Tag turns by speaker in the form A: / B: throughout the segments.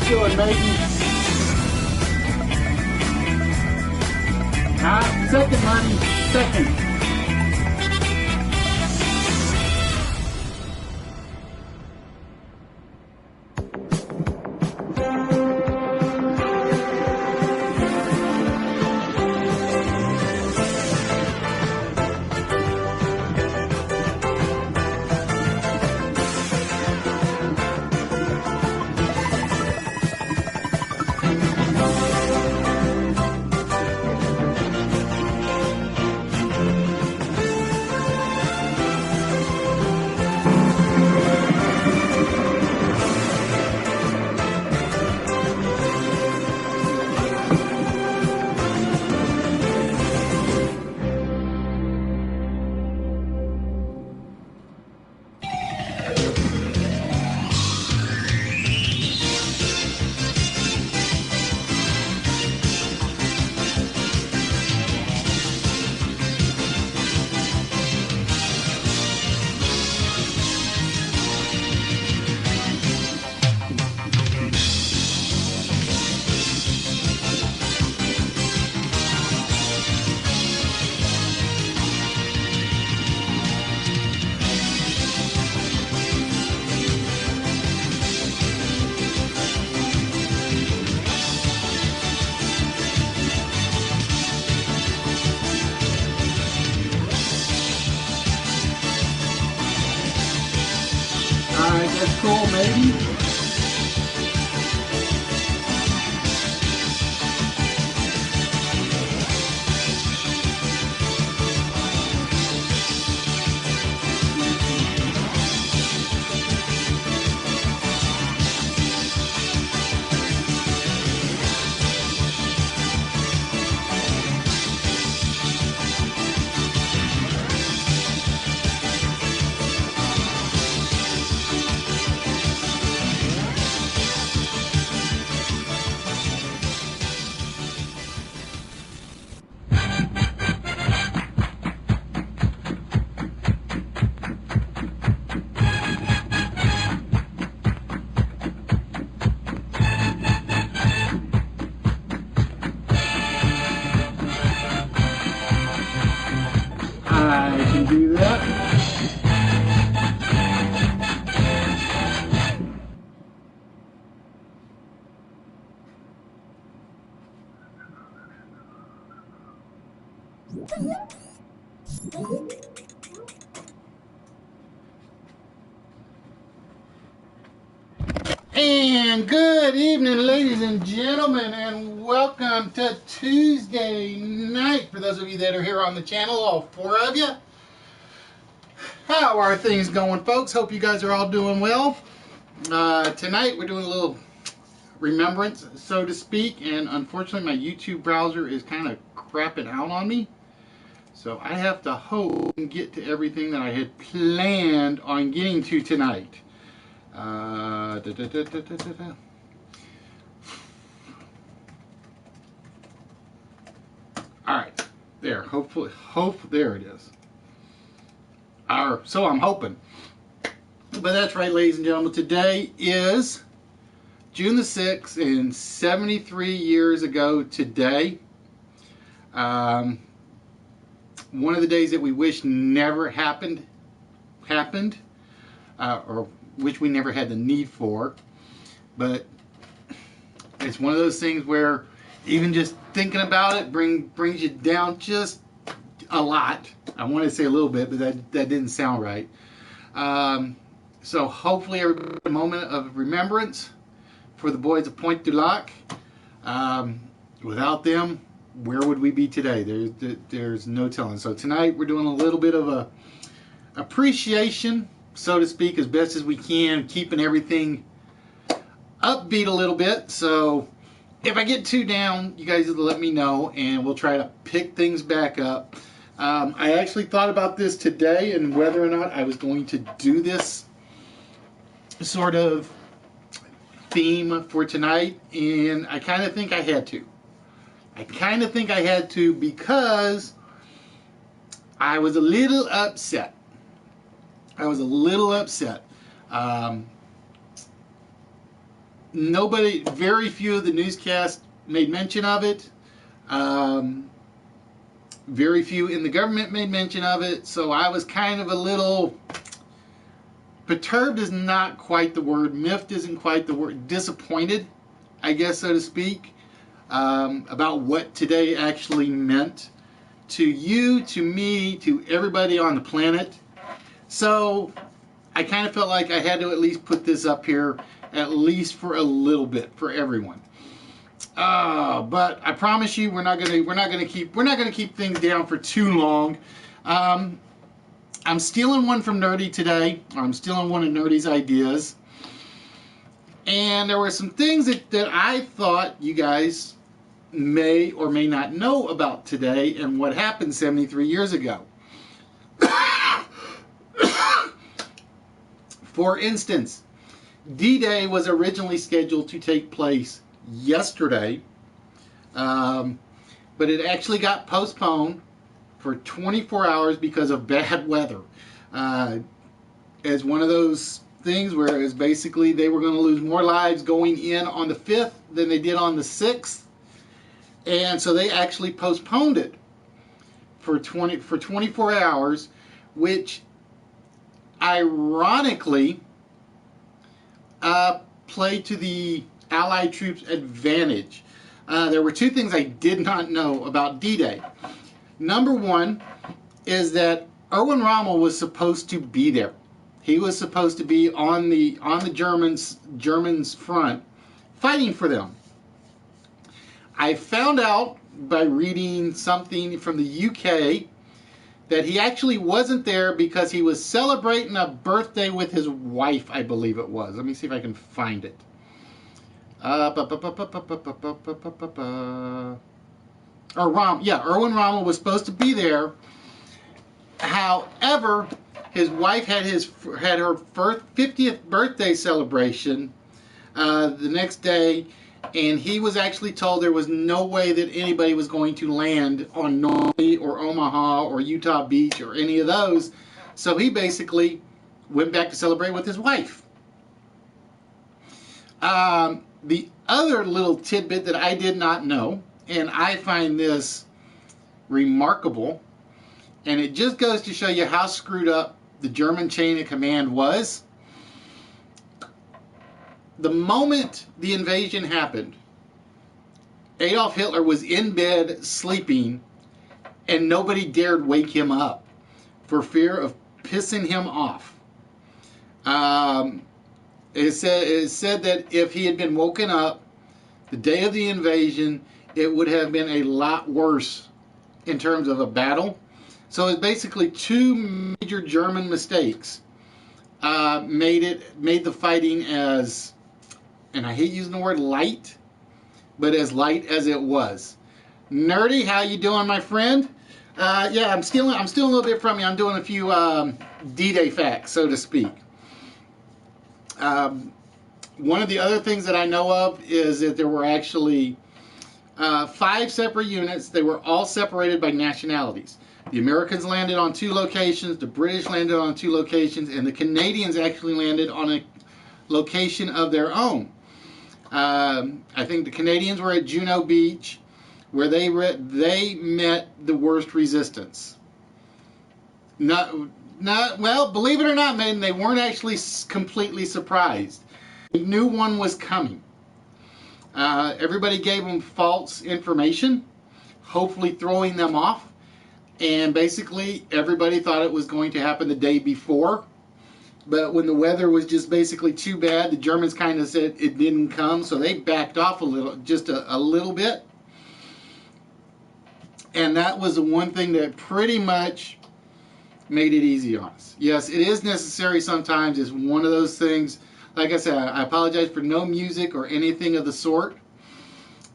A: Doing, baby. Second, money. Second. That's cool, maybe. I can do that. And good evening, ladies and gentlemen, and welcome to Tuesday night. For those of you that are here on the channel, all 4 of you. How are things going, folks? Hope you guys are all doing well. Tonight we're doing a little remembrance, so to speak, and unfortunately my YouTube browser is kind of crapping out on me. So I have to hope and get to everything that I had planned on getting to tonight. Alright, there, hopefully, there it is. So I'm hoping. But that's right, ladies and gentlemen, today is June the 6th, and 73 years ago today. One of the days that we wish never happened, or which we never had the need for. But it's one of those things where even just thinking about it brings you down just a lot. I wanted to say a little bit, but that didn't sound right. So hopefully everybody a moment of remembrance for the boys of Pointe du Lac. Without them, where would we be today? There's no telling. So tonight we're doing a little bit of a appreciation, so to speak, as best as we can, keeping everything upbeat a little bit. So if I get too down, you guys let me know, and we'll try to pick things back up. I actually thought about this today and whether or not I was going to do this sort of theme for tonight, and I kind of think I had to. Because I was a little upset. Very few of the newscasts made mention of it. Very few in the government made mention of it. So I was kind of a little perturbed is not quite the word. Miffed isn't quite the word. Disappointed, I guess, so to speak, about what today actually meant to you, to me, to everybody on the planet. So I kind of felt like I had to at least put this up here, at least for a little bit, for everyone. But I promise you, we're not gonna keep things down for too long. I'm stealing one from Nerdy today. I'm stealing one of Nerdy's ideas, and there were some things that I thought you guys may or may not know about today and what happened 73 years ago. For instance, D-Day was originally scheduled to take place yesterday, but it actually got postponed for 24 hours because of bad weather. As one of those things where it's basically they were going to lose more lives going in on the 5th than they did on the 6th. And so they actually postponed it for 24 hours, which ironically played to the Allied troops' advantage. There were two things I did not know about D-Day. Number one is that Erwin Rommel was supposed to be there. He was supposed to be on the Germans' front, fighting for them. I found out by reading something from the UK that he actually wasn't there because he was celebrating a birthday with his wife, I believe it was. Let me see if I can find it. Erwin Rommel was supposed to be there. However, his wife had her 50th birthday celebration the next day, and he was actually told there was no way that anybody was going to land on Normandy or Omaha or Utah Beach or any of those. So he basically went back to celebrate with his wife. The other little tidbit that I did not know, and I find this remarkable, and it just goes to show you how screwed up the German chain of command was. The moment the invasion happened, Adolf Hitler was in bed sleeping, and nobody dared wake him up for fear of pissing him off. It said that if he had been woken up the day of the invasion, it would have been a lot worse in terms of a battle. So it's basically two major German mistakes made the fighting as, and I hate using the word light, but as light as it was. Nerdy, how you doing, my friend? Yeah, I'm stealing a little bit from you. I'm doing a few D-Day facts, so to speak. One of the other things that I know of is that there were actually 5 separate units. They were all separated by nationalities. The Americans landed on 2 locations, the British landed on 2 locations, and the Canadians actually landed on a location of their own. I think the Canadians were at Juno Beach, where they met the worst resistance. Well, believe it or not, man, they weren't actually completely surprised. They knew one was coming. Everybody gave them false information, hopefully throwing them off. And basically, everybody thought it was going to happen the day before. But when the weather was just basically too bad, the Germans kind of said it didn't come. So they backed off a little, just a little bit. And that was the one thing that pretty much made it easy on us. Yes, it is necessary sometimes. It's one of those things. Like I said, I apologize for no music or anything of the sort.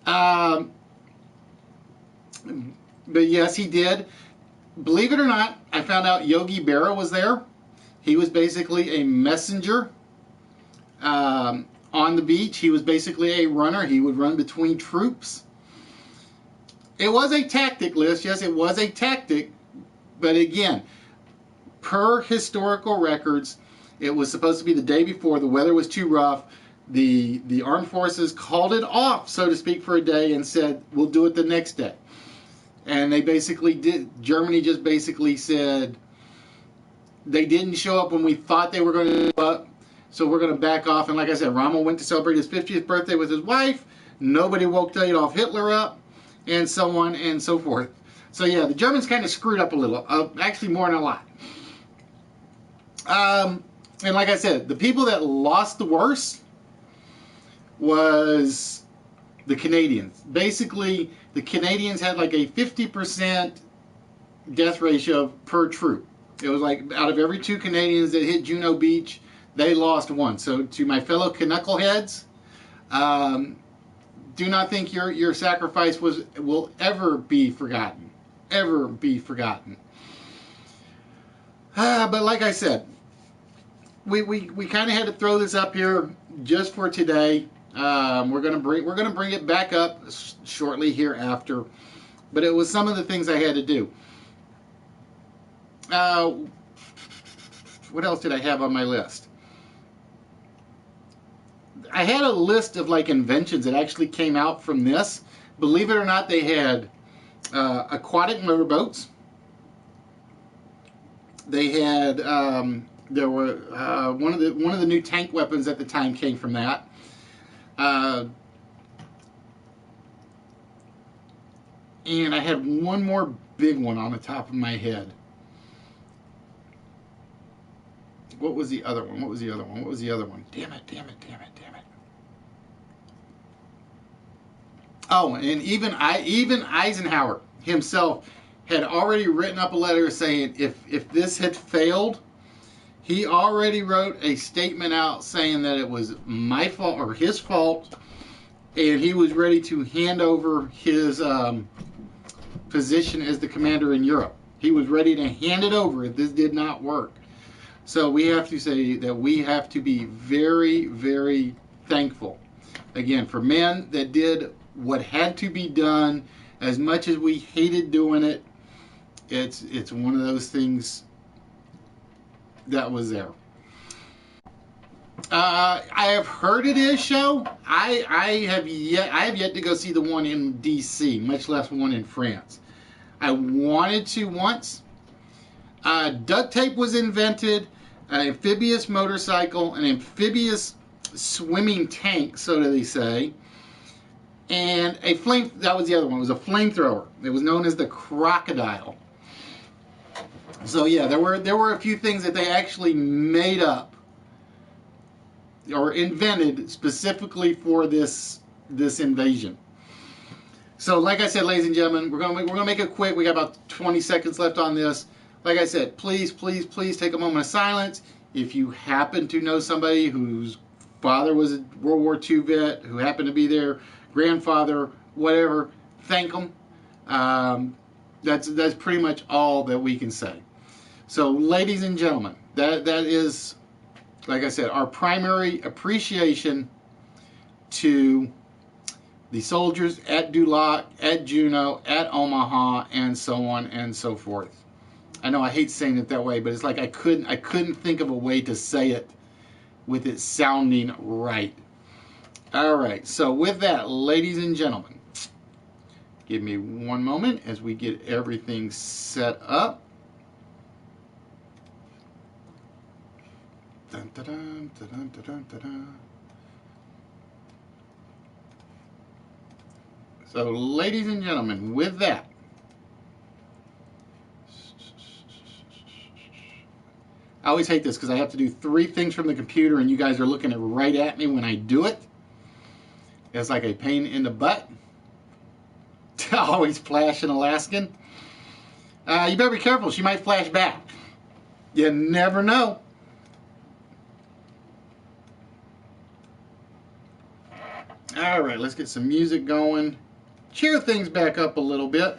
A: But yes, he did. Believe it or not, I found out Yogi Berra was there. He was basically a messenger on the beach. He was basically a runner. He would run between troops. It was a tactic list. Yes, it was a tactic. But again, per historical records, it was supposed to be the day before. The weather was too rough. The armed forces called it off, so to speak, for a day and said, we'll do it the next day. And they basically did. Germany just basically said they didn't show up when we thought they were going to show up, so we're going to back off. And like I said, Rommel went to celebrate his 50th birthday with his wife. Nobody woke Adolf Hitler up, and so on and so forth. So yeah, the Germans kind of screwed up a little, actually more than a lot. And like I said, the people that lost the worst was the Canadians. Basically, the Canadians had like a 50% death ratio per troop. It was like out of every 2 Canadians that hit Juno Beach, they lost 1. So to my fellow knuckleheads, do not think your sacrifice will ever be forgotten. Ever be forgotten. But like I said, we kind of had to throw this up here just for today. We're gonna bring it back up shortly hereafter, but it was some of the things I had to do. What else did I have on my list? I had a list of like inventions that actually came out from this. Believe it or not, they had aquatic motorboats. They had there were one of the new tank weapons at the time came from that. And I had one more big one on the top of my head. What was the other one? What was the other one? What was the other one? Damn it, damn it, damn it, damn it. Oh, and even Eisenhower himself had already written up a letter saying if this had failed, he already wrote a statement out saying that it was my fault or his fault, and he was ready to hand over his position as the commander in Europe. He was ready to hand it over if this did not work. So we have to say that we have to be very, very thankful, again, for men that did what had to be done. As much as we hated doing it, it's one of those things that was there. I have heard it is show. I have yet to go see the one in DC, much less one in France. I wanted to once. Duct tape was invented, an amphibious motorcycle, an amphibious swimming tank, so do they say, and a flame. That was the other one. It was a flamethrower. It was known as the Crocodile. So yeah, there were a few things that they actually made up or invented specifically for this invasion. So like I said, ladies and gentlemen, we're gonna make it quick. We got about 20 seconds left on this. Like I said, please, please, please take a moment of silence. If you happen to know somebody whose father was a World War II vet, who happened to be their grandfather, whatever, thank them. That's pretty much all that we can say. So, ladies and gentlemen, that is, like I said, our primary appreciation to the soldiers at Duloc, at Juno, at Omaha, and so on and so forth. I know I hate saying it that way, but it's like I couldn't think of a way to say it with it sounding right. All right, so with that, ladies and gentlemen, give me one moment as we get everything set up. Dun, dun, dun, dun, dun, dun, dun, dun. So, ladies and gentlemen, with that, I always hate this because I have to do 3 things from the computer and you guys are looking right at me when I do it. It's like a pain in the butt. Always flash an Alaskan. You better be careful. She might flash back. You never know. All right, let's get some music going. Cheer things back up a little bit.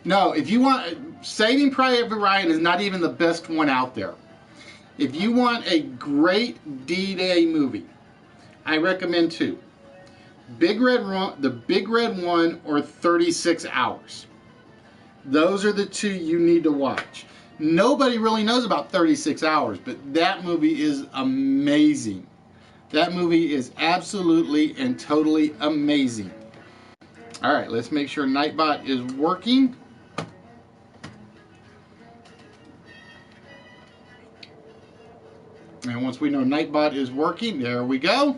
A: No, if you want, Saving Private Ryan is not even the best one out there. If you want a great D-Day movie, I recommend 2. The Big Red One or 36 Hours. Those are the 2 you need to watch. Nobody really knows about 36 Hours, but that movie is amazing. That movie is absolutely and totally amazing. All right, let's make sure Nightbot is working. And once we know Nightbot is working, there we go.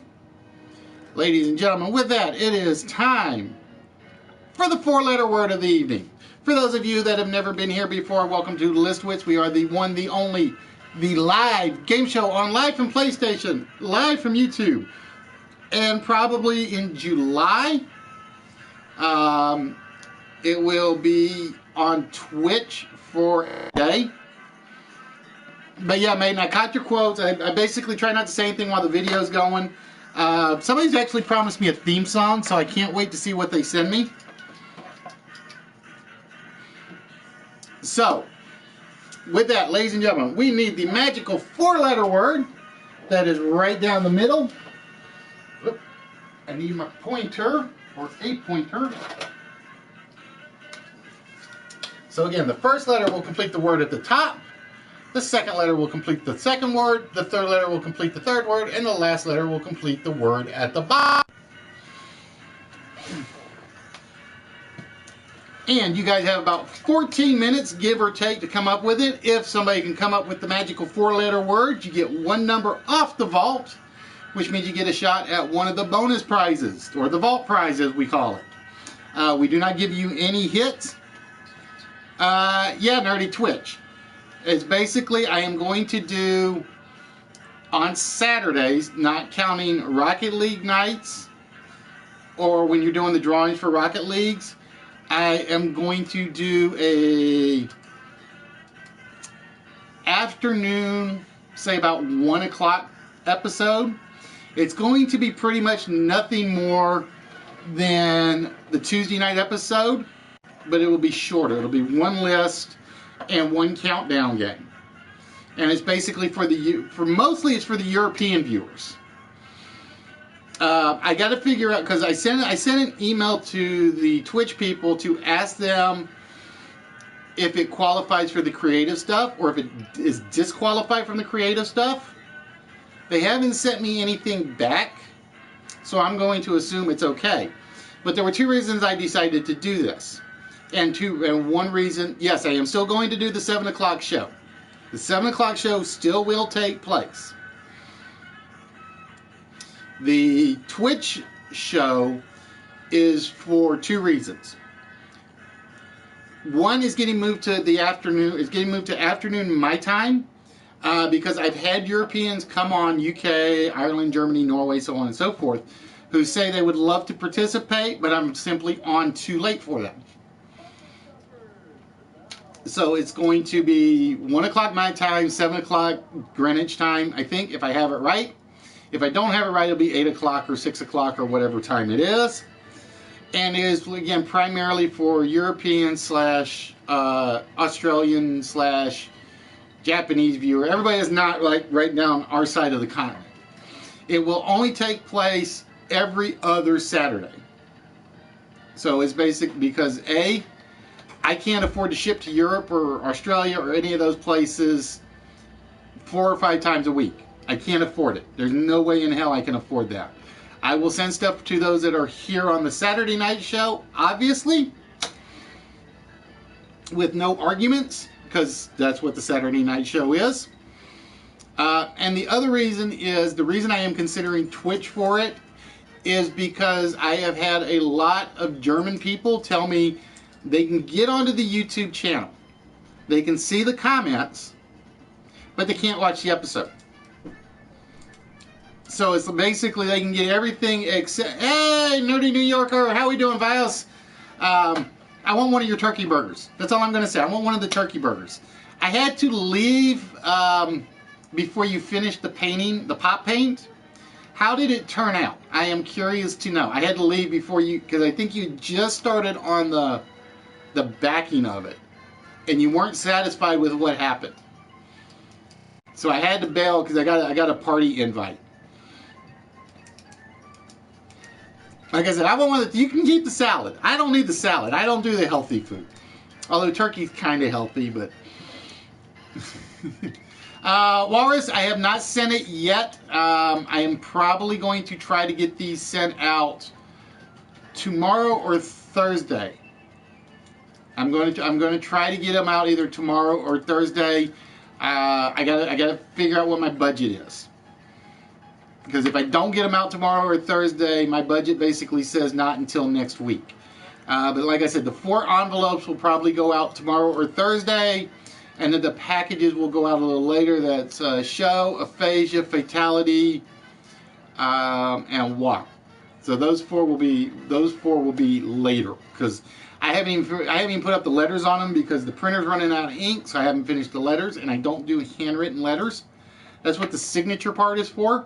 A: Ladies and gentlemen, with that, it is time for the 4-letter word of the evening. For those of you that have never been here before, welcome to Listwits. We are the one, the only, the live game show on live from PlayStation, live from YouTube. And probably in July, it will be on Twitch for a day. But yeah, Maiden, I caught your quotes. I basically try not to say anything while the video's going. Somebody's actually promised me a theme song, so I can't wait to see what they send me. So, with that, ladies and gentlemen, we need the magical 4-letter word that is right down the middle. Oop, I need my pointer, or a pointer. So again, the first letter will complete the word at the top. The second letter will complete the second word. The third letter will complete the third word. And the last letter will complete the word at the bottom. And you guys have about 14 minutes, give or take, to come up with it. If somebody can come up with the magical 4-letter word, you get 1 number off the vault, which means you get a shot at one of the bonus prizes, or the vault prize as we call it. We do not give you any hits. Yeah, Nerdy Twitch. It's basically, I am going to do, on Saturdays, not counting Rocket League nights, or when you're doing the drawings for Rocket Leagues, I am going to do a afternoon, say about 1 o'clock episode. It's going to be pretty much nothing more than the Tuesday night episode, but it will be shorter. It'll be 1 list and 1 countdown game. And it's basically mostly it's for the European viewers. I got to figure out, because I sent an email to the Twitch people to ask them if it qualifies for the creative stuff or if it is disqualified from the creative stuff. They haven't sent me anything back, so I'm going to assume it's okay. But there were 2 reasons I decided to do this. And 1 reason, yes, I am still going to do the 7 o'clock show. The 7 o'clock show still will take place. The Twitch show is for 2 reasons. 1 is getting moved to the afternoon. It's getting moved to afternoon my time because I've had Europeans come on, UK, Ireland, Germany, Norway, so on and so forth, who say they would love to participate, but I'm simply on too late for them. So it's going to be 1 o'clock my time, 7 o'clock Greenwich time, I think, if I have it right. If I don't have it right, it'll be 8 o'clock or 6 o'clock or whatever time it is. And it is, again, primarily for European / Australian / Japanese viewer. Everybody is not like right now on our side of the continent. It will only take place every other Saturday. So it's basic because I I can't afford to ship to Europe or Australia or any of those places 4 or 5 times a week. I can't afford it. There's no way in hell I can afford that. I will send stuff to those that are here on the Saturday night show, obviously, with no arguments, because that's what the Saturday night show is. And the other reason is, the reason I am considering Twitch for it is because I have had a lot of German people tell me they can get onto the YouTube channel. They can see the comments, but they can't watch the episode. So it's basically they can get everything except, hey, Nerdy New Yorker, how we doing, Vios? I want one of your turkey burgers. That's all I'm going to say. I want one of the turkey burgers. I had to leave before you finished the painting, the pop paint. How did it turn out? I am curious to know. I had to leave before you, because I think you just started on the backing of it, and you weren't satisfied with what happened. So I had to bail because I got a party invite. Like I said, I want one that you can keep the salad. I don't need the salad. I don't do the healthy food. Although turkey's kind of healthy, but Walrus, I have not sent it yet. I am probably going to try to get these sent out tomorrow or Thursday. I'm going to try to get them out either tomorrow or Thursday. I gotta figure out what my budget is. Because if I don't get them out tomorrow or Thursday, my budget basically says not until next week. But like I said, the 4 envelopes will probably go out tomorrow or Thursday. And then the packages will go out a little later. That's show, aphasia, fatality, and walk. So those four will be later. Because I haven't even put up the letters on them because the printer's running out of ink. So I haven't finished the letters, and I don't do handwritten letters. That's what the signature part is for.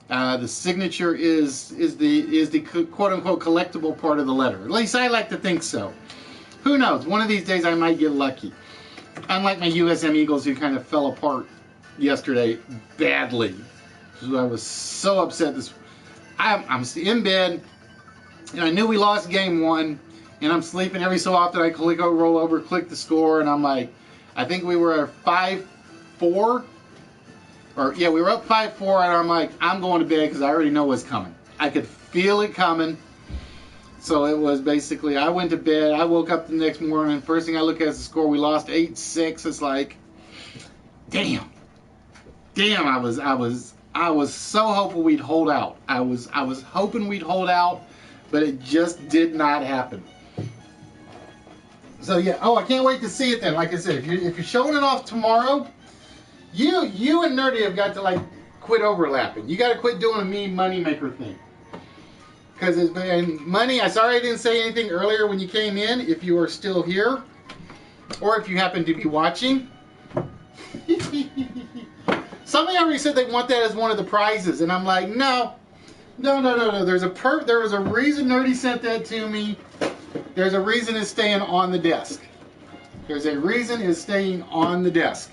A: The signature is the quote unquote collectible part of the letter. At least I like to think so. Who knows? One of these days I might get lucky. Unlike my USM Eagles, who kind of fell apart yesterday badly. I was so upset. I'm in bed, and I knew we lost game 1, and I'm sleeping. Every so often I roll over, click the score, and I'm like, I think we were 5-4. Or, yeah, we were up 5-4, and I'm like, I'm going to bed because I already know what's coming. I could feel it coming. So it was basically, I went to bed, I woke up the next morning, and first thing I look at is the score. We lost 8-6. It's like, damn, I was so hopeful we'd hold out. I was hoping we'd hold out, but it just did not happen. So yeah, I can't wait to see it then. Like I said, if you're showing it off tomorrow, you and Nerdy have got to quit overlapping. You got to quit doing a me moneymaker thing. Because it's been money. I'm sorry I didn't say anything earlier when you came in, if you are still here, or if you happen to be watching. Somebody already said they want that as one of the prizes, and I'm like, no. There was a reason Nerdy sent that to me. There's a reason it's staying on the desk. There's a reason it's staying on the desk.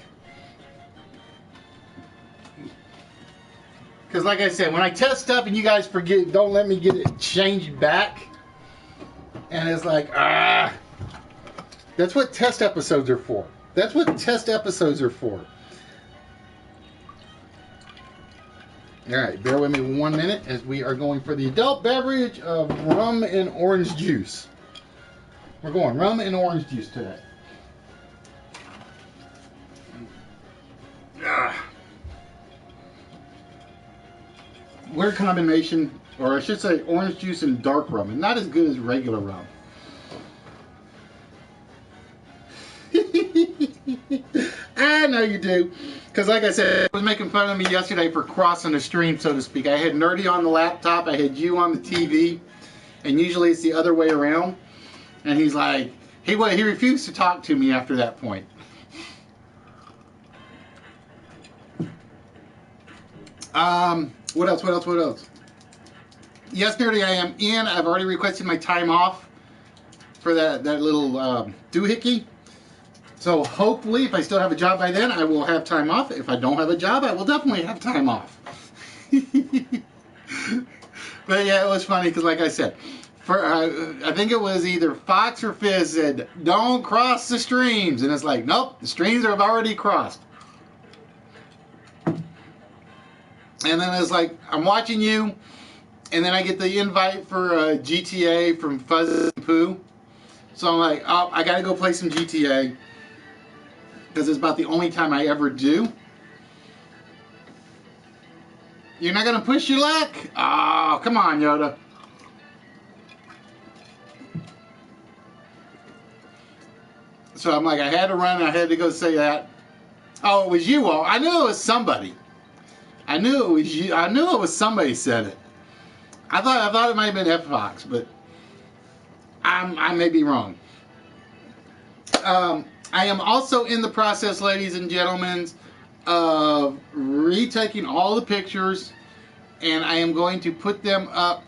A: Because like I said, when I test stuff and you guys forget, don't let me get it changed back. And it's like, that's what test episodes are for. That's what test episodes are for. Alright, bear with me 1 minute as we are going for the adult beverage of rum and orange juice. We're going rum and orange juice today. Weird combination, or I should say orange juice and dark rum, and not as good as regular rum. I know you do. Because like I said, it was making fun of me yesterday for crossing the stream, so to speak. I had Nerdy on the laptop, I had you on the TV, and usually it's the other way around. And he's like, he refused to talk to me after that point. What else? Yes, Nerdy, I am in. I've already requested my time off for that little doohickey. So hopefully, if I still have a job by then, I will have time off. If I don't have a job, I will definitely have time off. But yeah, it was funny because like I said, I think it was either Fox or Fizz said, "Don't cross the streams," and it's like, nope, the streams have already crossed. And then it's like, I'm watching you, and then I get the invite for GTA from Fuzz and Pooh. So I'm like, oh, I gotta go play some GTA, because it's about the only time I ever do. You're not gonna push your luck? Oh, come on, Yoda. So I'm like, I had to run, I had to go say that. Oh, it was you all. I knew it was somebody. I knew it was you. I knew it was somebody said it. I thought it might have been F-Fox, but I may be wrong. I am also in the process, ladies and gentlemen, of retaking all the pictures, and I am going to put them up.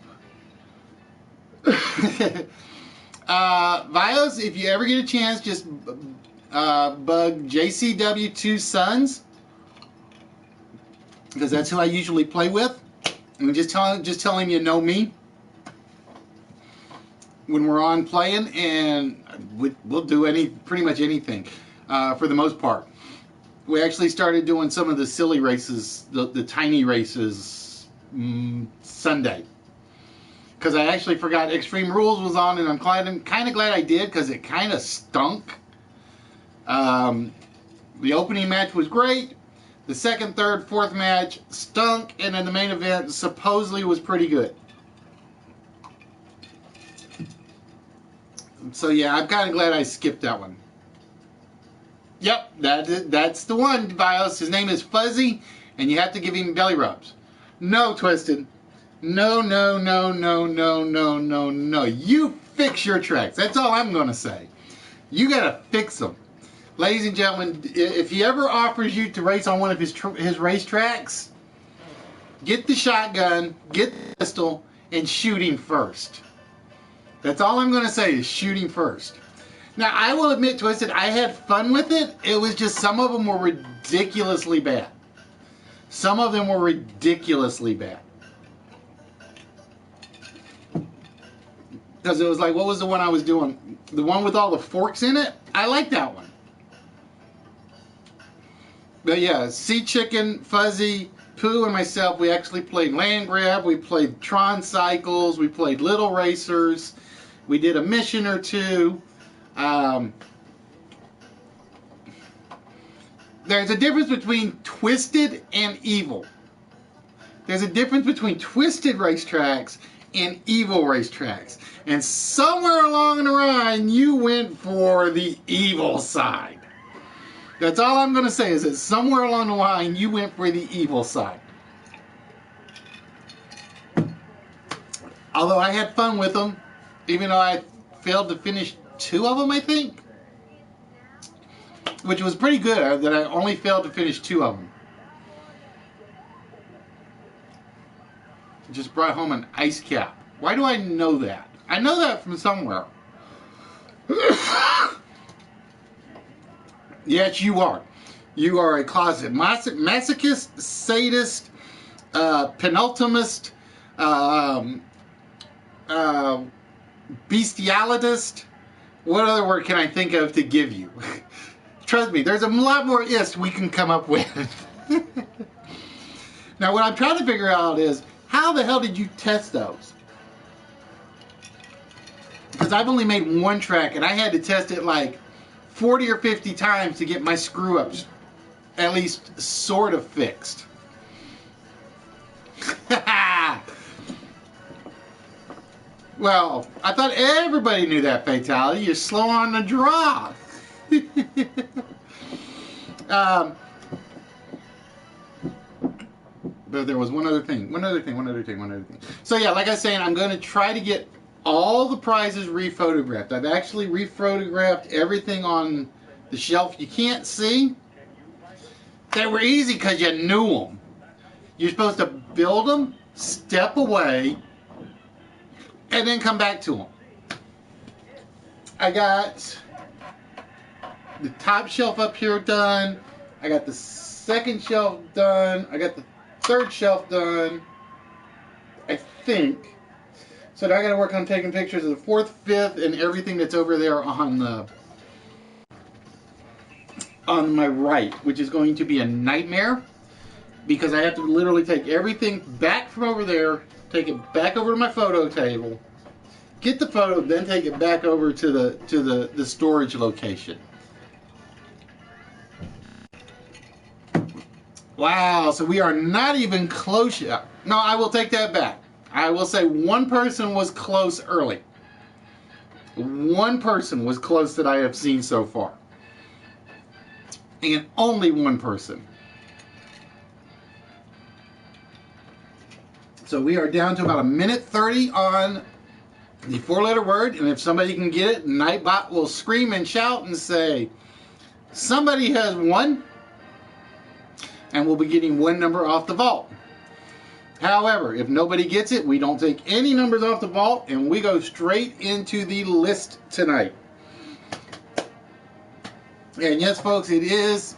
A: Vios, if you ever get a chance, just bug JCW2 Sons, because that's who I usually play with. And just tell him you know me when we're on playing, and we'll do pretty much anything for the most part. We actually started doing some of the silly races, the tiny races, Sunday. Because I actually forgot Extreme Rules was on, and I'm kind of glad I did, because it kind of stunk. The opening match was great. The second, third, fourth match stunk, and then the main event supposedly was pretty good. So yeah, I'm kind of glad I skipped that one. Yep, that's the one, Bios. His name is Fuzzy, and you have to give him belly rubs. No, Twisted. No, no, no, no, no, no, no, no. You fix your tracks. That's all I'm going to say. You got to fix them. Ladies and gentlemen, if he ever offers you to race on one of his race tracks, get the shotgun, get the pistol, and shoot him first. That's all I'm going to say is shoot him first. Now, I will admit, Twisted, I had fun with it. It was just some of them were ridiculously bad. Some of them were ridiculously bad. Because it was like, what was the one I was doing? The one with all the forks in it? I like that one. But yeah, Sea Chicken, Fuzzy, Pooh, and myself, we actually played Land Grab, we played Tron Cycles, we played Little Racers, we did a mission or two. There's a difference between twisted and evil. There's a difference between twisted racetracks and evil racetracks. And somewhere along the line, you went for the evil side. That's all I'm going to say, is that somewhere along the line, you went for the evil side. Although I had fun with them, even though I failed to finish 2 of them, I think. Which was pretty good, that I only failed to finish 2 of them. Just brought home an ice cap. Why do I know that? I know that from somewhere. Yes, you are. You are a closet masochist, sadist, penultimist, bestialitist. What other word can I think of to give you? Trust me, there's a lot more ists we can come up with. Now, what I'm trying to figure out is, how the hell did you test those? Because I've only made 1 track, and I had to test it like 40 or 50 times to get my screw-ups at least sort of fixed. Well, I thought everybody knew that, Fatality. You're slow on the draw. But there was one other thing. So yeah, like I was saying, I'm going to try to get all the prizes rephotographed. I've actually rephotographed everything on the shelf you can't see. They were easy because you knew them. You're supposed to build them, step away, and then come back to them. I got the top shelf up here done. I got the second shelf done. I got the third shelf done, I think. So now I got to work on taking pictures of the 4th, 5th, and everything that's over there on my right, which is going to be a nightmare because I have to literally take everything back from over there, take it back over to my photo table, get the photo, then take it back over to the storage location. Wow, so we are not even close yet. No, I will take that back. I will say one person was close early. One person was close that I have seen so far. And only one person. So we are down to about 1:30 on the 4-letter word. And if somebody can get it, Nightbot will scream and shout and say, somebody has won. And we'll be getting one number off the vault. However, if nobody gets it, we don't take any numbers off the vault, and we go straight into the list tonight. And yes, folks, it is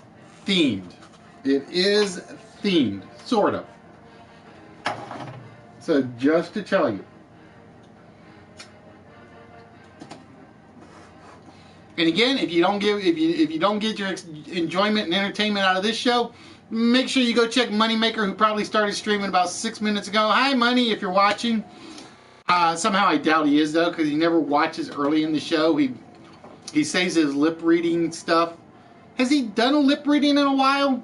A: themed. It is themed, sort of. So just to tell you. And again, if you don't get your enjoyment and entertainment out of this show, make sure you go check Moneymaker, who probably started streaming about 6 minutes ago. Hi, Money, if you're watching. Somehow I doubt he is, though, because he never watches early in the show. He saves his lip reading stuff. Has he done a lip reading in a while?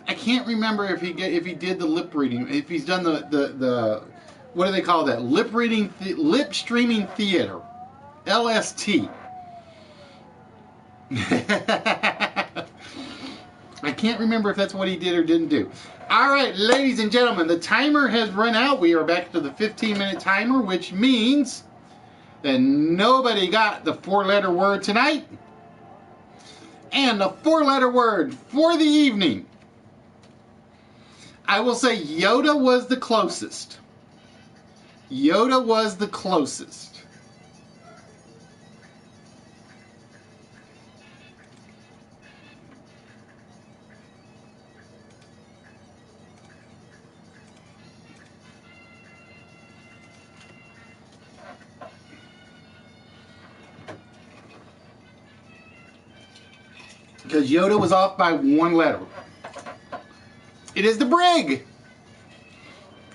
A: I can't remember if he did the lip reading. If he's done the what do they call that? Lip reading, lip streaming theater, LST. I can't remember if that's what he did or didn't do. All right, ladies and gentlemen, the timer has run out. We are back to the 15-minute timer, which means that nobody got the 4-letter word tonight. And the 4-letter word for the evening, I will say Yoda was the closest. Yoda was the closest. Because Yoda was off by 1 letter. It is the brig.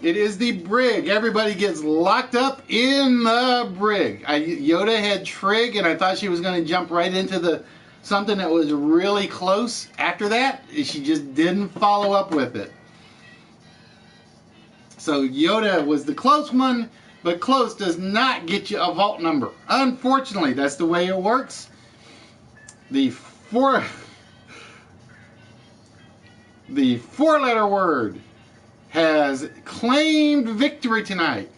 A: It is the brig. Everybody gets locked up in the brig. Yoda had trig, and I thought she was going to jump right into something that was really close after that. She just didn't follow up with it. So Yoda was the close one, but close does not get you a vault number. Unfortunately, that's the way it works. The 4-letter word has claimed victory tonight.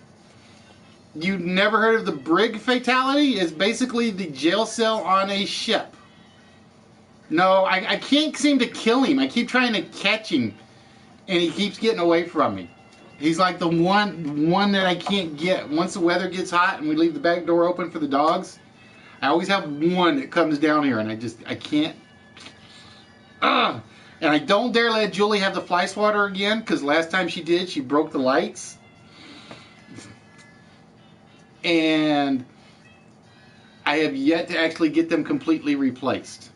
A: You've never heard of the brig fatality? It's basically the jail cell on a ship. No, I can't seem to kill him. I keep trying to catch him, and he keeps getting away from me. He's like the one that I can't get. Once the weather gets hot and we leave the back door open for the dogs, I always have one that comes down here, and I can't. And I don't dare let Julie have the fly swatter again, because last time she did, she broke the lights. And I have yet to actually get them completely replaced.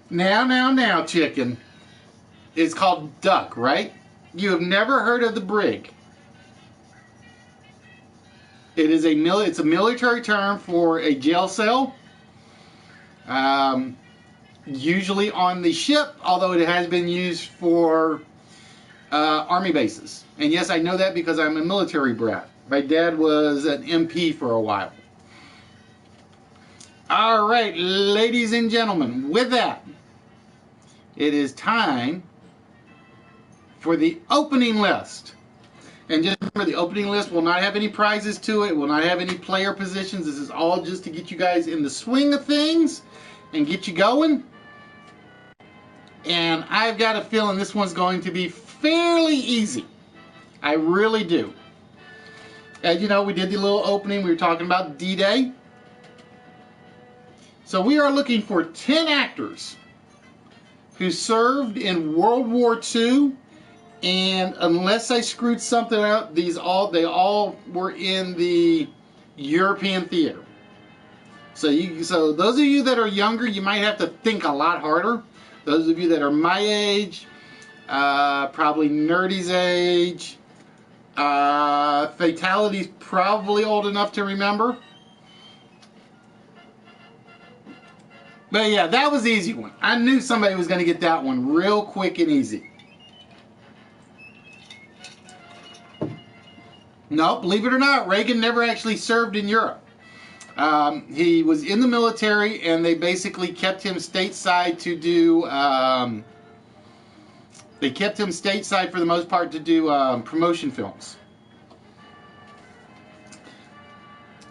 A: Now, chicken. It's called duck, right? You have never heard of the brig. It's a military term for a jail cell. Usually on the ship, although it has been used for army bases. And yes, I know that because I'm a military brat. My dad was an MP for a while. All right, ladies and gentlemen, with that, it is time for the opening list. And just remember, the opening list will not have any prizes to it, will not have any player positions. This is all just to get you guys in the swing of things and get you going. And I've got a feeling this one's going to be fairly easy. I really do. As you know, we did the little opening. We were talking about D-Day. So we are looking for 10 actors who served in World War II And unless I screwed something up, they all were in the European theater. So those of you that are younger, you might have to think a lot harder. Those of you that are my age, probably Nerdy's age, Fatality's probably old enough to remember. But yeah, that was the easy one. I knew somebody was going to get that one real quick and easy. No, believe it or not, Reagan never actually served in Europe. He was in the military, and they basically kept him stateside to do. They kept him stateside for the most part to do promotion films.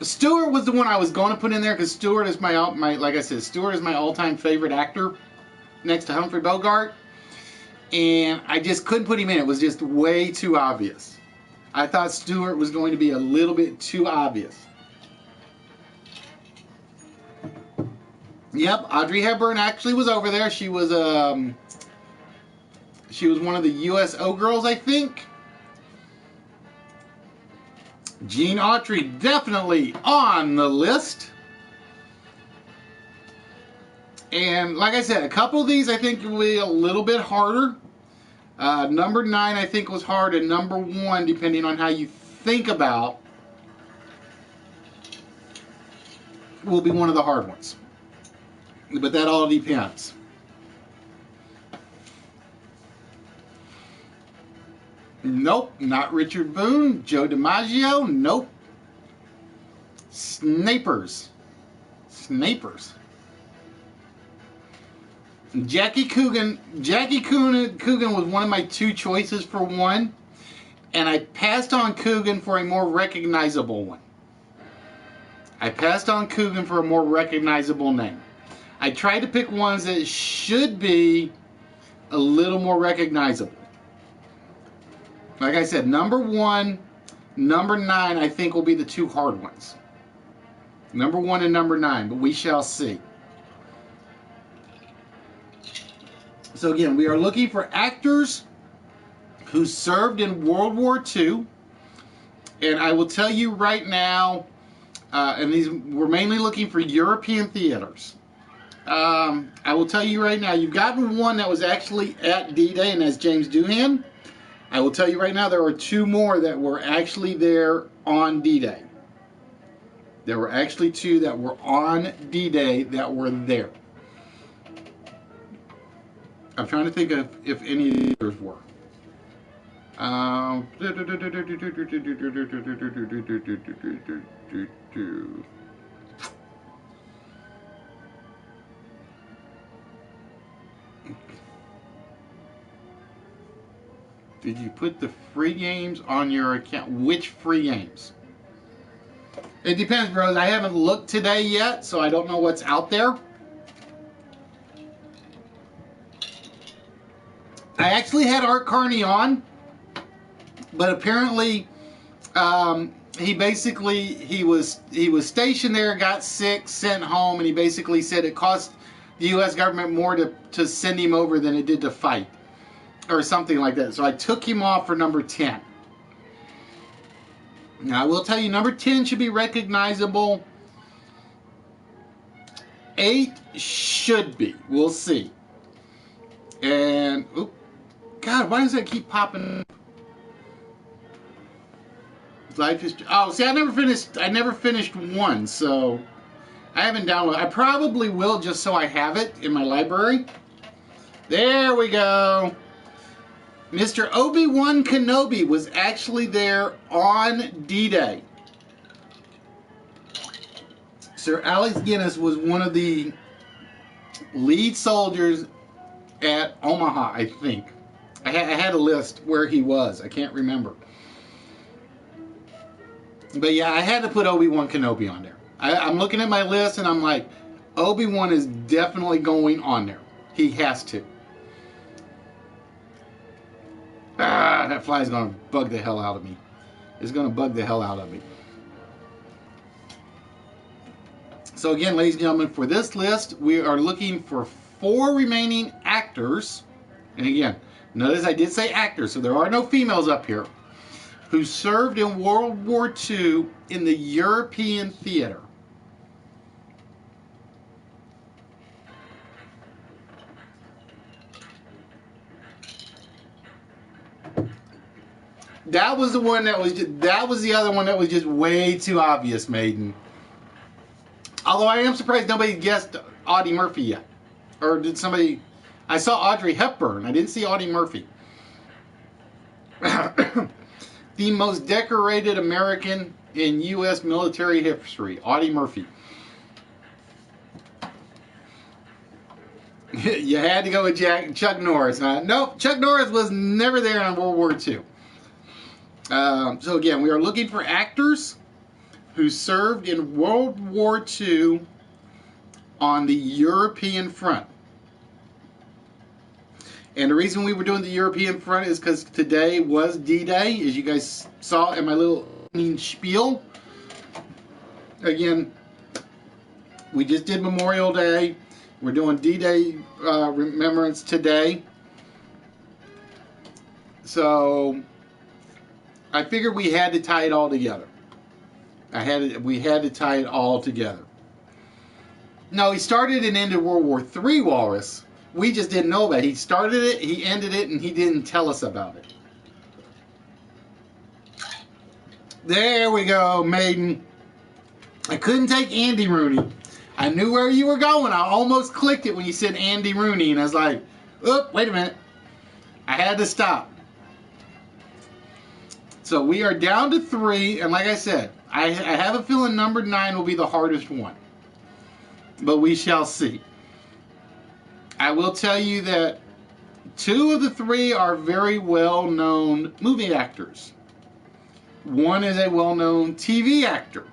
A: Stewart was the one I was going to put in there because Stewart is my like I said, Stewart is my all-time favorite actor, next to Humphrey Bogart, and I just couldn't put him in. It was just way too obvious. I thought Stewart was going to be a little bit too obvious. Yep, Audrey Hepburn actually was over there. She was one of the USO girls, I think. Gene Autry definitely on the list. And like I said, a couple of these I think will be a little bit harder. Number 9 I think was hard, and number 1, depending on how you think about, will be one of the hard ones. But that all depends. Nope, not Richard Boone. Joe DiMaggio, nope. Snipers. Jackie Coogan was one of my 2 choices for one, and I passed on Coogan for a more recognizable one. I passed on Coogan for a more recognizable name. I tried to pick ones that should be a little more recognizable. Like I said, number 1, number 9, I think will be the 2 hard ones. Number 1 and number 9, but we shall see. So again, we are looking for actors who served in World War II. And I will tell you right now, and we're mainly looking for European theaters. I will tell you right now, you've gotten one that was actually at D-Day, and that's James Doohan. I will tell you right now, there are 2 more that were actually there on D-Day. There were actually 2 that were on D-Day that were there. I'm trying to think of if any of the others were. Did you put the free games on your account? Which free games? It depends, bros. I haven't looked today yet, so I don't know what's out there. I actually had Art Carney on, but apparently he was stationed there, got sick, sent home, and he basically said it cost the U.S. government more to send him over than it did to fight, or something like that. So I took him off for number 10. Now I will tell you, number 10 should be recognizable. 8 should be. We'll see. And God, why does that keep popping? Life is. Oh, see, I never finished one, so I haven't downloaded. I probably will, just so I have it in my library. There we go. Mr. Obi-Wan Kenobi was actually there on D-Day. Sir Alex Guinness was one of the lead soldiers at Omaha, I think. I had a list where he was. I can't remember. But yeah, I had to put Obi-Wan Kenobi on there. I'm looking at my list and I'm like, Obi-Wan is definitely going on there. He has to. That fly is going to bug the hell out of me. It's going to bug the hell out of me. So again, ladies and gentlemen, for this list, we are looking for 4 remaining actors. And again, Notice I did say actors, so there are no females up here, who served in World War II in the European theater. That was the one that was just, that was the other one that was just way too obvious, Maiden. Although I am surprised nobody guessed Audie Murphy yet. Or did somebody... I saw Audrey Hepburn. I didn't see Audie Murphy. The most decorated American in U.S. military history. Audie Murphy. You had to go with Chuck Norris. Nope, Chuck Norris was never there in World War II. So again, we are looking for actors who served in World War II on the European front. And the reason we were doing the European front is because today was D-Day, as you guys saw in my little spiel. Again, we just did Memorial Day. We're doing D-Day remembrance today. So I figured we had to tie it all together. We had to tie it all together. No, he started and ended World War III, Walrus. We just didn't know about it. He started it, he ended it, and he didn't tell us about it. There we go, Maiden. I couldn't take Andy Rooney. I knew where you were going. I almost clicked it when you said Andy Rooney, and I was like, oop, wait a minute. I had to stop. So we are down to 3, and like I said, I have a feeling number 9 will be the hardest one. But we shall see. I will tell you that 2 of the 3 are very well-known movie actors. 1 is a well-known TV actor.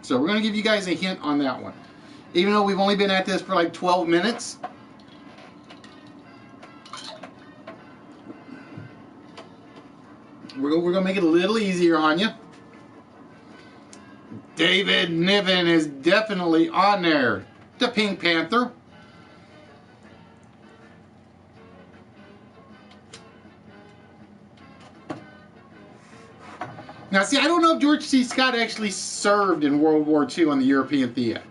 A: So we're going to give you guys a hint on that one. Even though we've only been at this for like 12 minutes. We're going to make it a little easier on you. David Niven is definitely on there. The Pink Panther. Now, see, I don't know if George C. Scott actually served in World War II on the European theater.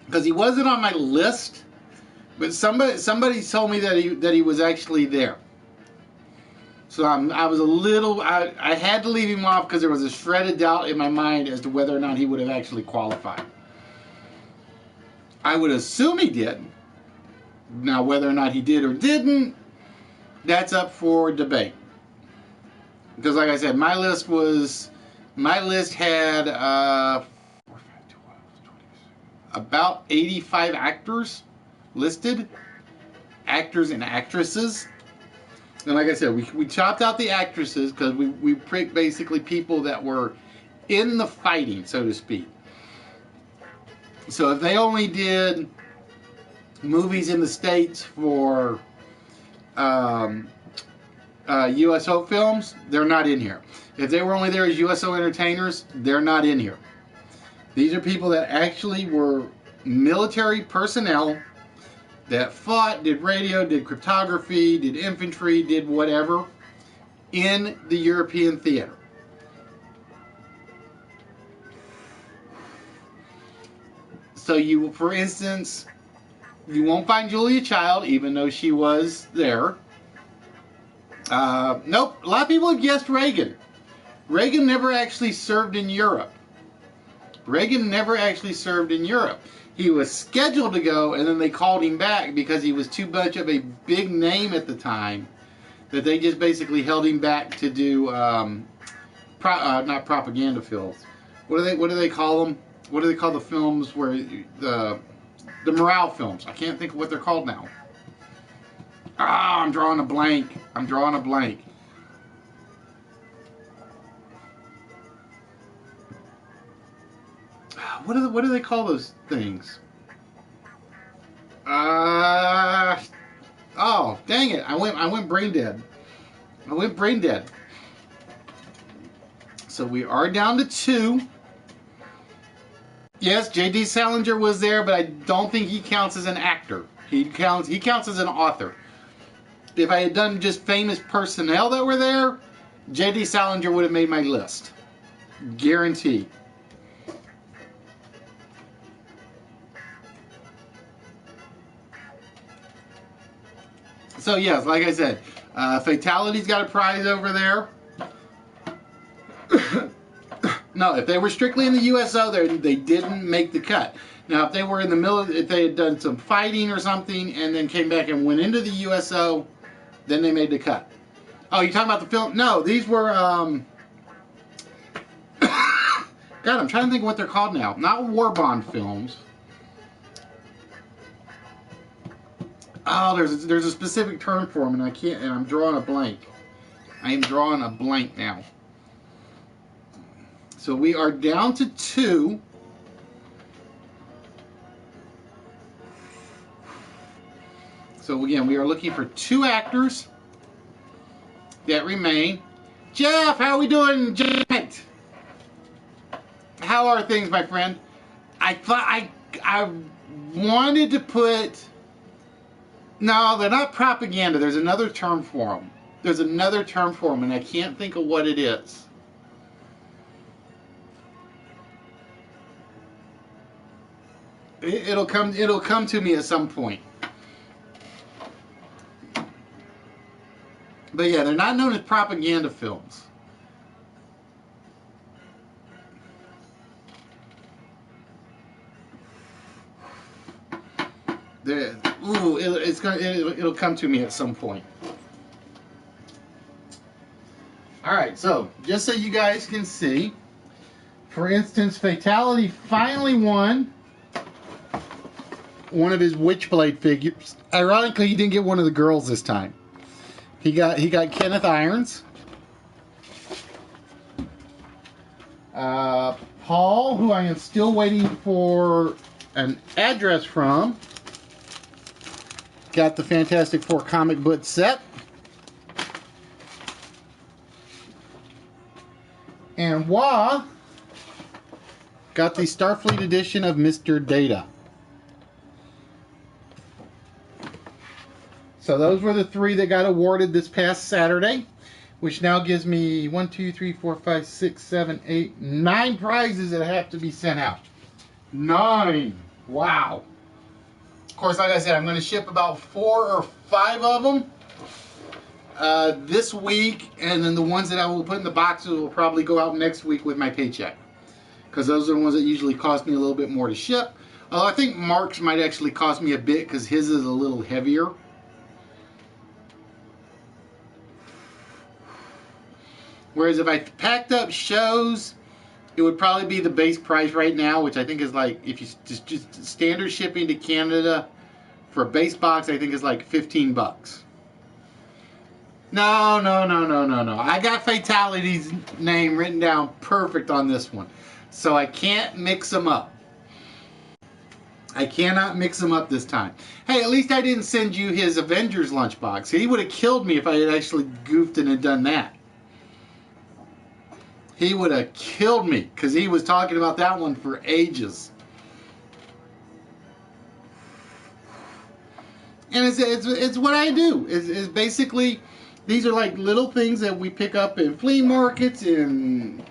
A: Because he wasn't on my list, but somebody told me that he was actually there. So I was a little... I had to leave him off because there was a shred of doubt in my mind as to whether or not he would have actually qualified. I would assume he did. Now, whether or not he did or didn't, that's up for debate. Because, like I said, my list had about 85 actors listed, actors and actresses. And like I said, we chopped out the actresses because we picked basically people that were in the fighting, so to speak. So if they only did movies in the States for USO films, they're not in here. If they were only there as USO entertainers, they're not in here. These are people that actually were military personnel that fought, did radio, did cryptography, did infantry, did whatever in the European theater. So you, for instance, you won't find Julia Child, even though she was there. Nope, a lot of people have guessed Reagan. Reagan never actually served in Europe. Reagan never actually served in Europe. He was scheduled to go, and then they called him back because he was too much of a big name at the time that they just basically held him back to do not propaganda films. What do they call them? What do they call the films where the morale films? I can't think of what they're called now. Ah, I'm drawing a blank. What do they call those things? Oh, dang it! I went brain dead. So we are down to 2. Yes, J.D. Salinger was there, but I don't think he counts as an actor. He counts as an author. if I had done just famous personnel that were there, J.D. Salinger would have made my list. Guaranteed. So yes, like I said, Fatality's got a prize over there. No, if they were strictly in the USO, they didn't make the cut. Now, if they were in the middle, if they had done some fighting or something and then came back and went into the USO, then they made the cut. Oh, you talking about the film? No, these were, God, I'm trying to think of what they're called now. Not war bond films. Oh, there's a specific term for them, and I can't, and I'm drawing a blank. I am drawing a blank now. So we are down to 2. So again, we are looking for 2 actors that remain. Jeff, how are we doing, Jeff? How are things, my friend? I thought I wanted to put. No, they're not propaganda. There's another term for them. There's another term for them, and I can't think of what it is. It'll come to me at some point. But yeah, they're not known as propaganda films. It'll come to me at some point. All right, so just so you guys can see, for instance, Fatality finally won one of his Witchblade figures. Ironically, he didn't get one of the girls this time. He got Kenneth Irons. Paul, who I am still waiting for an address from, got the Fantastic Four comic book set. And Wah got the Starfleet edition of Mr. Data. So those were the 3 that got awarded this past Saturday, which now gives me 1, 2, 3, 4, 5, 6, 7, 8, 9 prizes that have to be sent out. 9! Wow. Of course, like I said, I'm going to ship about 4 or 5 of them this week, and then the ones that I will put in the boxes will probably go out next week with my paycheck, because those are the ones that usually cost me a little bit more to ship. Although I think Mark's might actually cost me a bit because his is a little heavier. Whereas if I packed up shows, it would probably be the base price right now, which I think is like, if you just standard shipping to Canada for a base box, I think is like $15. No. I got Fatality's name written down perfect on this one. So I can't mix them up. I cannot mix them up this time. Hey, at least I didn't send you his Avengers lunchbox. He would have killed me if I had actually goofed and had done that. He would have killed me because he was talking about that one for ages. And it's what I do. It's basically, these are like little things that we pick up in flea markets, in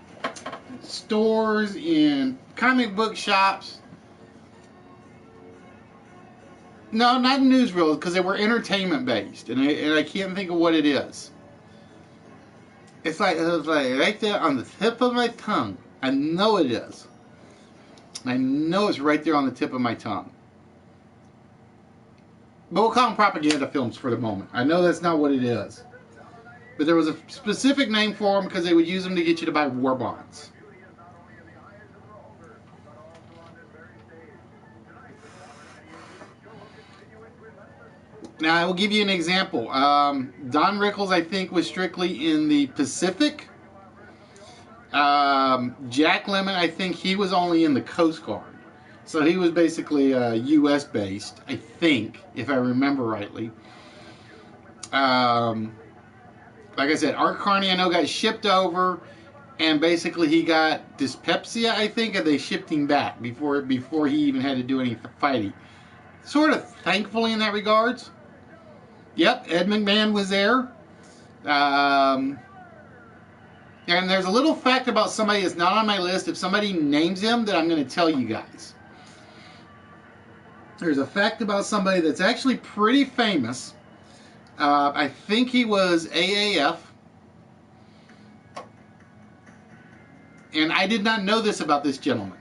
A: stores, in comic book shops. No, not newsreels, because they were entertainment based, and I can't think of what it is. It's like right there on the tip of my tongue. I know it is. I know it's right there on the tip of my tongue. But we'll call them propaganda films for the moment. I know that's not what it is. But there was a specific name for them because they would use them to get you to buy war bonds. Now, I will give you an example. Don Rickles, I think, was strictly in the Pacific. Jack Lemmon, I think he was only in the Coast Guard. So he was basically U.S. based, I think, if I remember rightly. Like I said, Art Carney, I know, got shipped over, and basically he got dyspepsia, I think, and they shipped him back before he even had to do any fighting. Sort of thankfully in that regards. Yep, Ed McMahon was there. And there's a little fact about somebody that's not on my list. If somebody names him, that I'm going to tell you guys. There's a fact about somebody that's actually pretty famous. I think he was AAF. And I did not know this about this gentleman.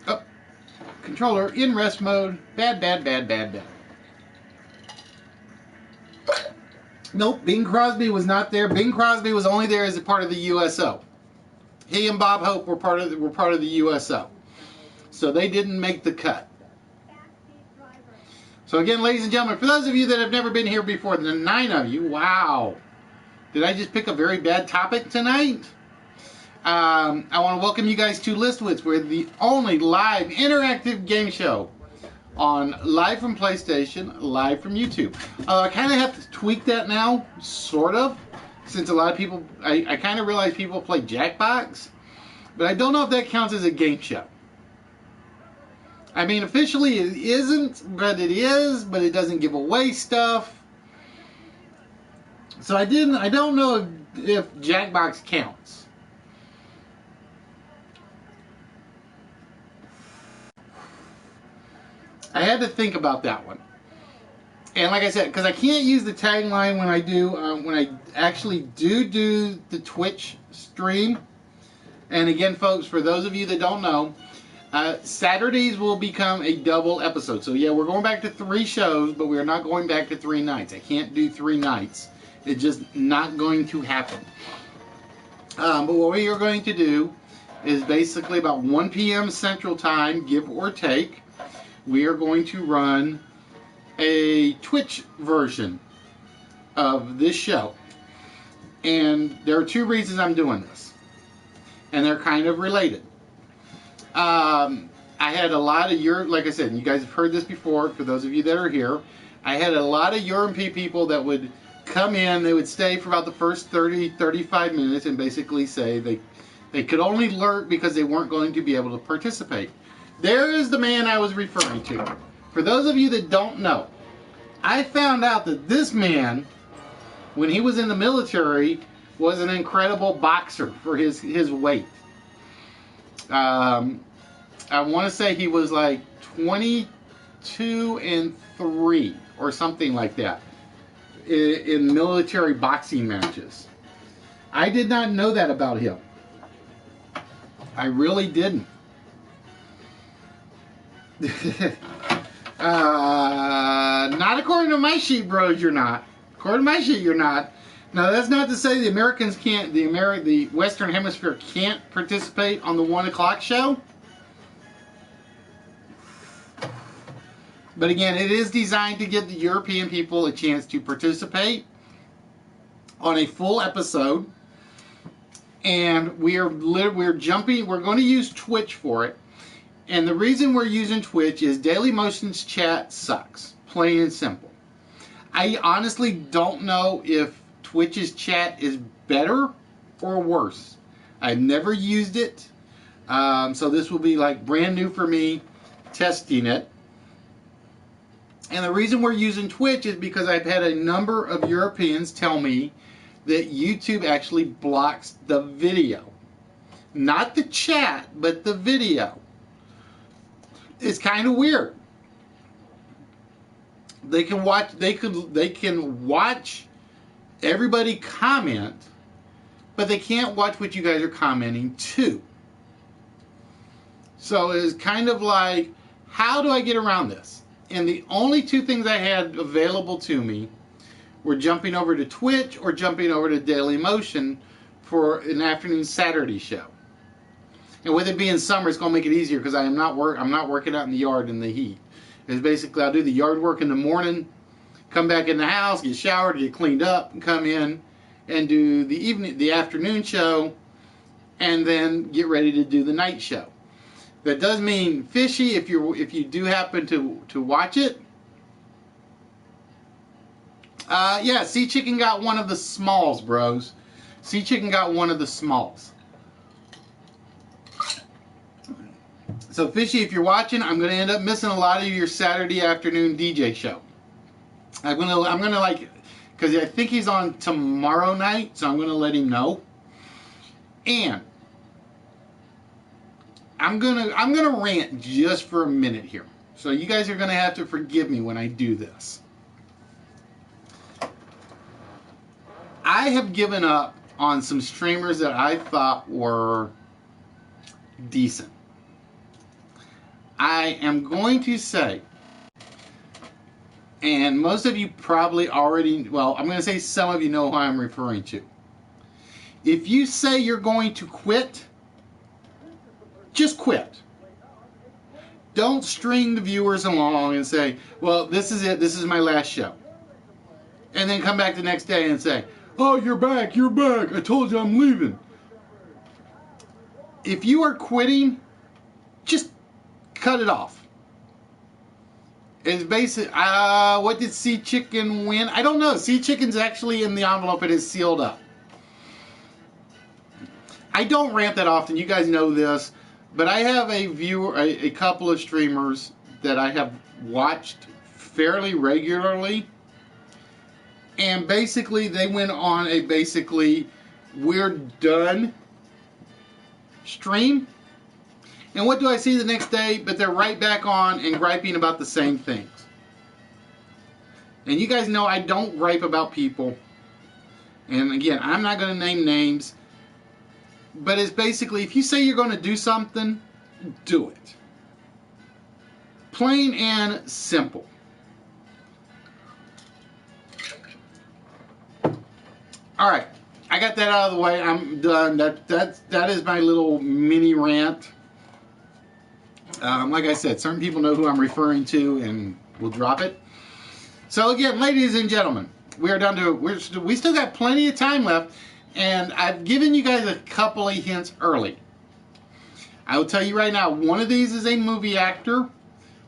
A: Oh, controller in rest mode. Bad. Nope, Bing Crosby was not there. Bing Crosby was only there as a part of the USO. He and Bob Hope were part of the USO. So they didn't make the cut. So again, ladies and gentlemen, for those of you that have never been here before, the 9 of you, wow. Did I just pick a very bad topic tonight? I want to welcome you guys to Listwits. We're the only live interactive game show on live from PlayStation, live from YouTube. I kind of have to tweak that now, sort of, since a lot of people, I kind of realize people play Jackbox, but I don't know if that counts as a game show. I mean, officially it isn't, but it is, but it doesn't give away stuff. So I don't know if Jackbox counts. I had to think about that one. And like I said, because I can't use the tagline when I actually do the Twitch stream. And again, folks, for those of you that don't know, Saturdays will become a double episode. So yeah, we're going back to 3 shows, but we're not going back to 3 nights. I can't do 3 nights. It's just not going to happen. But what we are going to do is basically about 1 p.m. Central Time, give or take, we are going to run a Twitch version of this show. And there are 2 reasons I'm doing this. And they're kind of related. I had a lot of like I said, you guys have heard this before, for those of you that are here, I had a lot of UMP people that would come in, they would stay for about the first 35 minutes and basically say they could only lurk because they weren't going to be able to participate. There is the man I was referring to. For those of you that don't know, I found out that this man, when he was in the military, was an incredible boxer for his weight. I want to say he was like 22-3 or something like that in military boxing matches. I did not know that about him. I really didn't. Not according to my sheet, bros, you're not. According to my sheet, you're not. Now, that's not to say the Americans can't, the Western Hemisphere can't participate on the 1 o'clock show. But again, it is designed to give the European people a chance to participate on a full episode. And we're going to use Twitch for it. And the reason we're using Twitch is Dailymotion's chat sucks. Plain and simple. I honestly don't know if Twitch's chat is better or worse. I've never used it. So this will be like brand new for me, testing it. And the reason we're using Twitch is because I've had a number of Europeans tell me that YouTube actually blocks the video. Not the chat, but the video. It's kind of weird. They can watch everybody comment, but they can't watch what you guys are commenting to. So it's kind of like, how do I get around this? And the only 2 things I had available to me were jumping over to Twitch or jumping over to Dailymotion for an afternoon Saturday show. And with it being summer, it's going to make it easier because I'm not working out in the yard in the heat. It's basically I'll do the yard work in the morning, come back in the house, get showered, get cleaned up, and come in and do the afternoon show, and then get ready to do the night show. That does mean fishy if you do happen to watch it. Yeah, Sea Chicken got one of the smalls, bros. Sea Chicken got one of the smalls. So Fishy, if you're watching, I'm going to end up missing a lot of your Saturday afternoon DJ show. I'm gonna like, because I think he's on tomorrow night, so I'm gonna let him know. And I'm gonna rant just for a minute here. So you guys are gonna have to forgive me when I do this. I have given up on some streamers that I thought were decent. I am going to say, and most of you probably already, well, I'm going to say some of you know who I'm referring to. If you say you're going to quit, just quit. Don't string the viewers along and say, well, this is it, this is my last show. And then come back the next day and say, oh, you're back, I told you I'm leaving. If you are quitting, just cut it off. It's basic. What did Sea Chicken win? I don't know. Sea Chicken's actually in the envelope. It is sealed up. I don't rant that often. You guys know this. But I have a couple of streamers that I have watched fairly regularly. And basically, they went on a we're done stream. And what do I see the next day? But they're right back on and griping about the same things. And you guys know I don't gripe about people. And again, I'm not going to name names. But it's basically, if you say you're going to do something, do it. Plain and simple. Alright, I got that out of the way. I'm done. That is my little mini rant. Like I said, certain people know who I'm referring to, and we'll drop it. So again, ladies and gentlemen, we are down to, we still got plenty of time left, and I've given you guys a couple of hints early. I will tell you right now, one of these is a movie actor,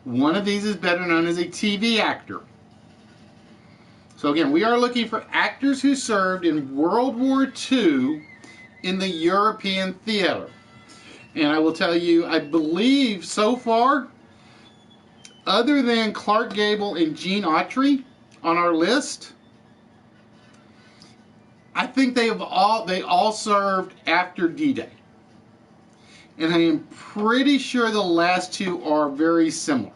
A: one of these is better known as a TV actor. So again, we are looking for actors who served in World War II in the European theater. And I will tell you, I believe so far, other than Clark Gable and Gene Autry on our list, I think they all served after D-Day. And I am pretty sure the last two are very similar.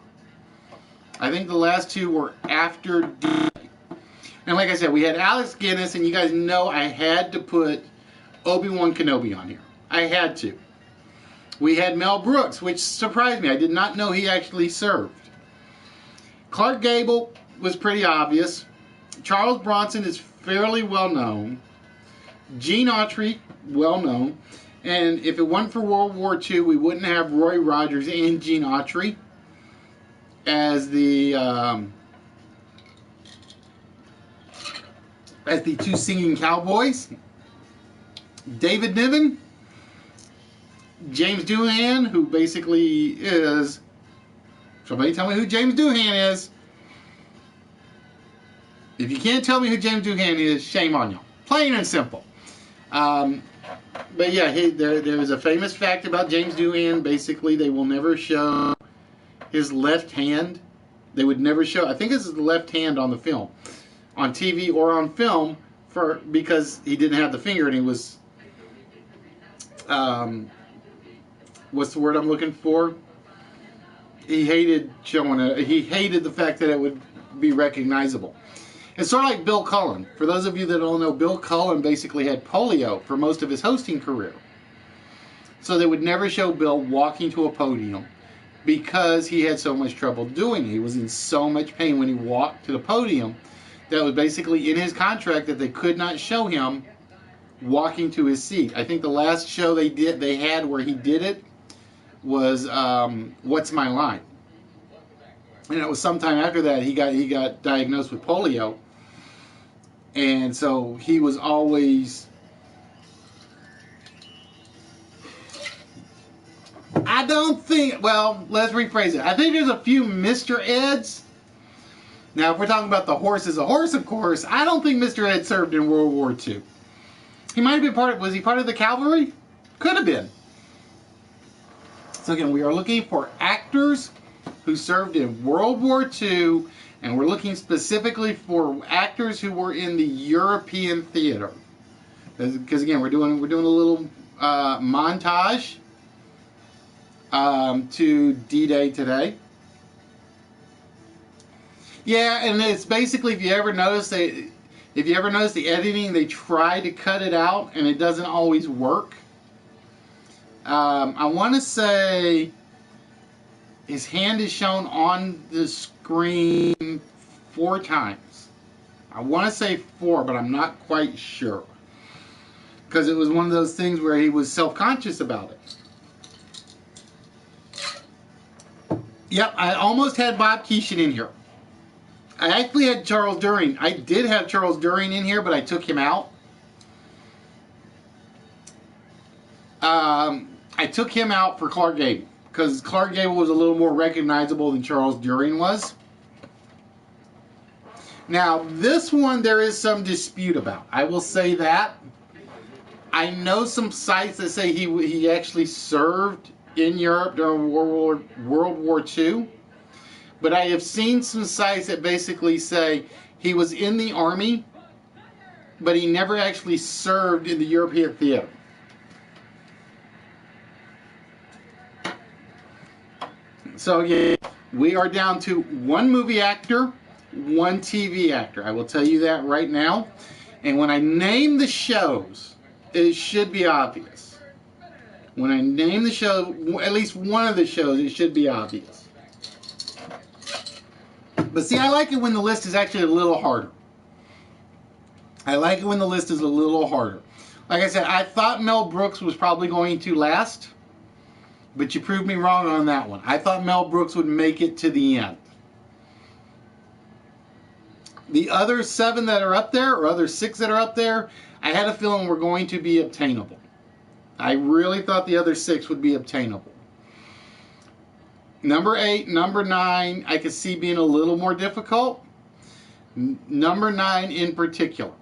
A: I think the last two were after D-Day. And like I said, we had Alex Guinness, and you guys know I had to put Obi-Wan Kenobi on here. I had to. We had Mel Brooks, which surprised me. I did not know he actually served. Clark Gable was pretty obvious. Charles Bronson is fairly well known. Gene Autry, well known. And if it wasn't for World War II, we wouldn't have Roy Rogers and Gene Autry as the two singing cowboys. David Niven. James Doohan, who basically is... Somebody tell me who James Doohan is. If you can't tell me who James Doohan is, shame on you. Plain and simple. But yeah, there is a famous fact about James Doohan. Basically, they will never show his left hand. They would never show... I think this is the left hand on the film. On TV or on film, because he didn't have the finger and he was... what's the word I'm looking for? He hated showing it. He hated the fact that it would be recognizable. It's sort of like Bill Cullen. For those of you that don't know, Bill Cullen basically had polio for most of his hosting career. So they would never show Bill walking to a podium because he had so much trouble doing it. He was in so much pain when he walked to the podium that was basically in his contract that they could not show him walking to his seat. I think the last show they had where he did it was What's My Line, and it was sometime after that he got diagnosed with polio, and so he was always... I don't think... Well, let's rephrase it. I think there's a few Mr. Eds. Now, if we're talking about the horse as a horse, of course, I don't think Mr. Ed served in World War II. He might have been was he part of the cavalry? Could have been. So again, we are looking for actors who served in World War II, and we're looking specifically for actors who were in the European theater. Because again, we're doing a little montage to D-Day today. Yeah, and it's basically, if you ever notice the editing, they try to cut it out, and it doesn't always work. I want to say his hand is shown on the screen 4 times. I want to say 4, but I'm not quite sure. Because it was one of those things where he was self-conscious about it. Yep, I almost had Bob Keeshan in here. I actually had Charles During. I did have Charles During in here, but I took him out. I took him out for Clark Gable, because Clark Gable was a little more recognizable than Charles During was. Now, this one there is some dispute about. I will say that. I know some sites that say he actually served in Europe during World War II. But I have seen some sites that basically say he was in the Army, but he never actually served in the European theater. So yeah, we are down to 1 movie actor, 1 TV actor. I will tell you that right now. And when I name the shows, it should be obvious. When I name the show, at least one of the shows, it should be obvious. But see, I like it when the list is actually a little harder. I like it when the list is a little harder. Like I said, I thought Mel Brooks was probably going to last, but you proved me wrong on that one. I thought Mel Brooks would make it to the end. The other 7 that are up there, or other 6 that are up there, I had a feeling were going to be obtainable. I really thought the other 6 would be obtainable. Number 8, number 9, I could see being a little more difficult. Number 9 in particular.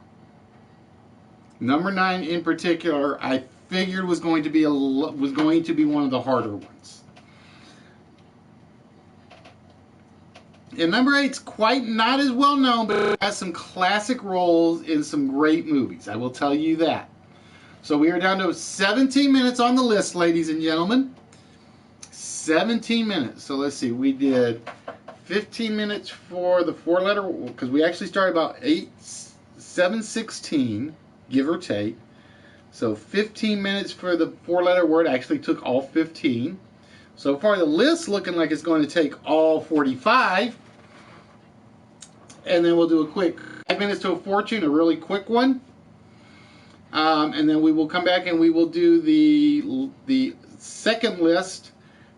A: Number 9 in particular, I figured was going to be one of the harder ones. And number 8's quite not as well known, but it has some classic roles in some great movies. I will tell you that. So we are down to 17 minutes on the list, ladies and gentlemen. 17 minutes. So let's see. We did 15 minutes for the 4-letter, because we actually started about 7:16, give or take. So 15 minutes for the 4-letter word. Actually took all 15. So far the list looking like it's going to take all 45. And then we'll do a quick 5 minutes to a fortune, a really quick one. And then we will come back and we will do the second list,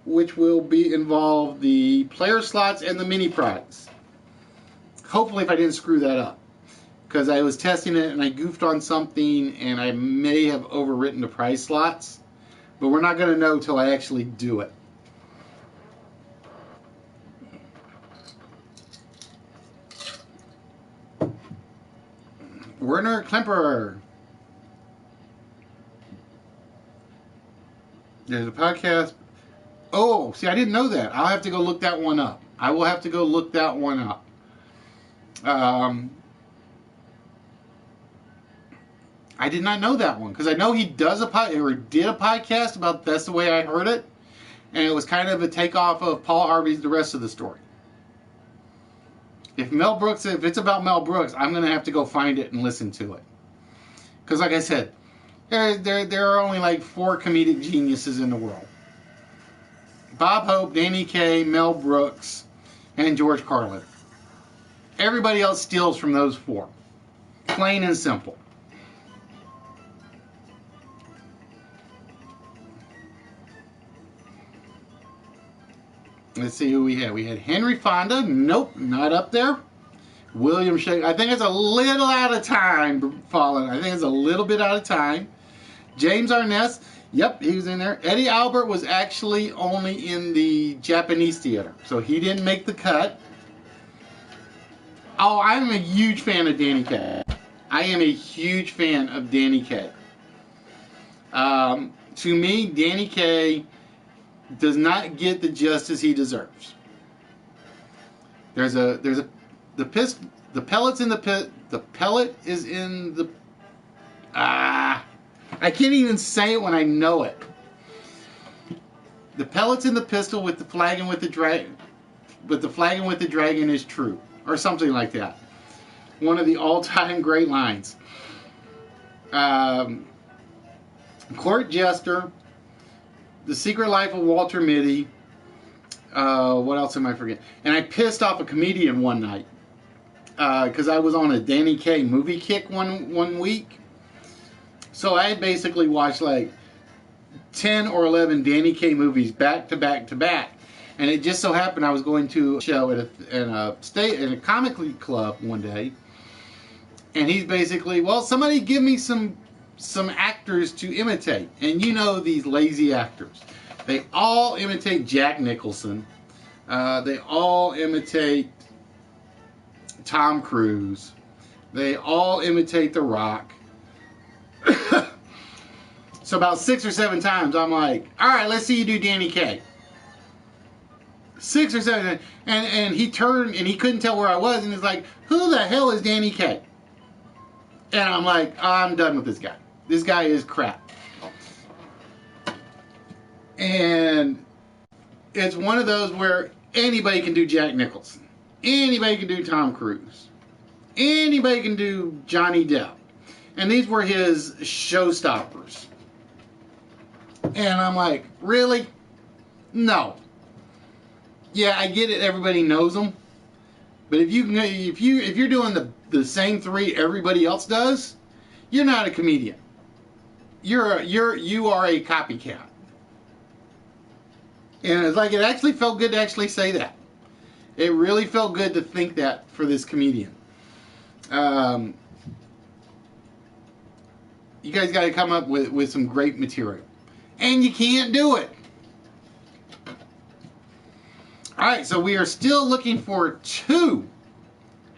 A: which will involve the player slots and the mini prize. Hopefully, if I didn't screw that up, because I was testing it and I goofed on something and I may have overwritten the prize slots, but we're not going to know till I actually do it. Werner Klemperer. There's a podcast. Oh, see, I didn't know that. I'll have to go look that one up. I will have to go look that one up. I did not know that one, because I know he does did a podcast about That's the Way I Heard It, and it was kind of a takeoff of Paul Harvey's The Rest of the Story. If it's about Mel Brooks, I'm going to have to go find it and listen to it. Because like I said, there are only like 4 comedic geniuses in the world. Bob Hope, Danny Kaye, Mel Brooks, and George Carlin. Everybody else steals from those 4. Plain and simple. Let's see who we had. We had Henry Fonda. Nope, not up there. William Shakespeare. I think it's a little out of time, Fallen. I think it's a little bit out of time. James Arness. Yep, he was in there. Eddie Albert was actually only in the Japanese theater, so he didn't make the cut. Oh, I'm a huge fan of Danny Kaye. I am a huge fan of Danny Kaye. To me, Danny Kaye does not get the justice he deserves. The pellet's in the pit. The pellet is in the. I can't even say it when I know it. The pellet's in the pistol with the flagon with the dragon. But the flagon with the dragon is true, or something like that. One of the all-time great lines. Court Jester, The Secret Life of Walter Mitty. What else am I forgetting? And I pissed off a comedian one night because I was on a Danny Kaye movie kick one week. So I had basically watched like 10 or 11 Danny Kaye movies back to back to back. And it just so happened I was going to a show at a comic club one day. And he's basically, well, somebody give me some actors to imitate. And you know these lazy actors. They all imitate Jack Nicholson. They all imitate Tom Cruise. They all imitate The Rock. So about 6 or 7 times I'm like, all right, let's see you do Danny Kaye. 6 or 7, and he turned and he couldn't tell where I was, and he's like, who the hell is Danny Kaye? And I'm like, I'm done with this guy. This guy is crap. And it's one of those where anybody can do Jack Nicholson. Anybody can do Tom Cruise. Anybody can do Johnny Depp. And these were his showstoppers. And I'm like, really? No. Yeah, I get it. Everybody knows them. But if you're doing the same 3 everybody else does, you're not a comedian. You are a copycat. And it's like, it actually felt good to actually say that. It really felt good to think that for this comedian. You guys got to come up with some great material. And you can't do it. Alright, so we are still looking for 2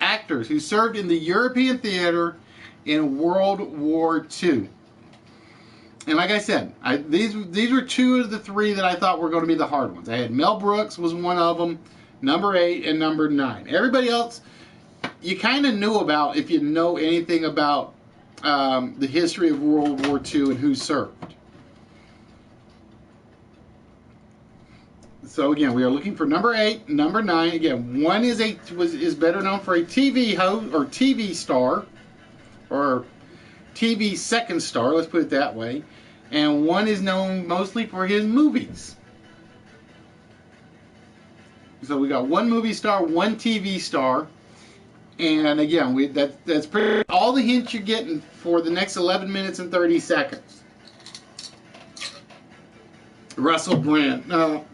A: actors who served in the European theater in World War II. And like I said, these were 2 of the 3 that I thought were going to be the hard ones. I had Mel Brooks was one of them, number 8 and number 9. Everybody else, you kind of knew about if you know anything about the history of World War II and who served. So again, we are looking for number 8, number 9. Again, one is better known for a TV host or TV star, or TV second star. Let's put it that way. And one is known mostly for his movies. So we got 1 movie star, 1 TV star, and again, that's pretty all the hints you're getting for the next 11 minutes and 30 seconds. Russell Brand.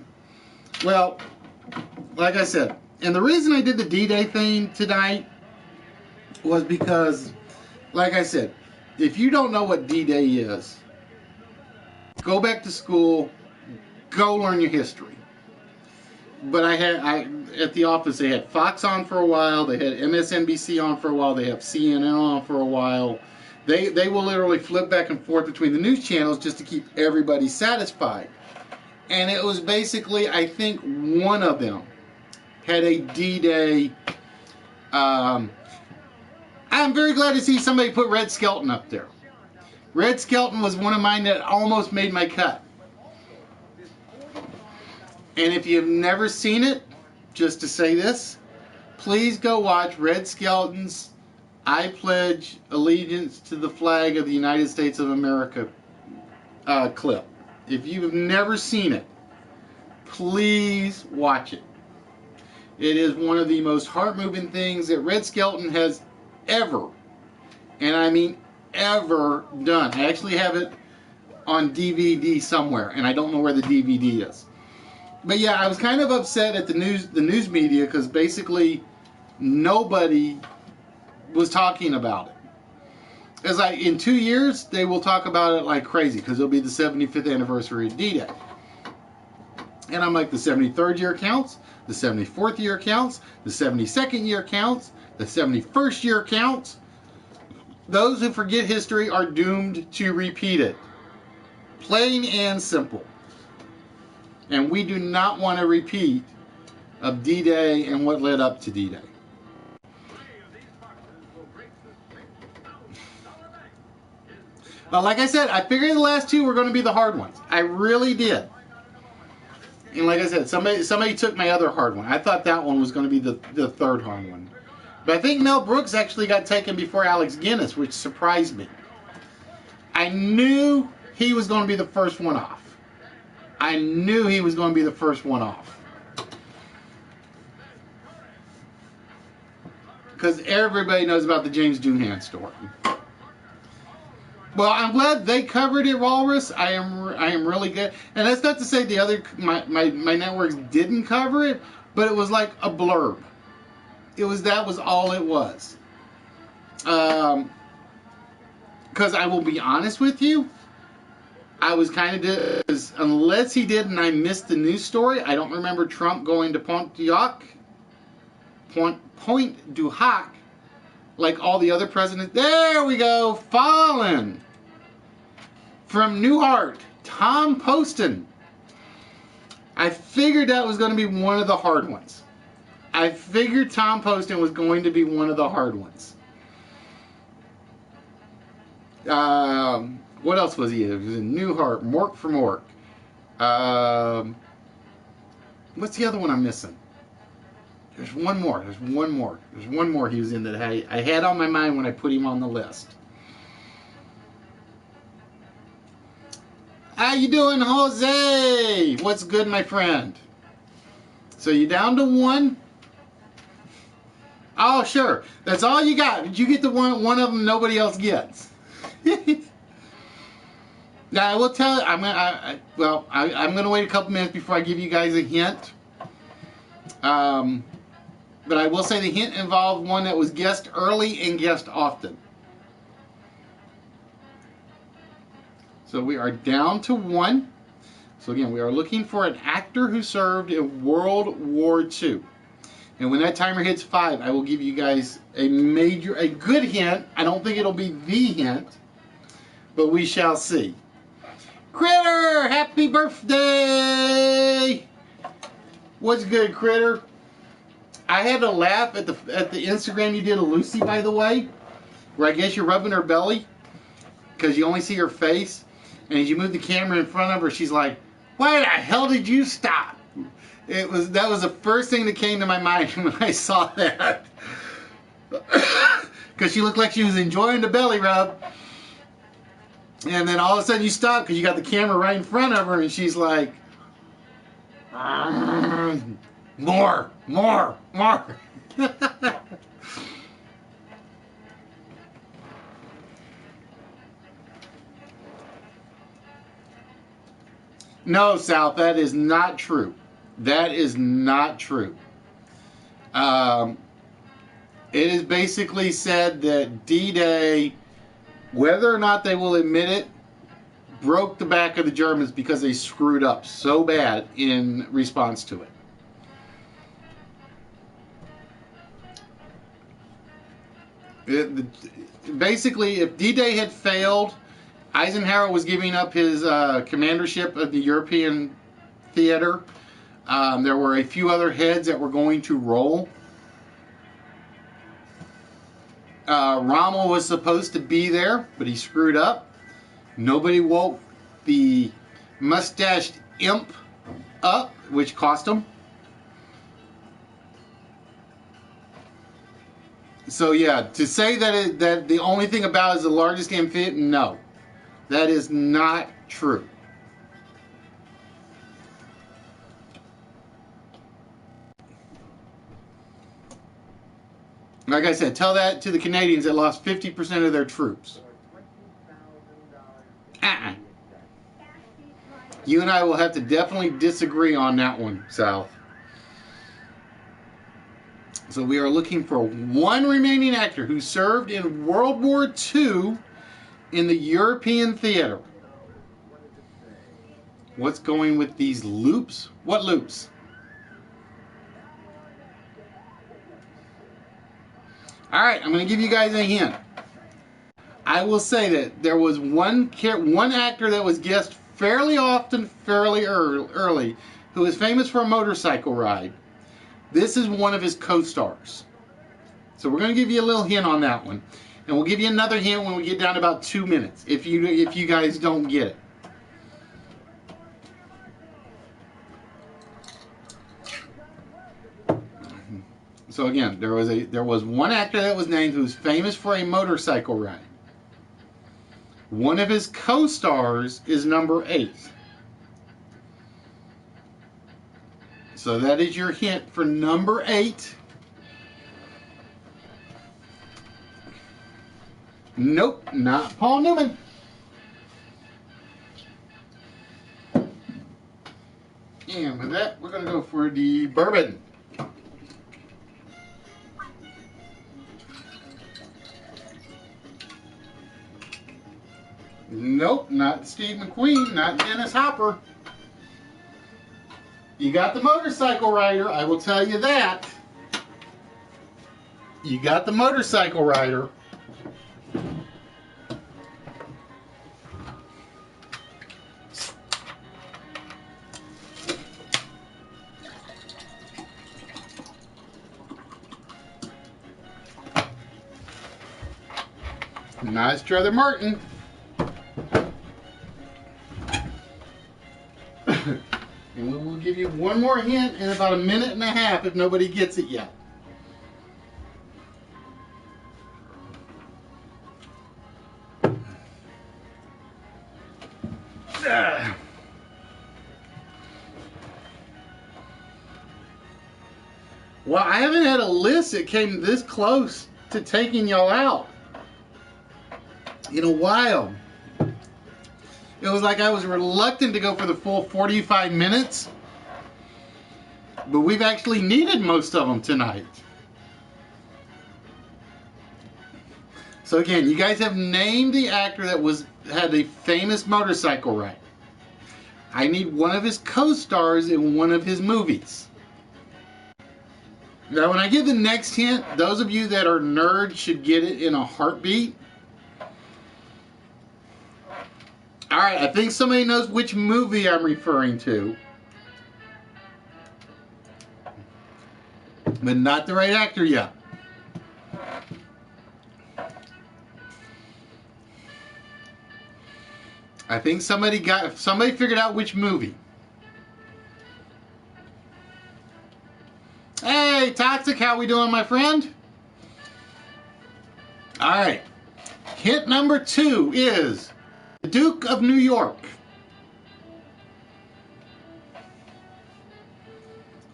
A: Well, like I said, and the reason I did the D-Day thing tonight was because, like I said, if you don't know what D-Day is, go back to school, go learn your history. But at the office, they had Fox on for a while, they had MSNBC on for a while, they have CNN on for a while. They will literally flip back and forth between the news channels just to keep everybody satisfied. And it was basically, I think, one of them had a D-Day. I'm very glad to see somebody put Red Skelton up there. Red Skelton was one of mine that almost made my cut. And if you've never seen it, just to say this, please go watch Red Skelton's I Pledge Allegiance to the Flag of the United States of America clip. If you've never seen it, please watch it. It is one of the most heart-moving things that Red Skelton has ever, and I mean ever, done. I actually have it on DVD somewhere, and I don't know where the DVD is. But yeah, I was kind of upset at the news media because basically nobody was talking about it. It's like in 2 years, they will talk about it like crazy because it'll be the 75th anniversary of D-Day. And I'm like, the 73rd year counts, the 74th year counts, the 72nd year counts, the 71st year counts. Those who forget history are doomed to repeat it. Plain and simple. And we do not want a repeat of D-Day and what led up to D-Day. But like I said, I figured the last two were going to be the hard ones. I really did. And like I said, somebody took my other hard one. I thought that one was going to be the third hard one. But I think Mel Brooks actually got taken before Alex Guinness, which surprised me. I knew he was going to be the first one off. I knew he was going to be the first one off. Because everybody knows about the James Doohan story. Well, I'm glad they covered it, Walrus. I am really good. And that's not to say the other my networks didn't cover it, but it was like a blurb. That was all it was. Because I will be honest with you, I was kind of unless he did and I missed the news story. I don't remember Trump going to Pointe du Hoc like all the other presidents. There we go, Fallen. From Newhart, Tom Poston. I figured that was going to be one of the hard ones. I figured Tom Poston was going to be one of the hard ones. What else was he? He was in Newhart, Mork from Mork. What's the other one I'm missing? There's one more. There's one more he was in that I had on my mind when I put him on the list. How you doing, Jose? What's good, my friend? So you down to one? Oh, sure. That's all you got. Did you get the one of them nobody else gets? Now, I will tell you, I'm gonna wait a couple minutes before I give you guys a hint. But I will say the hint involved one that was guessed early and guessed often. So we are down to one. So again, we are looking for an actor who served in World War II. And when that timer hits 5, I will give you guys a good hint. I don't think it'll be the hint, but we shall see. Critter, happy birthday! What's good, Critter? I had to laugh at the Instagram you did of Lucy, by the way, where I guess you're rubbing her belly because you only see her face. And as you move the camera in front of her, she's like, "Why the hell did you stop?" That was the first thing that came to my mind when I saw that. Because she looked like she was enjoying the belly rub. And then all of a sudden you stop because you got the camera right in front of her and she's like, more. No, South, that is not true. That is not true. It is basically said that D-Day, whether or not they will admit it, broke the back of the Germans because they screwed up so bad in response to it. Basically, if D-Day had failed, Eisenhower was giving up his commandership of the European theater. There were a few other heads that were going to roll. Rommel was supposed to be there, but he screwed up. Nobody woke the mustached imp up, which cost him. So yeah, to say that the only thing about it is the largest amphibian, no. That is not true. Like I said, tell that to the Canadians that lost 50% of their troops. You and I will have to definitely disagree on that one, South. So we are looking for one remaining actor who served in World War II in the European theater. What's going with these loops? What loops? Alright, I'm going to give you guys a hint. I will say that there was one actor that was guessed fairly often, fairly early, who is famous for a motorcycle ride. This is one of his co-stars. So we're going to give you a little hint on that one. And we'll give you another hint when we get down to about 2 minutes, if you guys don't get it. So again, there was one actor that was named who's famous for a motorcycle ride. One of his co-stars is number 8. So that is your hint for number 8. Nope, not Paul Newman. And with that, we're going to go for the bourbon. Nope, not Steve McQueen, not Dennis Hopper. You got the motorcycle rider, I will tell you that. You got the motorcycle rider. Nice Trevor Martin. And we will give you one more hint in about 1.5 minutes if nobody gets it yet. Well, I haven't had a list that came this close to taking y'all out in a while. It was like I was reluctant to go for the full 45 minutes, but we've actually needed most of them tonight. So again, you guys have named the actor that had a famous motorcycle ride. I need one of his co-stars in one of his movies. Now, when I give the next hint, those of you that are nerds should get it in a heartbeat. Alright, I think somebody knows which movie I'm referring to. But not the right actor yet. I think somebody figured out which movie. Hey, Toxic, how we doing, my friend? Alright. Hint number 2 is the Duke of New York.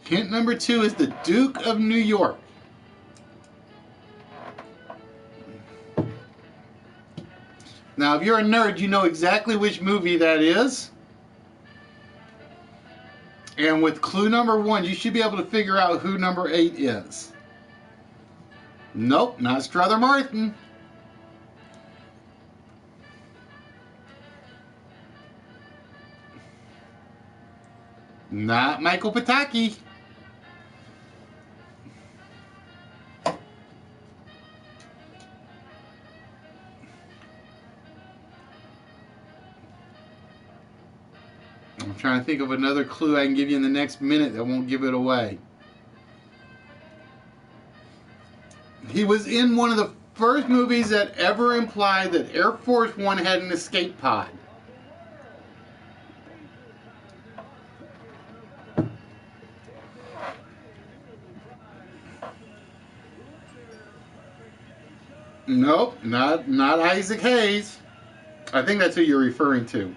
A: Hint number 2 is the Duke of New York. Now, if you're a nerd, you know exactly which movie that is. And with clue number 1, you should be able to figure out who number 8 is. Nope, not Strother Martin. Not Michael Pataki. I'm trying to think of another clue I can give you in the next minute that won't give it away. He was in one of the first movies that ever implied that Air Force One had an escape pod. Nope, not Isaac Hayes. I think that's who you're referring to.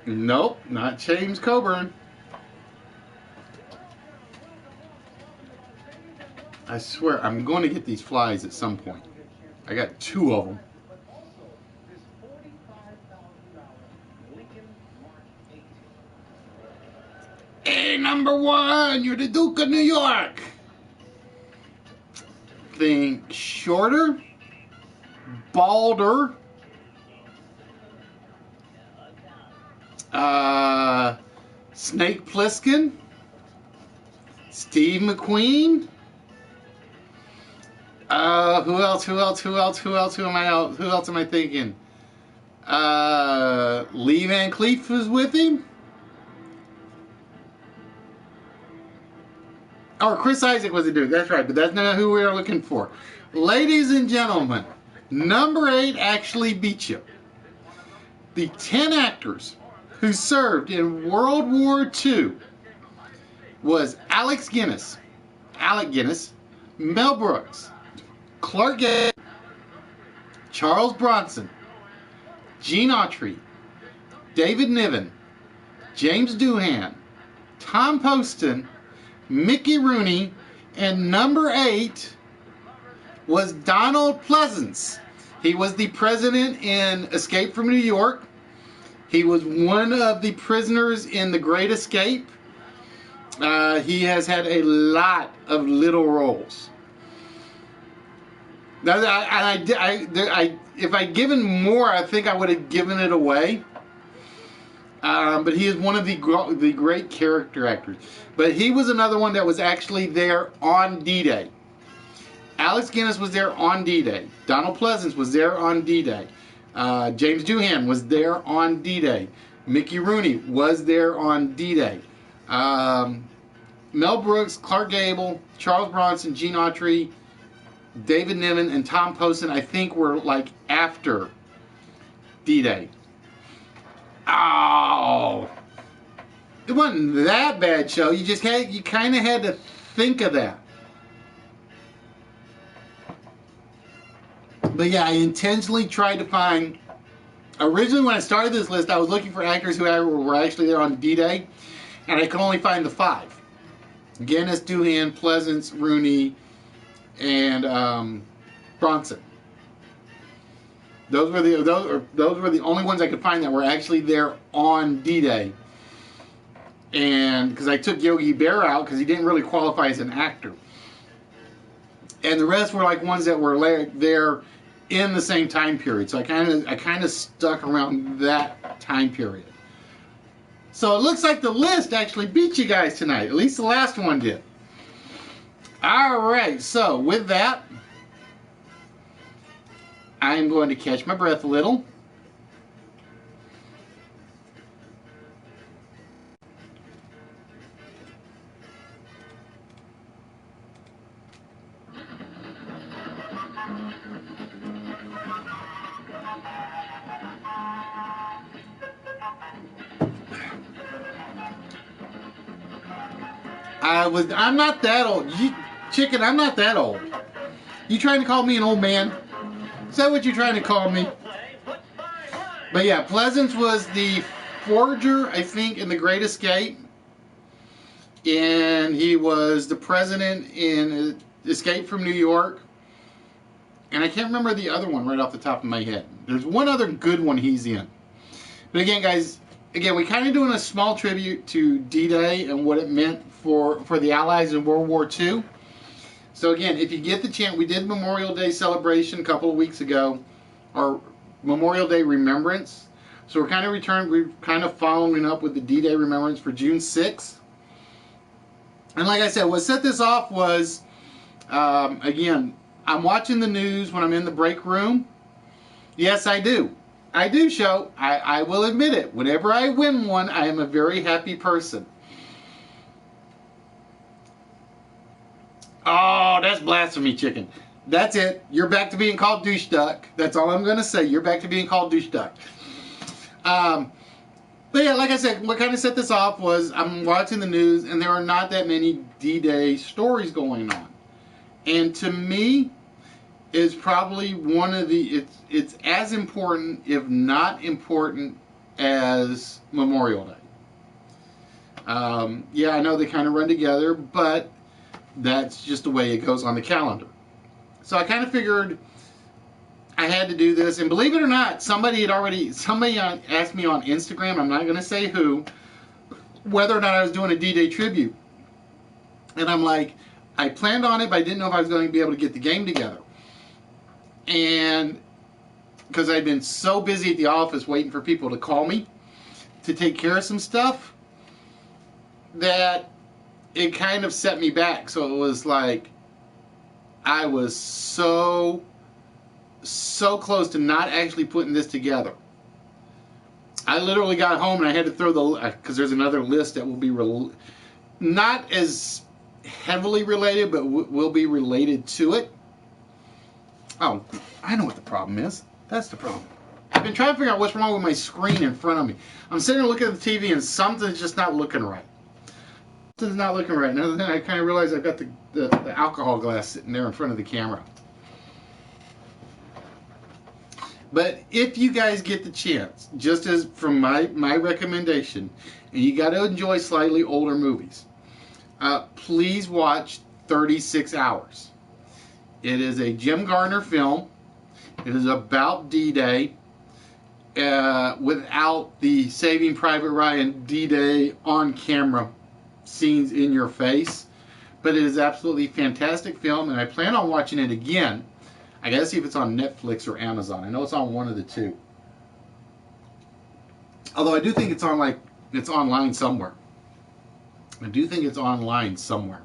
A: Nope, not James Coburn. I swear, I'm going to get these flies at some point. I got 2 of them. Hey, number 1, you're the Duke of New York. Think shorter, balder, Snake Plissken, Steve McQueen, Who else? Who else am I thinking? Lee Van Cleef was with him. Or Chris Isaac was the dude. That's right, but that's not who we are looking for. Ladies and gentlemen, number 8 actually beat you. The 10 actors who served in World War II was Alec Guinness, Mel Brooks, Clark Gable, Charles Bronson, Gene Autry, David Niven, James Doohan, Tom Poston, Mickey Rooney, and number 8 was Donald Pleasence. He was the president in Escape from New York. He was one of the prisoners in The Great Escape. He has had a lot of little roles. Now, if I'd given more, I think I would have given it away. But he is one of the great character actors. But he was another one that was actually there on D-Day. Alec Guinness was there on D-Day. Donald Pleasence was there on D-Day. James Doohan was there on D-Day. Mickey Rooney was there on D-Day. Mel Brooks, Clark Gable, Charles Bronson, Gene Autry, David Niven, and Tom Poston, I think, were like after D-Day. Oh, it wasn't that bad show. You kind of had to think of that. But yeah, I intentionally tried to find. Originally, when I started this list, I was looking for actors who were actually there on D-Day, and I could only find the 5: Guinness, Doohan, Pleasance, Rooney, and Bronson. Those were the only ones I could find that were actually there on D-Day. And because I took Yogi Bear out because he didn't really qualify as an actor, and the rest were like ones that were there in the same time period. So I kind of stuck around that time period. So it looks like the list actually beat you guys tonight. At least the last one did. All right. So with that, I'm going to catch my breath a little. I'm not that old. Chicken, I'm not that old. You trying to call me an old man? Is that what you're trying to call me? But yeah, Pleasance was the forger, I think, in The Great Escape. And he was the president in Escape from New York. And I can't remember the other one right off the top of my head. There's one other good one he's in. But again, guys, we're kind of doing a small tribute to D-Day and what it meant for the Allies in World War II. So again, if you get the chance, we did Memorial Day celebration a couple of weeks ago, or Memorial Day remembrance. So we're kind of following up with the D-Day remembrance for June 6th. And like I said, what set this off was, again, I'm watching the news when I'm in the break room. Yes, I do. I do show. I will admit it. Whenever I win one, I am a very happy person. Oh, that's blasphemy, chicken. That's it. You're back to being called douche duck. That's all I'm going to say. You're back to being called douche duck. But yeah, like I said, what kind of set this off was I'm watching the news, and there are not that many D-Day stories going on. And to me, is probably one of the, it's as important, if not important, as Memorial Day. Yeah, I know they kind of run together, but that's just the way it goes on the calendar. So I kind of figured I had to do this, and believe it or not, somebody asked me on Instagram, I'm not going to say who, whether or not I was doing a D-Day tribute. And I'm like, I planned on it, but I didn't know if I was going to be able to get the game together. And because I'd been so busy at the office waiting for people to call me to take care of some stuff, that it kind of set me back. So it was like, I was so close to not actually putting this together. I literally got home and I had to throw the, because there's another list that will be not as heavily related, but will be related to it. Oh, I know what the problem is. That's the problem. I've been trying to figure out what's wrong with my screen in front of me. I'm sitting there looking at the TV and something's just not looking right. Something's not looking right. And then I kind of realized I've got the alcohol glass sitting there in front of the camera. But if you guys get the chance, just as from my recommendation, and you got to enjoy slightly older movies, please watch 36 Hours. It is a Jim Garner film. It is about D-Day without the Saving Private Ryan D-Day on camera scenes in your face. But it is absolutely fantastic film, and I plan on watching it again. I gotta see if it's on Netflix or Amazon. I know it's on one of the two. Although I do think it's on it's online somewhere. I do think it's online somewhere.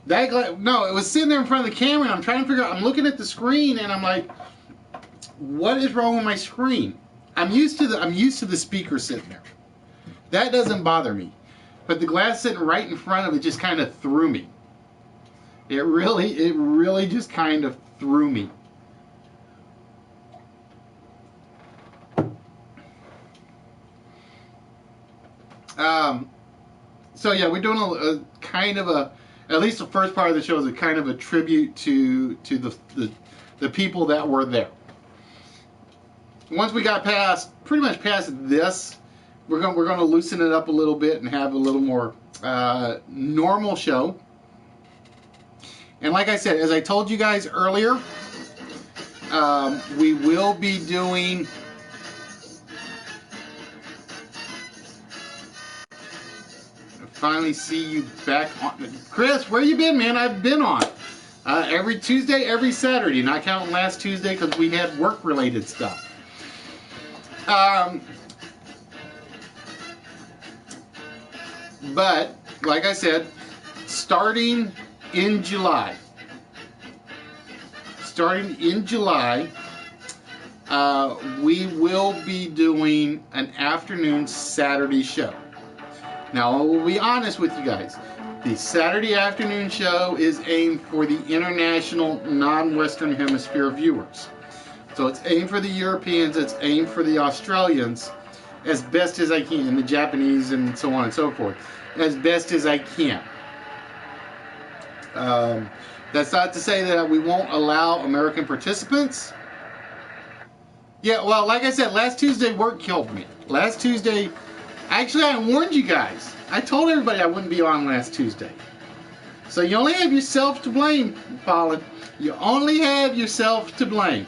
A: No, it was sitting there in front of the camera and I'm trying to figure out, I'm looking at the screen and I'm like, what is wrong with my screen? I'm used to the speaker sitting there. That doesn't bother me. But the glass sitting right in front of it just kind of threw me. It really just kind of threw me. So yeah, we're doing a kind of a, at least the first part of the show is a kind of a tribute to the people that were there. Once we got pretty much past this, we're going to loosen it up a little bit and have a little more normal show. And like I said, as I told you guys earlier, we will be doing finally see you back on. Chris, where you been, man? I've been on every Tuesday, every Saturday, not counting last Tuesday because we had work-related stuff. But like I said, starting in July, we will be doing an afternoon Saturday show. Now, I will be honest with you guys. The Saturday afternoon show is aimed for the international non-Western Hemisphere viewers. So it's aimed for the Europeans, it's aimed for the Australians, as best as I can, and the Japanese and so on and so forth, as best as I can. That's not to say that we won't allow American participants. Yeah, well, like I said, last Tuesday work killed me. Last Tuesday, actually I warned you guys. I told everybody I wouldn't be on last Tuesday. So you only have yourself to blame, Colin. You only have yourself to blame.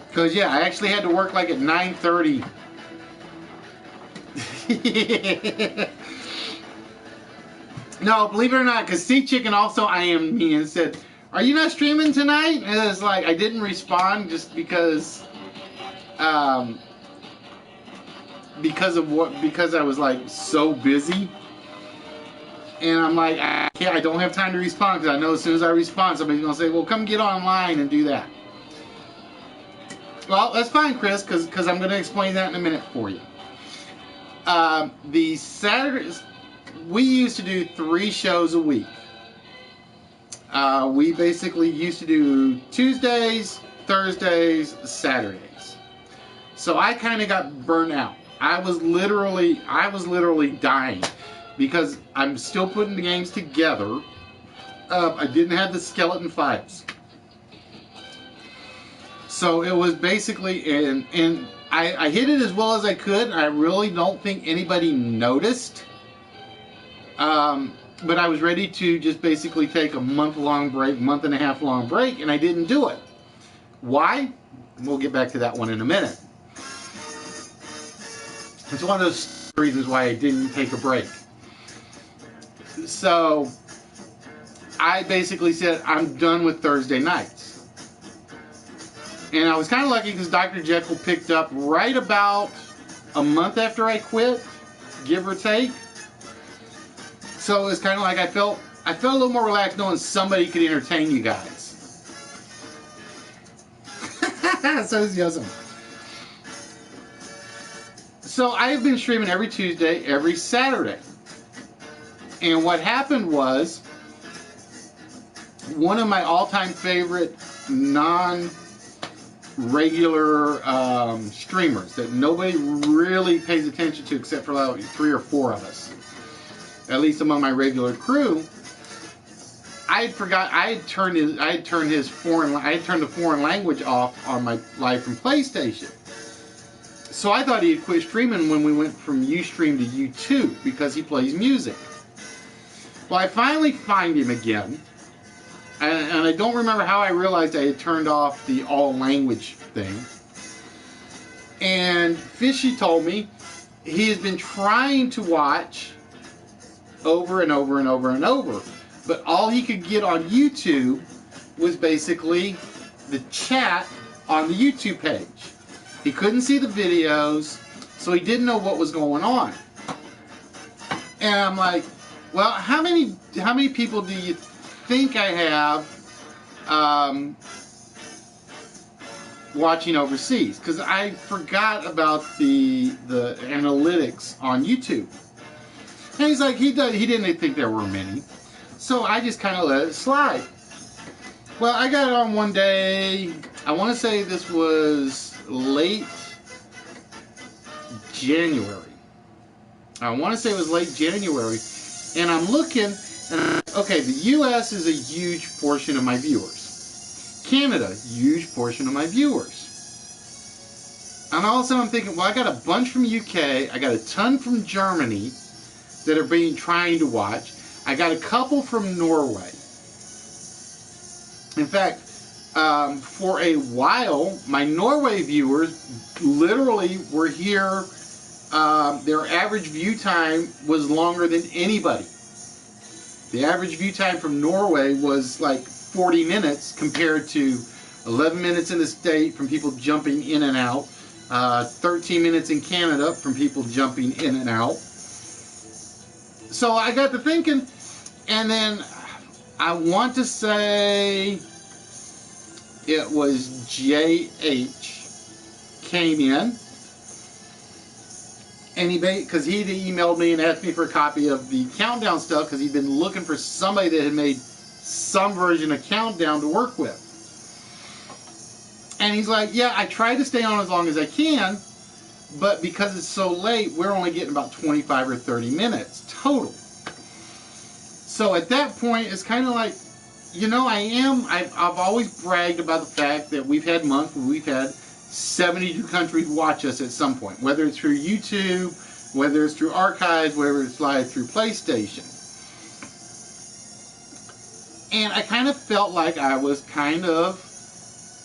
A: Because, yeah, I actually had to work like at 9:30. No, believe it or not, because Sea Chicken also IM'd me and said, "Are you not streaming tonight?" And it's like, I didn't respond just because I was like so busy. And I'm like, I don't have time to respond because I know as soon as I respond, somebody's going to say, well, come get online and do that. Well, that's fine, Chris, because I'm going to explain that in a minute for you. The Saturdays, we used to do 3 shows a week. We basically used to do Tuesdays, Thursdays, Saturdays. So I kind of got burnt out. I was literally dying because I'm still putting the games together. I didn't have the skeleton files. So it was basically, and I hit it as well as I could. I really don't think anybody noticed. But I was ready to just basically take a month and a half long break, and I didn't do it. Why? We'll get back to that one in a minute. It's one of those reasons why I didn't take a break. So I basically said, I'm done with Thursday nights. And I was kind of lucky because Dr. Jekyll picked up right about a month after I quit, give or take. So it's kind of like I felt a little more relaxed knowing somebody could entertain you guys. So it's awesome. So I've been streaming every Tuesday, every Saturday. And what happened was, one of my all-time favorite non-regular streamers that nobody really pays attention to except for like 3 or 4 of us, at least among my regular crew, I had turned the foreign language off on my live from PlayStation. So I thought he had quit streaming when we went from Ustream to YouTube because he plays music. Well, I finally find him again, and I don't remember how I realized I had turned off the all language thing. And Fishy told me he has been trying to watch over and over and over and over, but all he could get on YouTube was basically the chat on the YouTube page. He couldn't see the videos, so he didn't know what was going on. And I'm like, well, how many people do you think I have watching overseas? Because I forgot about the analytics on YouTube. And he's like, he didn't think there were many. So I just kind of let it slide. Well, I got it on one day. I want to say this was late January. I want to say it was late January. And I'm looking, and okay, the U.S. is a huge portion of my viewers. Canada, huge portion of my viewers. And also I'm thinking, well, I got a bunch from UK. I got a ton from Germany that are trying to watch. I got a couple from Norway. In fact, for a while, my Norway viewers literally were here. Their average view time was longer than anybody. The average view time from Norway was like 40 minutes compared to 11 minutes in the state from people jumping in and out, 13 minutes in Canada from people jumping in and out. So I got to thinking, and then I want to say it was JH came in, and because he emailed me and asked me for a copy of the Countdown stuff because he'd been looking for somebody that had made some version of Countdown to work with. And he's like, yeah, I try to stay on as long as I can, but because it's so late, we're only getting about 25 or 30 minutes total. So at that point, it's kind of like, you know, I've always bragged about the fact that we've had months where we've had 72 countries watch us at some point, whether it's through YouTube, whether it's through archives, whether it's live through PlayStation. And I kind of felt like I was kind of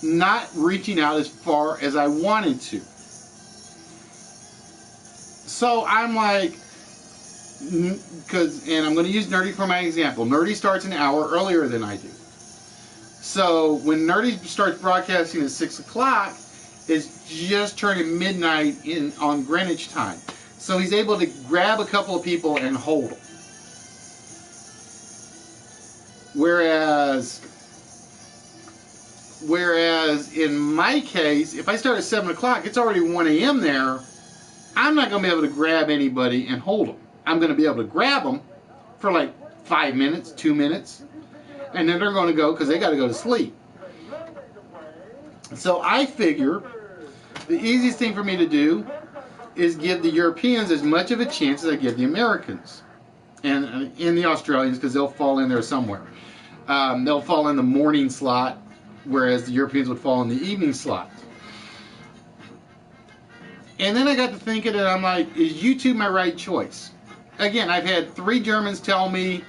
A: not reaching out as far as I wanted to. So I'm like, and I'm going to use Nerdy for my example. Nerdy starts an hour earlier than I do. So when Nerdy starts broadcasting at 6 o'clock, it's just turning midnight on Greenwich time. So he's able to grab a couple of people and hold them. Whereas in my case, if I start at 7 o'clock, it's already 1 a.m. there. I'm not going to be able to grab anybody and hold them. I'm going to be able to grab them for like 5 minutes, 2 minutes, and then they're going to go because they got to go to sleep. So I figure the easiest thing for me to do is give the Europeans as much of a chance as I give the Americans and the Australians, because they'll fall in there somewhere. They'll fall in the morning slot, whereas the Europeans would fall in the evening slot. And then I got to thinking, and I'm like, is YouTube my right choice? Again, I've had 3 Germans tell me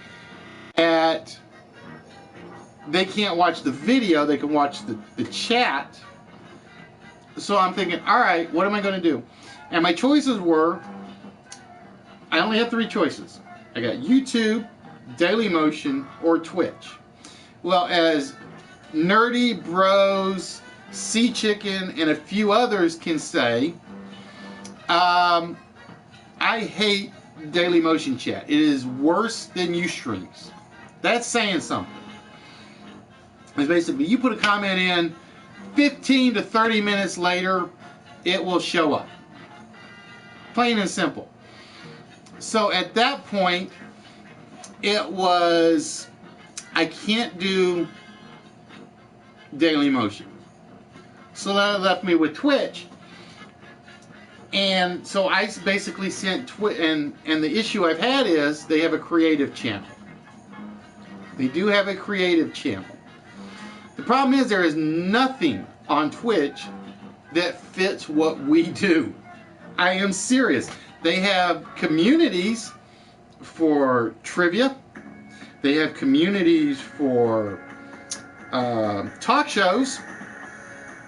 A: that they can't watch the video, they can watch the chat. So I'm thinking, all right, what am I going to do? And my choices were, I only had 3 choices. I got YouTube, Dailymotion, or Twitch. Well, as nerdy bros Sea Chicken, and a few others can say, I hate Daily Motion chat. It is worse than Ustreams. That's saying something. It's basically, you put a comment in, 15 to 30 minutes later, it will show up. Plain and simple. So at that point, it was, I can't do Daily Motion. So that left me with Twitch. And so I basically sent and the issue I've had is they have a creative channel. They do have a creative channel. The problem is there is nothing on Twitch that fits what we do. I am serious. They have communities for trivia. They have communities for talk shows.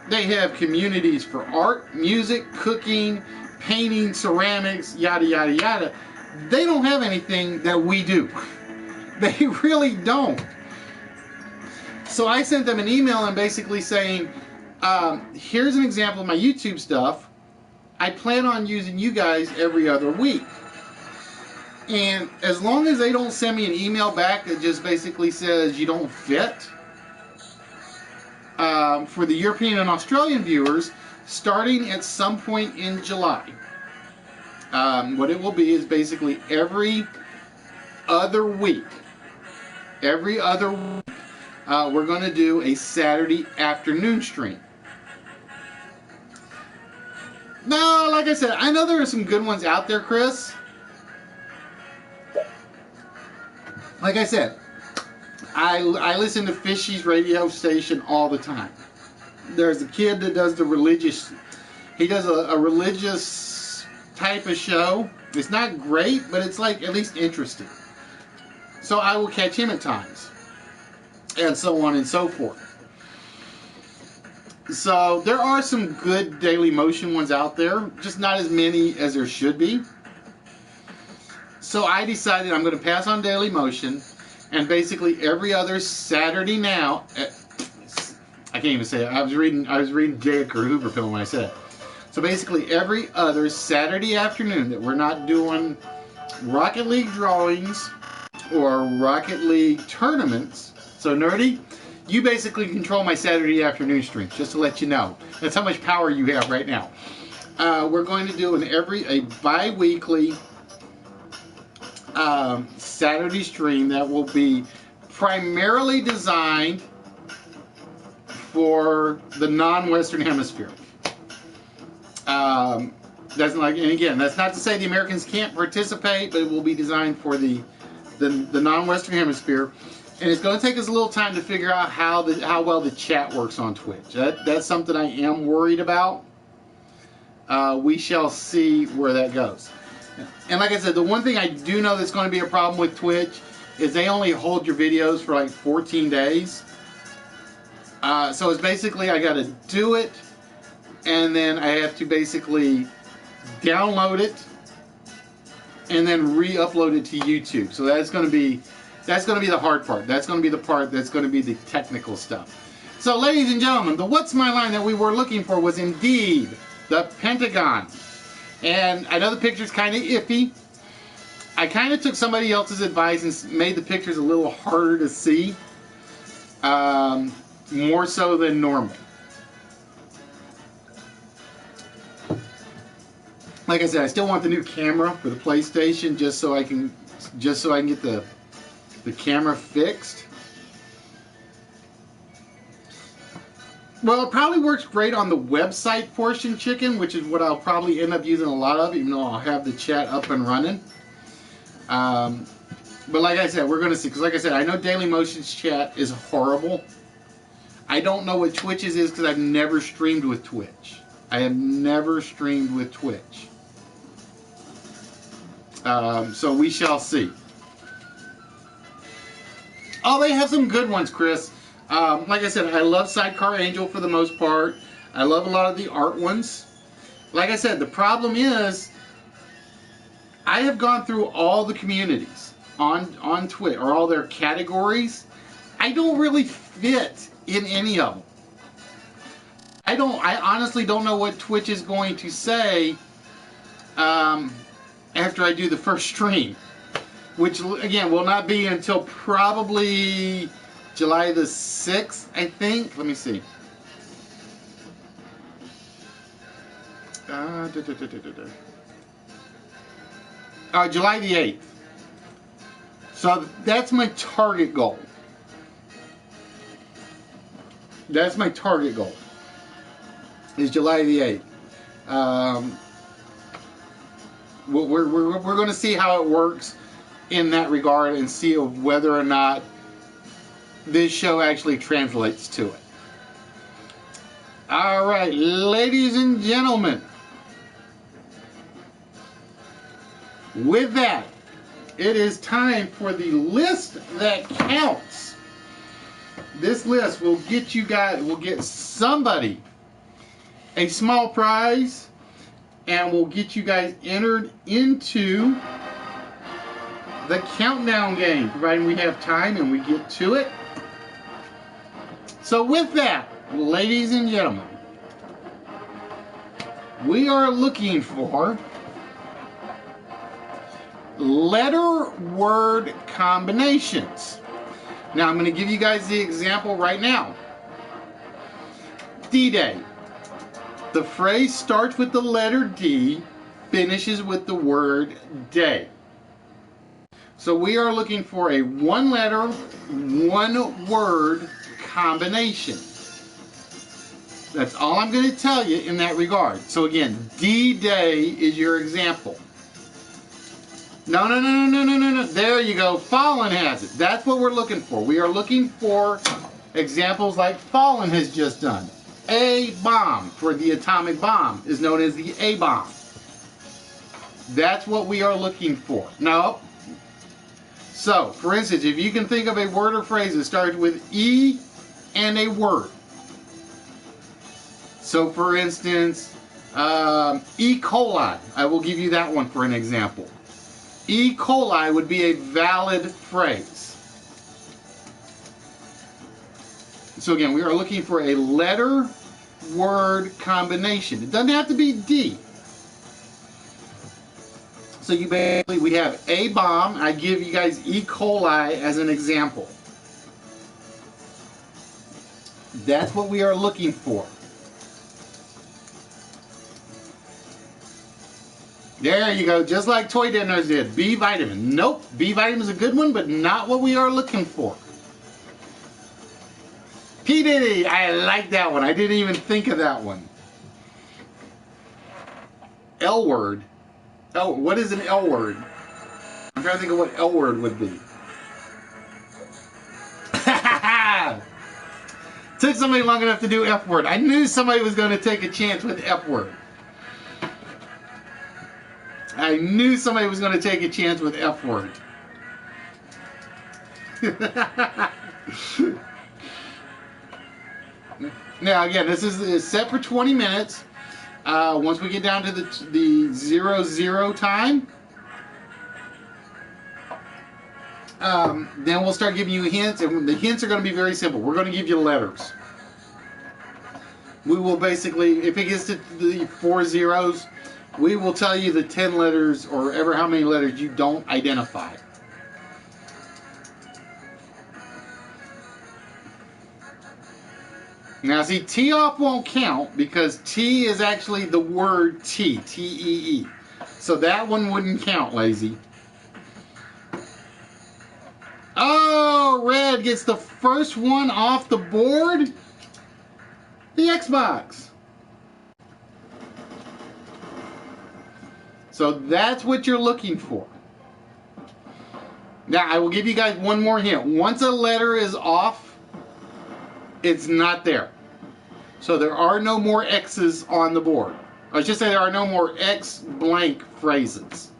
A: They have communities for art, music, cooking, painting, ceramics, yada, yada, yada. They don't have anything that we do. They really don't. So I sent them an email and basically saying, here's an example of my YouTube stuff. I plan on using you guys every other week. And as long as they don't send me an email back that just basically says you don't fit, for the European and Australian viewers, starting at some point in July, what it will be is basically every other week, we're going to do a Saturday afternoon stream. Now, like I said, I know there are some good ones out there, Chris. Like I said, I listen to Fishy's radio station all the time. There's a kid that does the religious, he does a religious type of show. It's not great, but it's like at least interesting. So I will catch him at times. And so on and so forth. So there are some good Daily Motion ones out there, just not as many as there should be. So I decided I'm going to pass on Daily Motion, and basically every other Saturday now, I can't even say it. I was reading J. Edgar Hoover film when I said it. So basically every other Saturday afternoon that we're not doing Rocket League drawings or Rocket League tournaments. So Nerdy, you basically control my Saturday afternoon streams, just to let you know. That's how much power you have right now. We're going to do a bi-weekly Saturday stream that will be primarily designed for the non-Western Hemisphere. That's like, and again, that's not to say the Americans can't participate, but it will be designed for the non-Western Hemisphere. And it's going to take us a little time to figure out how well the chat works on Twitch. That's something I am worried about. We shall see where that goes. And like I said, the one thing I do know that's going to be a problem with Twitch is they only hold your videos for like 14 days. So it's basically I got to do it, and then I have to basically download it, and then re-upload it to YouTube. So that's going to be the hard part. That's going to be the part that's going to be the technical stuff. So ladies and gentlemen, the What's My Line that we were looking for was indeed the Pentagon. And I know the picture's kind of iffy. I kind of took somebody else's advice and made the pictures a little harder to see. More so than normal. Like I said, I still want the new camera for the PlayStation just so I can get the camera fixed. Well, it probably works great on the website portion, Chicken, which is what I'll probably end up using a lot of, even though I'll have the chat up and running. But like I said, we're going to see, because like I said, I know Daily Motion's chat is horrible. I don't know what Twitch's is because I've never streamed with Twitch. I have never streamed with Twitch. So we shall see. Oh, they have some good ones, Chris. Like I said, I love Sidecar Angel for the most part. I love a lot of the art ones. Like I said, the problem is I have gone through all the communities on Twitch, or all their categories. I don't really fit in any of them. I honestly don't know what Twitch is going to say after I do the first stream, which again will not be until probably July the 6th, I think. Let me see. July the 8th. So that's my target goal. That's my target goal. Is July the 8th. We're going to see how it works in that regard and see whether or not this show actually translates to it. All right, ladies and gentlemen. With that, it is time for the list that counts. This list will get you guys, will get somebody a small prize, and will get you guys entered into the countdown game, providing we have time and we get to it. So with that, ladies and gentlemen, we are looking for letter word combinations. Now I'm going to give you guys the example right now. D-Day. The phrase starts with the letter D, finishes with the word day. So we are looking for a one letter, one word combination. That's all I'm going to tell you in that regard. So again, D-Day is your example. No. There you go. Fallen has it. That's what we're looking for. We are looking for examples like Fallen has just done. A bomb for the atomic bomb is known as the A bomb. That's what we are looking for. No. So, for instance, if you can think of a word or phrase that starts with E and a word. So, for instance, E. coli. I will give you that one for an example. E. coli would be a valid phrase. So again, we are looking for a letter word combination. It doesn't have to be D. So you basically, we have a bomb. I give you guys E. coli as an example. That's what we are looking for. There you go, just like Toy Dinners did. B vitamin. Nope, B vitamin is a good one, but not what we are looking for. P. Diddy, I like that one. I didn't even think of that one. L word. Oh, what is an L word? I'm trying to think of what L word would be. Took somebody long enough to do F word. I knew somebody was going to take a chance with F word. I knew somebody was going to take a chance with F word. Now again, this is set for 20 minutes. Once we get down to the 0-0 time, then we'll start giving you hints, and the hints are going to be very simple. We're going to give you letters. We will basically, if it gets to the 4 zeros, we will tell you the 10 letters or ever how many letters you don't identify. Now see, T off won't count because T is actually the word T, T-E-E. So that one wouldn't count, lazy. Oh, red gets the first one off the board. The Xbox. So that's what you're looking for. Now, I will give you guys one more hint. Once a letter is off, it's not there. So there are no more X's on the board. I should say there are no more X blank phrases.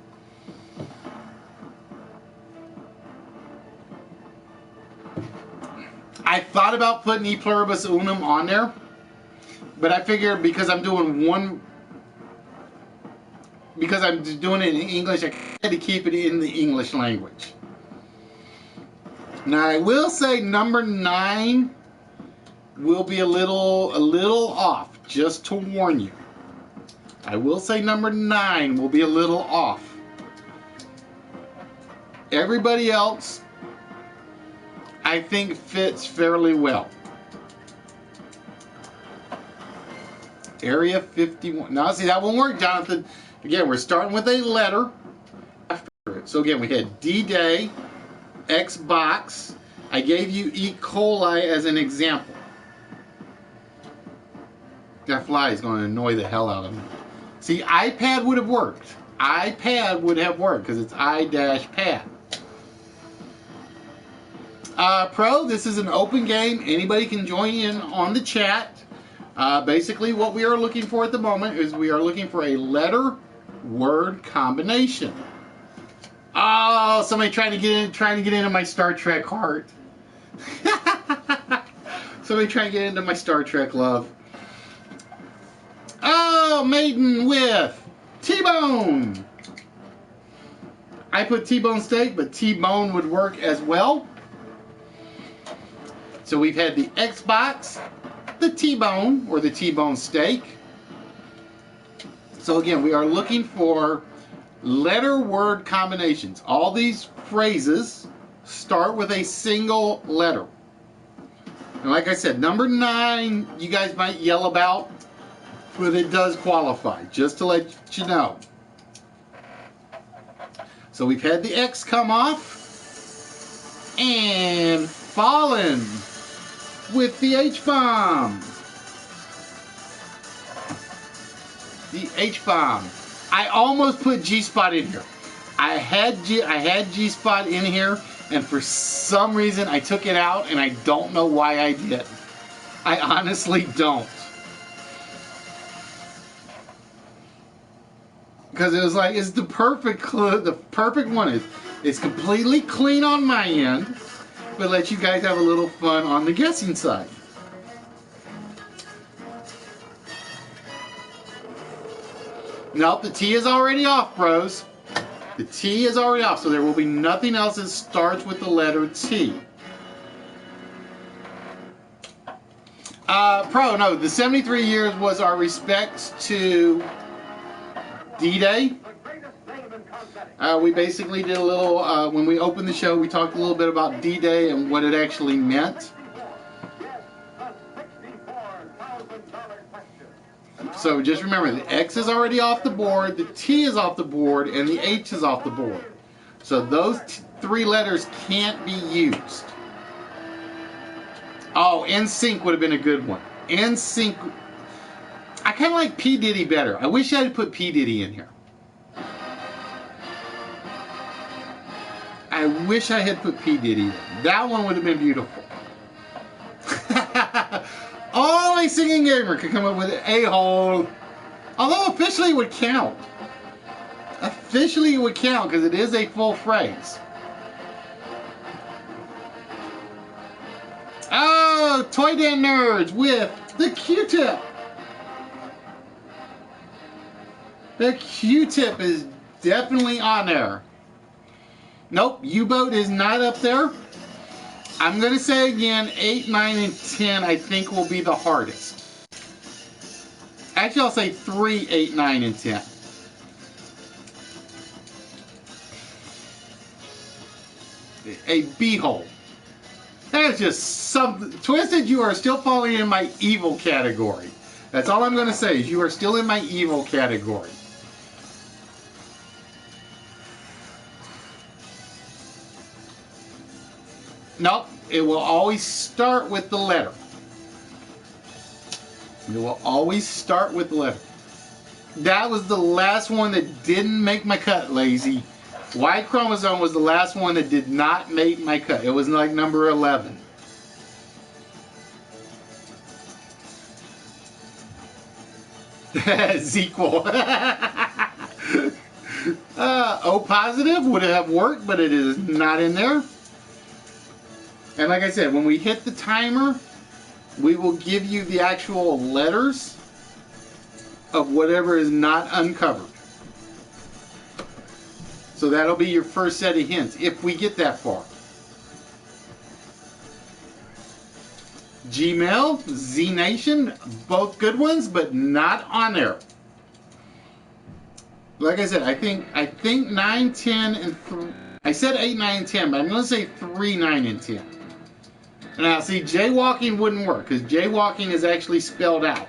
A: I thought about putting E pluribus unum on there, but I figured because I'm doing it in English, I had to keep it in the English language. Now I will say number 9 will be a little off. just to warn you. I will say number 9 will be a little off. Everybody else, I think, fits fairly well. Area 51. Now, see, that won't work, Jonathan. Again, we're starting with a letter after it. So, again, we had D-Day, Xbox. I gave you E. coli as an example. That fly is going to annoy the hell out of me. See, iPad would have worked. iPad would have worked because it's I-pad. Pro, this is an open game. Anybody can join in on the chat. Basically, what we are looking for at the moment is we are looking for a letter-word combination. Oh, somebody trying to get into my Star Trek heart. Somebody trying to get into my Star Trek love. Oh, maiden with T-bone. I put T-bone steak, but T-bone would work as well. So we've had the Xbox, the T-bone, or the T-bone steak. So again, we are looking for letter-word combinations. All these phrases start with a single letter. And like I said, number 9, you guys might yell about, but it does qualify, just to let you know. So we've had the X come off, and Fallen with the H-bomb. The H-bomb. I almost put G-spot in here. I had G-spot in here, and for some reason I took it out, and I don't know why I did. I honestly don't. Because it was like, it's the perfect one. It's completely clean on my end, but let you guys have a little fun on the guessing side. Nope, the T is already off, bros. The T is already off, so there will be nothing else that starts with the letter T. Pro, no, the 73 years was our respects to D-Day. We basically did a little, when we opened the show, we talked a little bit about D-Day and what it actually meant. So just remember, the X is already off the board, the T is off the board, and the H is off the board. So those 3 letters can't be used. Oh, NSYNC would have been a good one. NSYNC. I kind of like P. Diddy better. I wish I had put P. Diddy in here. I wish I had put P. Diddy in. That one would have been beautiful. Only Singing Gamer could come up with an a-hole. Although officially it would count. Officially it would count because it is a full phrase. Oh, Toy Den Nerds with the Q-tip. The Q-tip is definitely on there. Nope, U-boat is not up there. I'm going to say again, 8, 9, and 10 I think will be the hardest. Actually, I'll say 3, 8, 9, and 10. A B-hole. That is just something. Twisted, you are still falling in my evil category. That's all I'm going to say is you are still in my evil category. Nope, it will always start with the letter. It will always start with the letter. That was the last one that didn't make my cut, Lazy. Y chromosome was the last one that did not make my cut. It was like number 11. Zequel. O positive would have worked, but it is not in there. And like I said, when we hit the timer, we will give you the actual letters of whatever is not uncovered. So that'll be your first set of hints, if we get that far. Gmail, Z Nation, both good ones, but not on there. Like I said, I think 9, 10, and I said 8, 9, and 10, but I'm going to say 3, 9, and 10. Now, see, jaywalking wouldn't work because jaywalking is actually spelled out.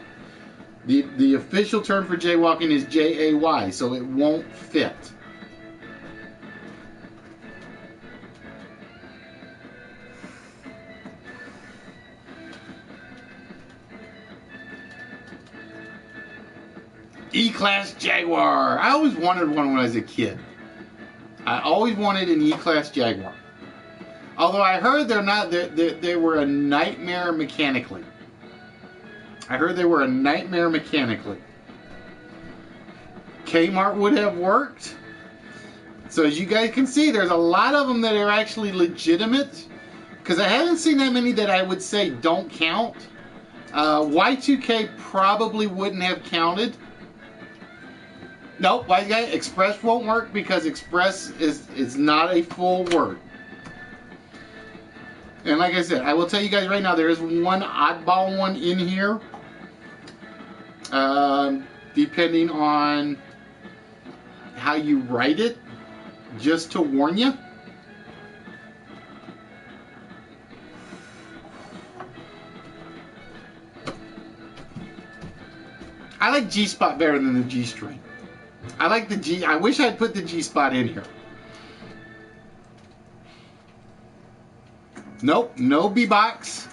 A: The official term for jaywalking is Jay, so it won't fit. E-Class Jaguar. I always wanted one when I was a kid. I always wanted an E-Class Jaguar. Although I heard they were a nightmare mechanically. Kmart would have worked. So as you guys can see, there's a lot of them that are actually legitimate. Because I haven't seen that many that I would say don't count. Y2K probably wouldn't have counted. Nope, Express won't work because Express is not a full word. And like I said, I will tell you guys right now, there is one oddball one in here. Depending on how you write it, just to warn you. I like G-spot better than the G-string. I like the G. I wish I'd put the G-spot in here. Nope, no B-box.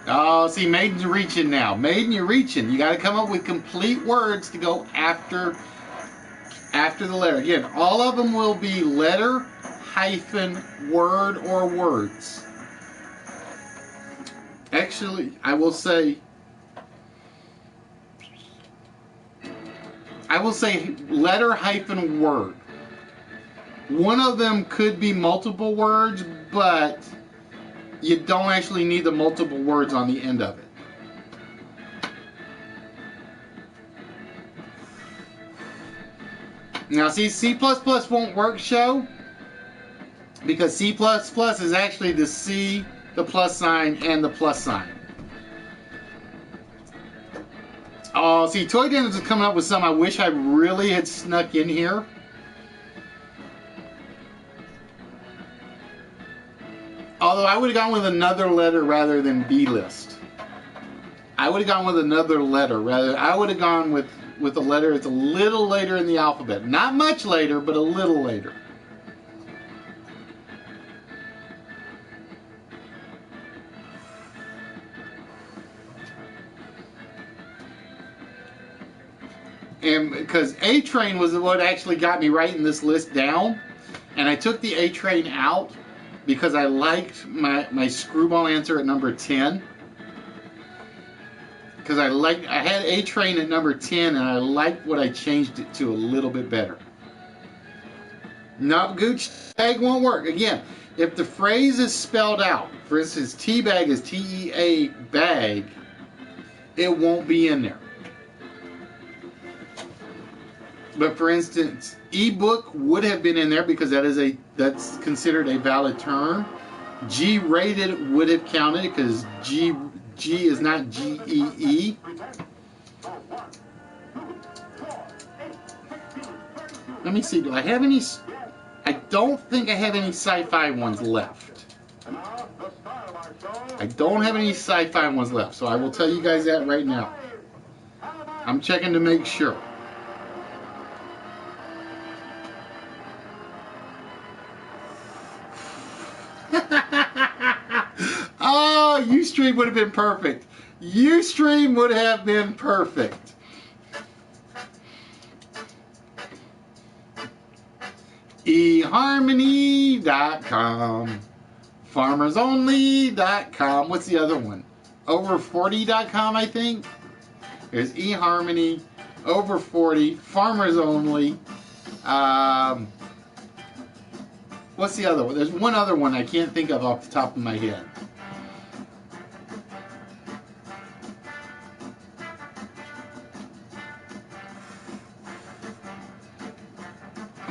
A: Oh, see, Maiden, you're reaching now. Maiden, you're reaching. You got to come up with complete words to go after the letter. Again, all of them will be letter, hyphen, word, or words. Actually, I will say letter, hyphen, word. One of them could be multiple words, but you don't actually need the multiple words on the end of it. Now, see, C++ won't work, show, because C++ is actually the C, the plus sign, and the plus sign. Oh, see, Toy Daniels is coming up with some I wish I really had snuck in here. Although I would have gone with another letter rather than B-list. I would have gone with another letter rather. I would have gone with a letter that's a little later in the alphabet. Not much later, but a little later. And because A-Train was what actually got me writing this list down. And I took the A-Train out because I liked my screwball answer at number 10. Because I had A-Train at number 10 and I liked what I changed it to a little bit better. No, Gooch bag won't work. Again, if the phrase is spelled out, for instance, T-bag is T-E-A bag, it won't be in there. But for instance, ebook would have been in there because that's considered a valid term. G-rated would have counted because G is not G-E-E. Let me see, do I have any? I don't think I have any sci-fi ones left. I don't have any sci-fi ones left, so I will tell you guys that right now. I'm checking to make sure. Oh, Ustream would have been perfect. Ustream would have been perfect. eHarmony.com. FarmersOnly.com. What's the other one? Over40.com, I think. There's eHarmony, Over40, Farmers Only. What's the other one? There's one other one I can't think of off the top of my head.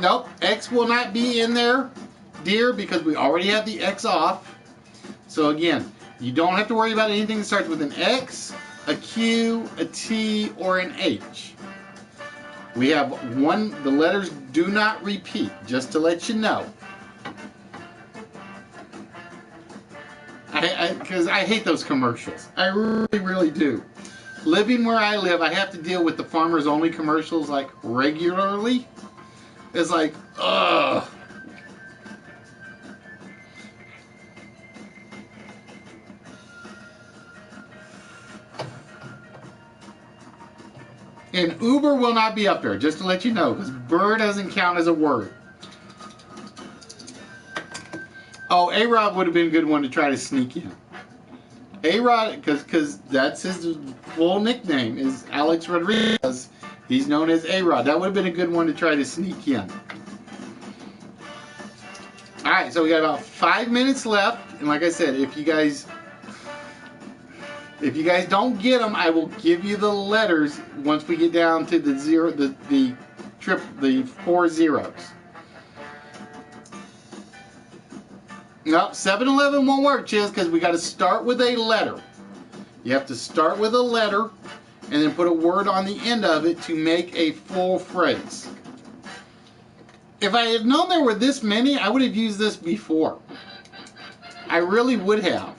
A: Nope, X will not be in there dear because we already have the X off. So again, you don't have to worry about anything that starts with an X, a Q, a T, or an H. We have the letters do not repeat, just to let you know. Because I hate those commercials. I really, really do. Living where I live, I have to deal with the farmers only commercials like regularly. It's like, ugh. And Uber will not be up there, just to let you know, because Burr doesn't count as a word. Oh, A-Rod would have been a good one to try to sneak in. A-Rod, because that's his full nickname, is Alex Rodriguez. He's known as A-Rod. That would have been a good one to try to sneak in. Alright, so we got about 5 minutes left. And like I said, if you guys don't get them, I will give you the letters once we get down to the four zeros. No, 7-Eleven won't work, Chiz, because we got to start with a letter. You have to start with a letter and then put a word on the end of it to make a full phrase. If I had known there were this many, I would have used this before. I really would have.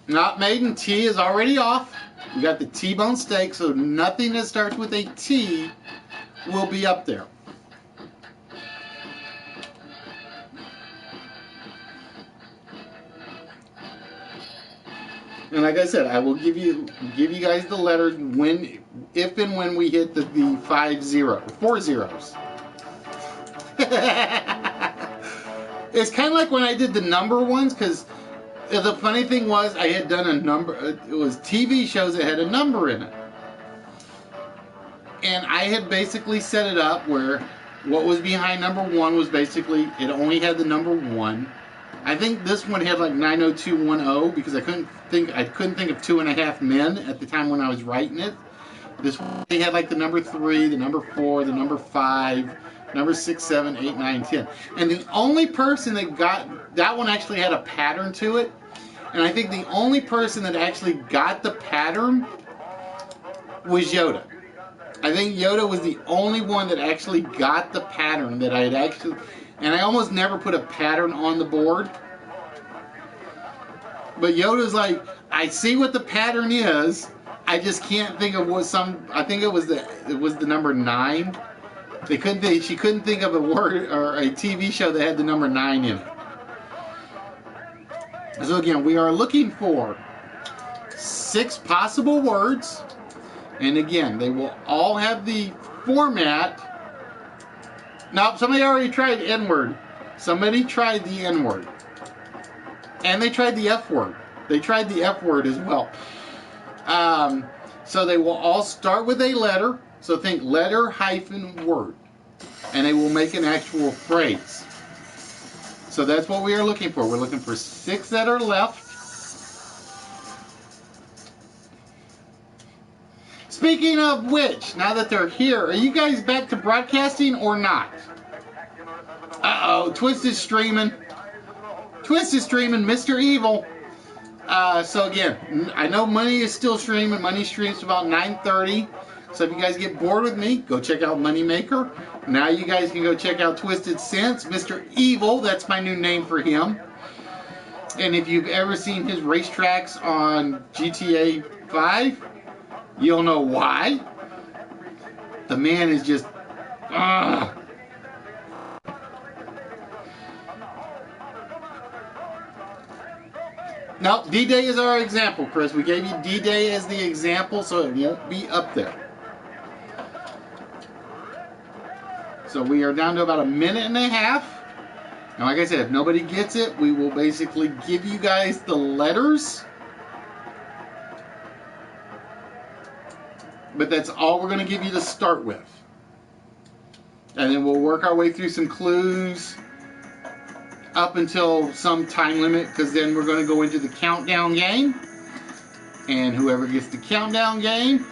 A: Not Maiden, T is already off. We got the T-bone steak, so nothing that starts with a T will be up there. And like I said, I will give you guys the letters if and when we hit the 4 zeros. It's kind of like when I did the number ones, because the funny thing was I had done a number. It was TV shows that had a number in it, and I had basically set it up where what was behind number 1 was basically it only had the number 1. I think this one had like 90210 because I couldn't think of 2.5 Men at the time when I was writing it. This one they had like the number 3, the number 4, the number 5, number 6, 7, 8, 9, 10. And the only person that got that one actually had a pattern to it. And I think the only person that actually got the pattern was Yoda. I think Yoda was the only one that actually got the pattern that I had actually. And I almost never put a pattern on the board. But Yoda's like, I see what the pattern is. I just can't think of what I think it was the number 9. She couldn't think of a word or a TV show that had the number 9 in it. So again, we are looking for 6 possible words. And again, they will all have the format. Now, somebody already tried N-word. Somebody tried the N-word. And they tried the F-word. They tried the F-word as well. So they will all start with a letter. So think letter hyphen word. And they will make an actual phrase. So that's what we are looking for. We're looking for 6 that are left. Speaking of which, now that they're here, are you guys back to broadcasting or not? Uh-oh, Twist is streaming. Twist is streaming, Mr. Evil. So again, I know Money is still streaming. Money streams about 9:30. So if you guys get bored with me, go check out Moneymaker. Now you guys can go check out Twisted Sense. Mr. Evil, that's my new name for him. And if you've ever seen his racetracks on GTA 5, you'll know why. The man is just... No, D-Day is our example, Chris. We gave you D-Day as the example, so it won't be up there. So we are down to about 1.5 minutes. And like I said, if nobody gets it, we will basically give you guys the letters. But that's all we're going to give you to start with. And then we'll work our way through some clues up until some time limit, because then we're going to go into the countdown game. And whoever gets the countdown game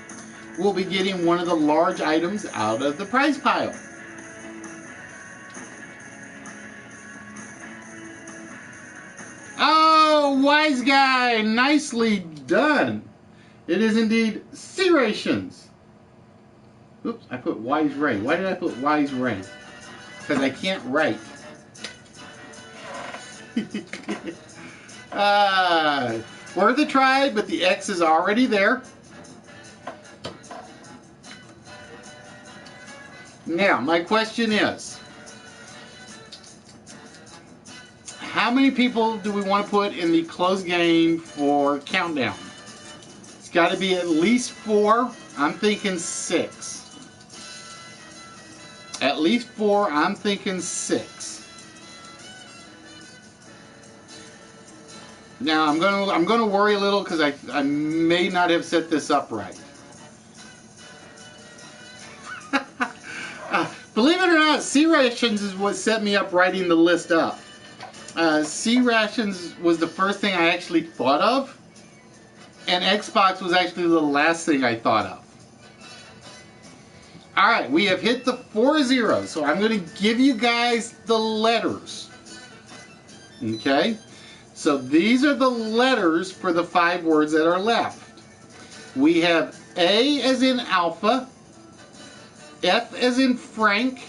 A: will be getting one of the large items out of the prize pile. wise guy. Nicely done. It is indeed C rations. Oops, I put Wise Ray. Why did I put Wise Ray? Because I can't write. Worth a try, but the X is already there. Now, my question is, how many people do we want to put in the closed game for countdown? It's got to be at least 4. I'm thinking 6. At least 4. I'm thinking 6. Now I'm gonna worry a little because I may not have set this up right. Believe it or not, C rations is what set me up writing the list up. C rations was the first thing I actually thought of, and Xbox was actually the last thing I thought of. All right, we have hit the 4 zeros, so I'm going to give you guys the letters. Okay, so these are the letters for the 5 words that are left. We have A as in alpha, F as in Frank,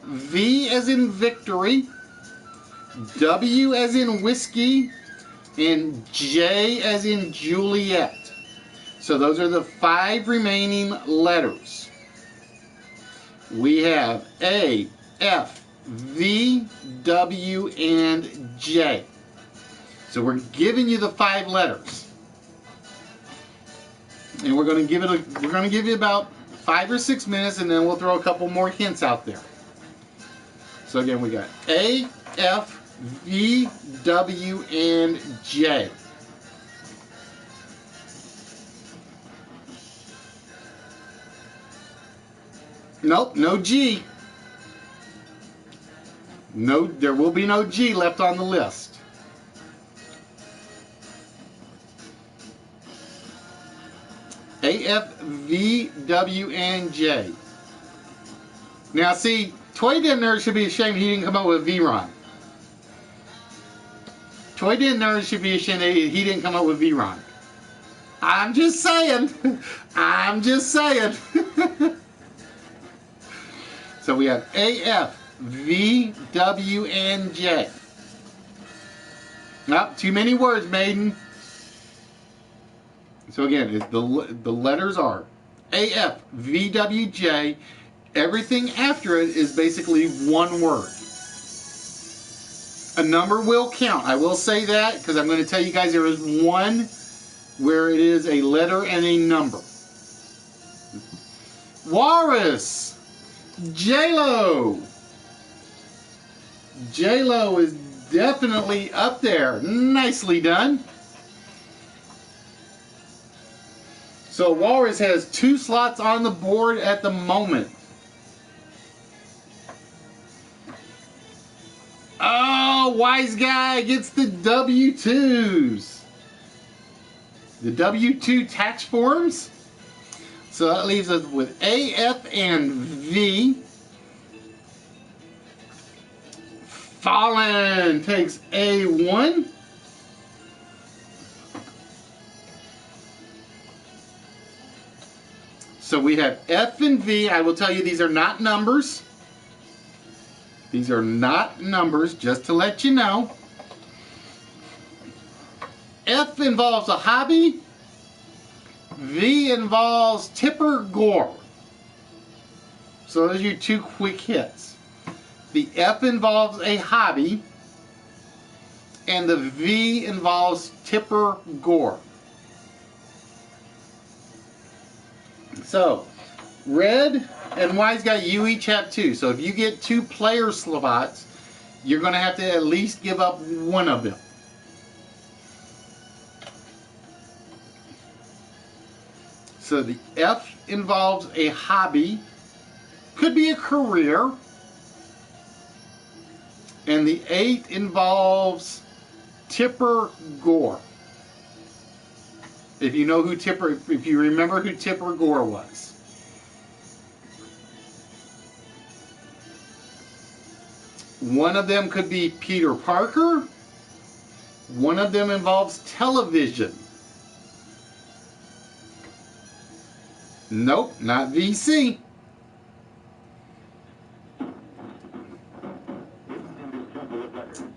A: V as in victory, W as in whiskey, and J as in Juliet. So those are the 5 remaining letters. We have A, F, V, W, and J. So we're giving you the 5 letters. And we're going to give you about 5 or 6 minutes, and then we'll throw a couple more hints out there. So again, we got A, F, V, W, and J. Nope, no G. No, there will be no G left on the list. A, F, V, W, and J. Now see, Toy Den Nerd should be ashamed he didn't come up with V-Ron. Toy Den Nerd should be ashamed he didn't come up with V-Ron. I'm just saying. I'm just saying. So we have A, F, V, W, and J. Nope, too many words, maiden. So again, the letters are A, F, V, W, J. Everything after it is basically one word. A number will count. I will say that because I'm going to tell you guys there is one where it is a letter and a number. Walrus. J-Lo. J-Lo is definitely up there. Nicely done. So Walrus has 2 slots on the board at the moment. Oh, wise guy gets the W-2s. The W-2 tax forms. So that leaves us with A, F, and V. Fallen takes A1. So we have F and V. I will tell you these are not numbers. These are not numbers, just to let you know. F involves a hobby. V involves Tipper Gore. So those are your 2 quick hits. The F involves a hobby, and the V involves Tipper Gore. So, Red and Wise Guy, you each have 2. So if you get 2 player slots, you're going to have to at least give up one of them. So the F involves a hobby, could be a career, and the 8 involves Tipper Gore. If you know who Tipper, if you remember who Tipper Gore was. One of them could be Peter Parker, One of them involves television. Nope, not VC.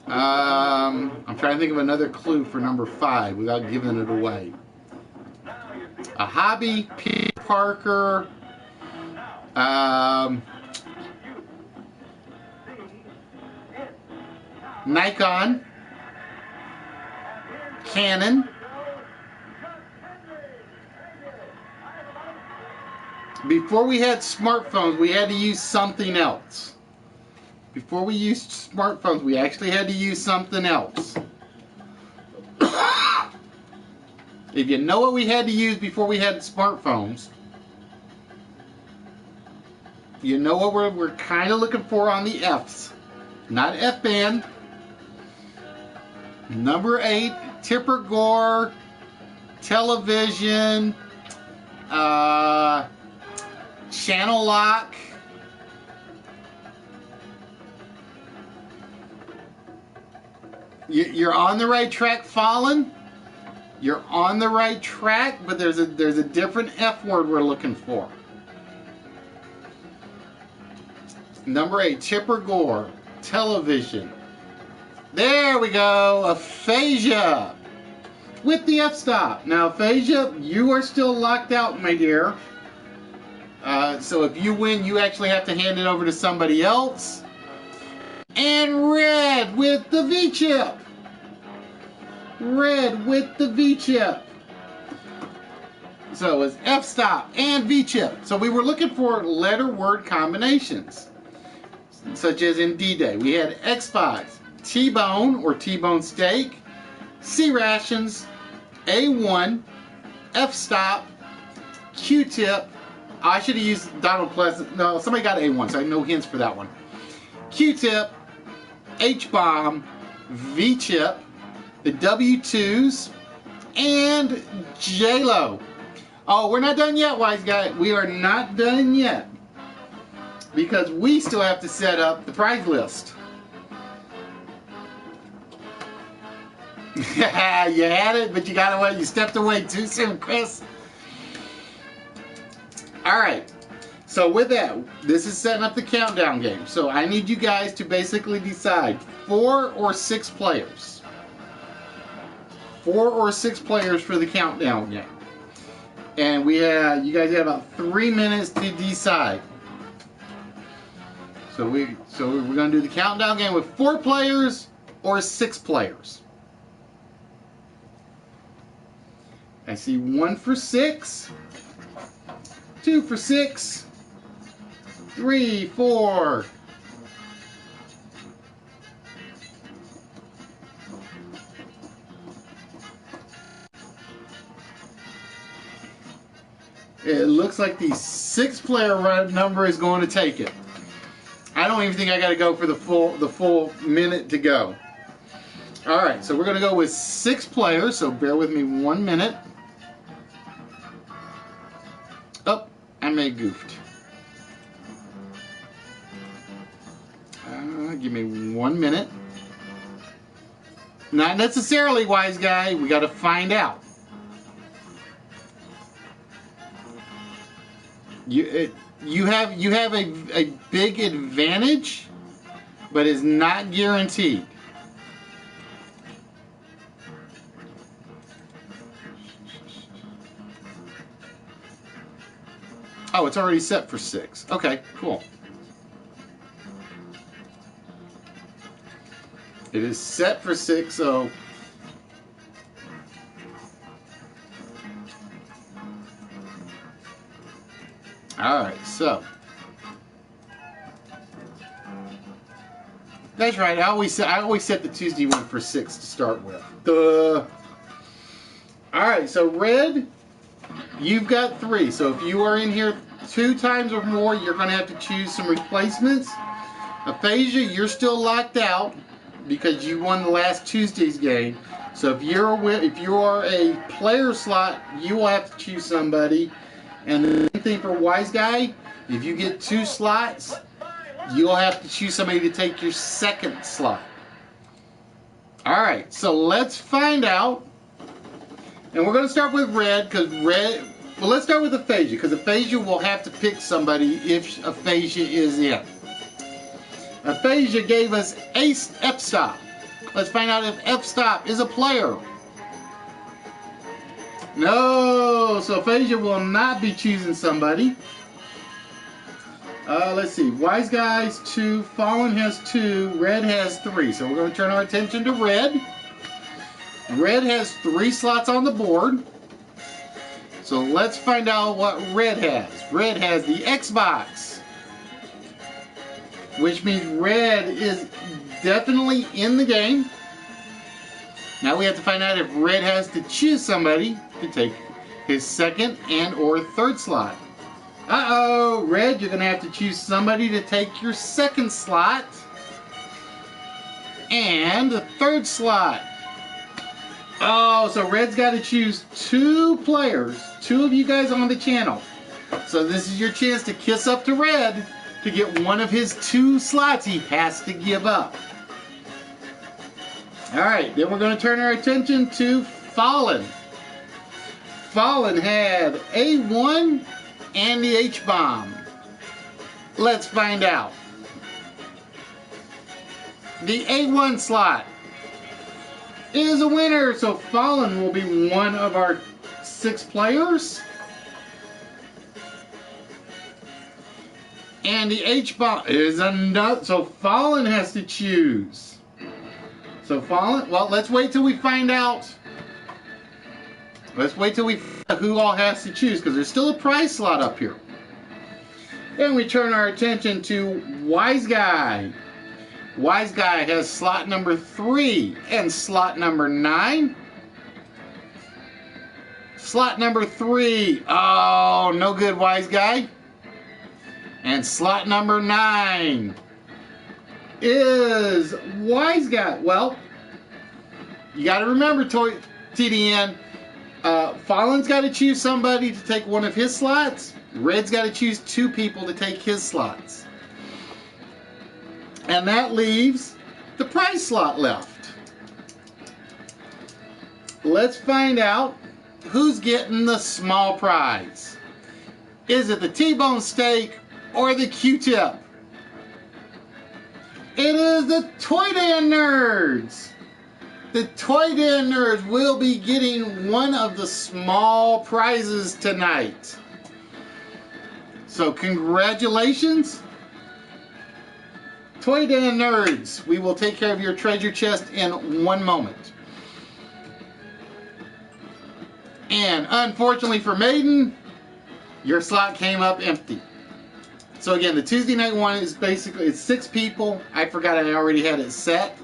A: I'm trying to think of another clue for number 5 without giving it away. A hobby, Peter Parker, Nikon, Canon, before we had smartphones, we had to use something else. Before we used smartphones, we actually had to use something else. If you know what we had to use before we had smartphones, you know what we're kind of looking for on the F's. Not F-band. Number 8, Tipper Gore, television, channel lock, you're on the right track, Fallen. You're on the right track, but there's a different F word we're looking for. Number 8, Tipper Gore, television. There we go, aphasia with the F-stop. Now, aphasia, you are still locked out, my dear. So if you win, you actually have to hand it over to somebody else. And red with the V-chip. Red with the V-chip. So it's F-stop and V-chip. So we were looking for letter-word combinations, such as in D-Day. We had Xbox, T-bone or T-bone steak, C-rations, A1, F-stop, Q-tip. I should have used Donald Pleasant. No, somebody got A1, so I have no hints for that one. Q-tip, H-bomb, V-chip, the W2s, and J-Lo. Oh, we're not done yet, wise guy. We are not done yet, because we still have to set up the prize list. You had it, but you got away. You stepped away too soon, Chris. All right. So with that, this is setting up the countdown game. So I need you guys to basically decide 4 or 6 players. 4 or 6 players for the countdown game. And you guys have about 3 minutes to decide. So we're going to do the countdown game with 4 players or 6 players. I see 1 for 6, 2 for 6, 3, 4. It looks like the 6-player number is going to take it. I don't even think I got to go for the full minute to go. All right, so we're going to go with 6 players. So bear with me 1 minute. Oh, I may have goofed. Give me 1 minute. Not necessarily, wise guy. We got to find out. You have a big advantage, but it's not guaranteed. Oh, it's already set for 6. Okay, cool. It is set for 6, so alright, so that's right, I always set the Tuesday one for 6 to start with. Duh. Alright, so red, you've got 3. So if you are in here 2 times or more, you're going to have to choose some replacements. Aphasia, you're still locked out because you won the last Tuesday's game. So if you are a player slot, you will have to choose somebody. And the same thing for wise guy, if you get 2 slots, you'll have to choose somebody to take your 2nd slot. Alright, so let's find out. And we're going to start with red, because red... Well, let's start with aphasia, because aphasia will have to pick somebody if aphasia is in. Aphasia gave us F-stop. Let's find out if F-stop is a player. No, so aphasia will not be choosing somebody. Let's see. Wise Guys 2, Fallen has 2, Red has 3. So we're going to turn our attention to Red. Red has 3 slots on the board. So let's find out what Red has. Red has the Xbox, which means Red is definitely in the game. Now we have to find out if Red has to choose somebody to take his second and or third slot. Uh-oh, Red, you're going to have to choose somebody to take your second slot and the third slot. Oh, so Red's got to choose 2 players, 2 of you guys on the channel. So this is your chance to kiss up to Red to get one of his 2 slots he has to give up. Alright, then we're going to turn our attention to Fallen. Fallen had A1 and the H-bomb. Let's find out. The A1 slot is a winner, so Fallen will be one of our 6 players. And the H-bomb is another, so Fallen has to choose. So Fallen, well, let's wait till we find out. Let's wait till we find out who all has to choose, because there's still a prize slot up here. And we turn our attention to Wise Guy. Wise Guy has slot number 3 and slot number 9. Slot number 3. Oh, no good, Wise Guy. And slot number 9 is Wise Guy. Well, you got to remember, TDN, Fallen's got to choose somebody to take one of his slots. Red's got to choose 2 people to take his slots. And that leaves the prize slot left. Let's find out who's getting the small prize. Is it the T-bone steak or the Q-tip? It is the Toy Den Nerds. The Toy Den Nerds will be getting one of the small prizes tonight. So congratulations, Toy Den Nerds. We will take care of your treasure chest in 1 moment. And unfortunately for Maiden, your slot came up empty. So again, the Tuesday night one is basically, it's 6 people. I forgot I already had it set.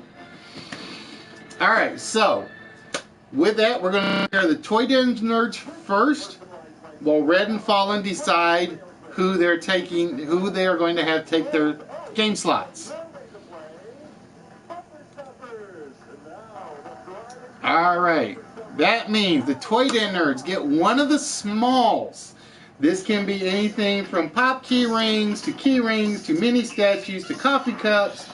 A: Alright, so with that, we're going to take care of the Toy Den Nerds first, while Red and Fallen decide who they're taking, who they are going to have take their game slots. Alright, that means the Toy Den Nerds get one of the smalls. This can be anything from pop key rings to mini statues to coffee cups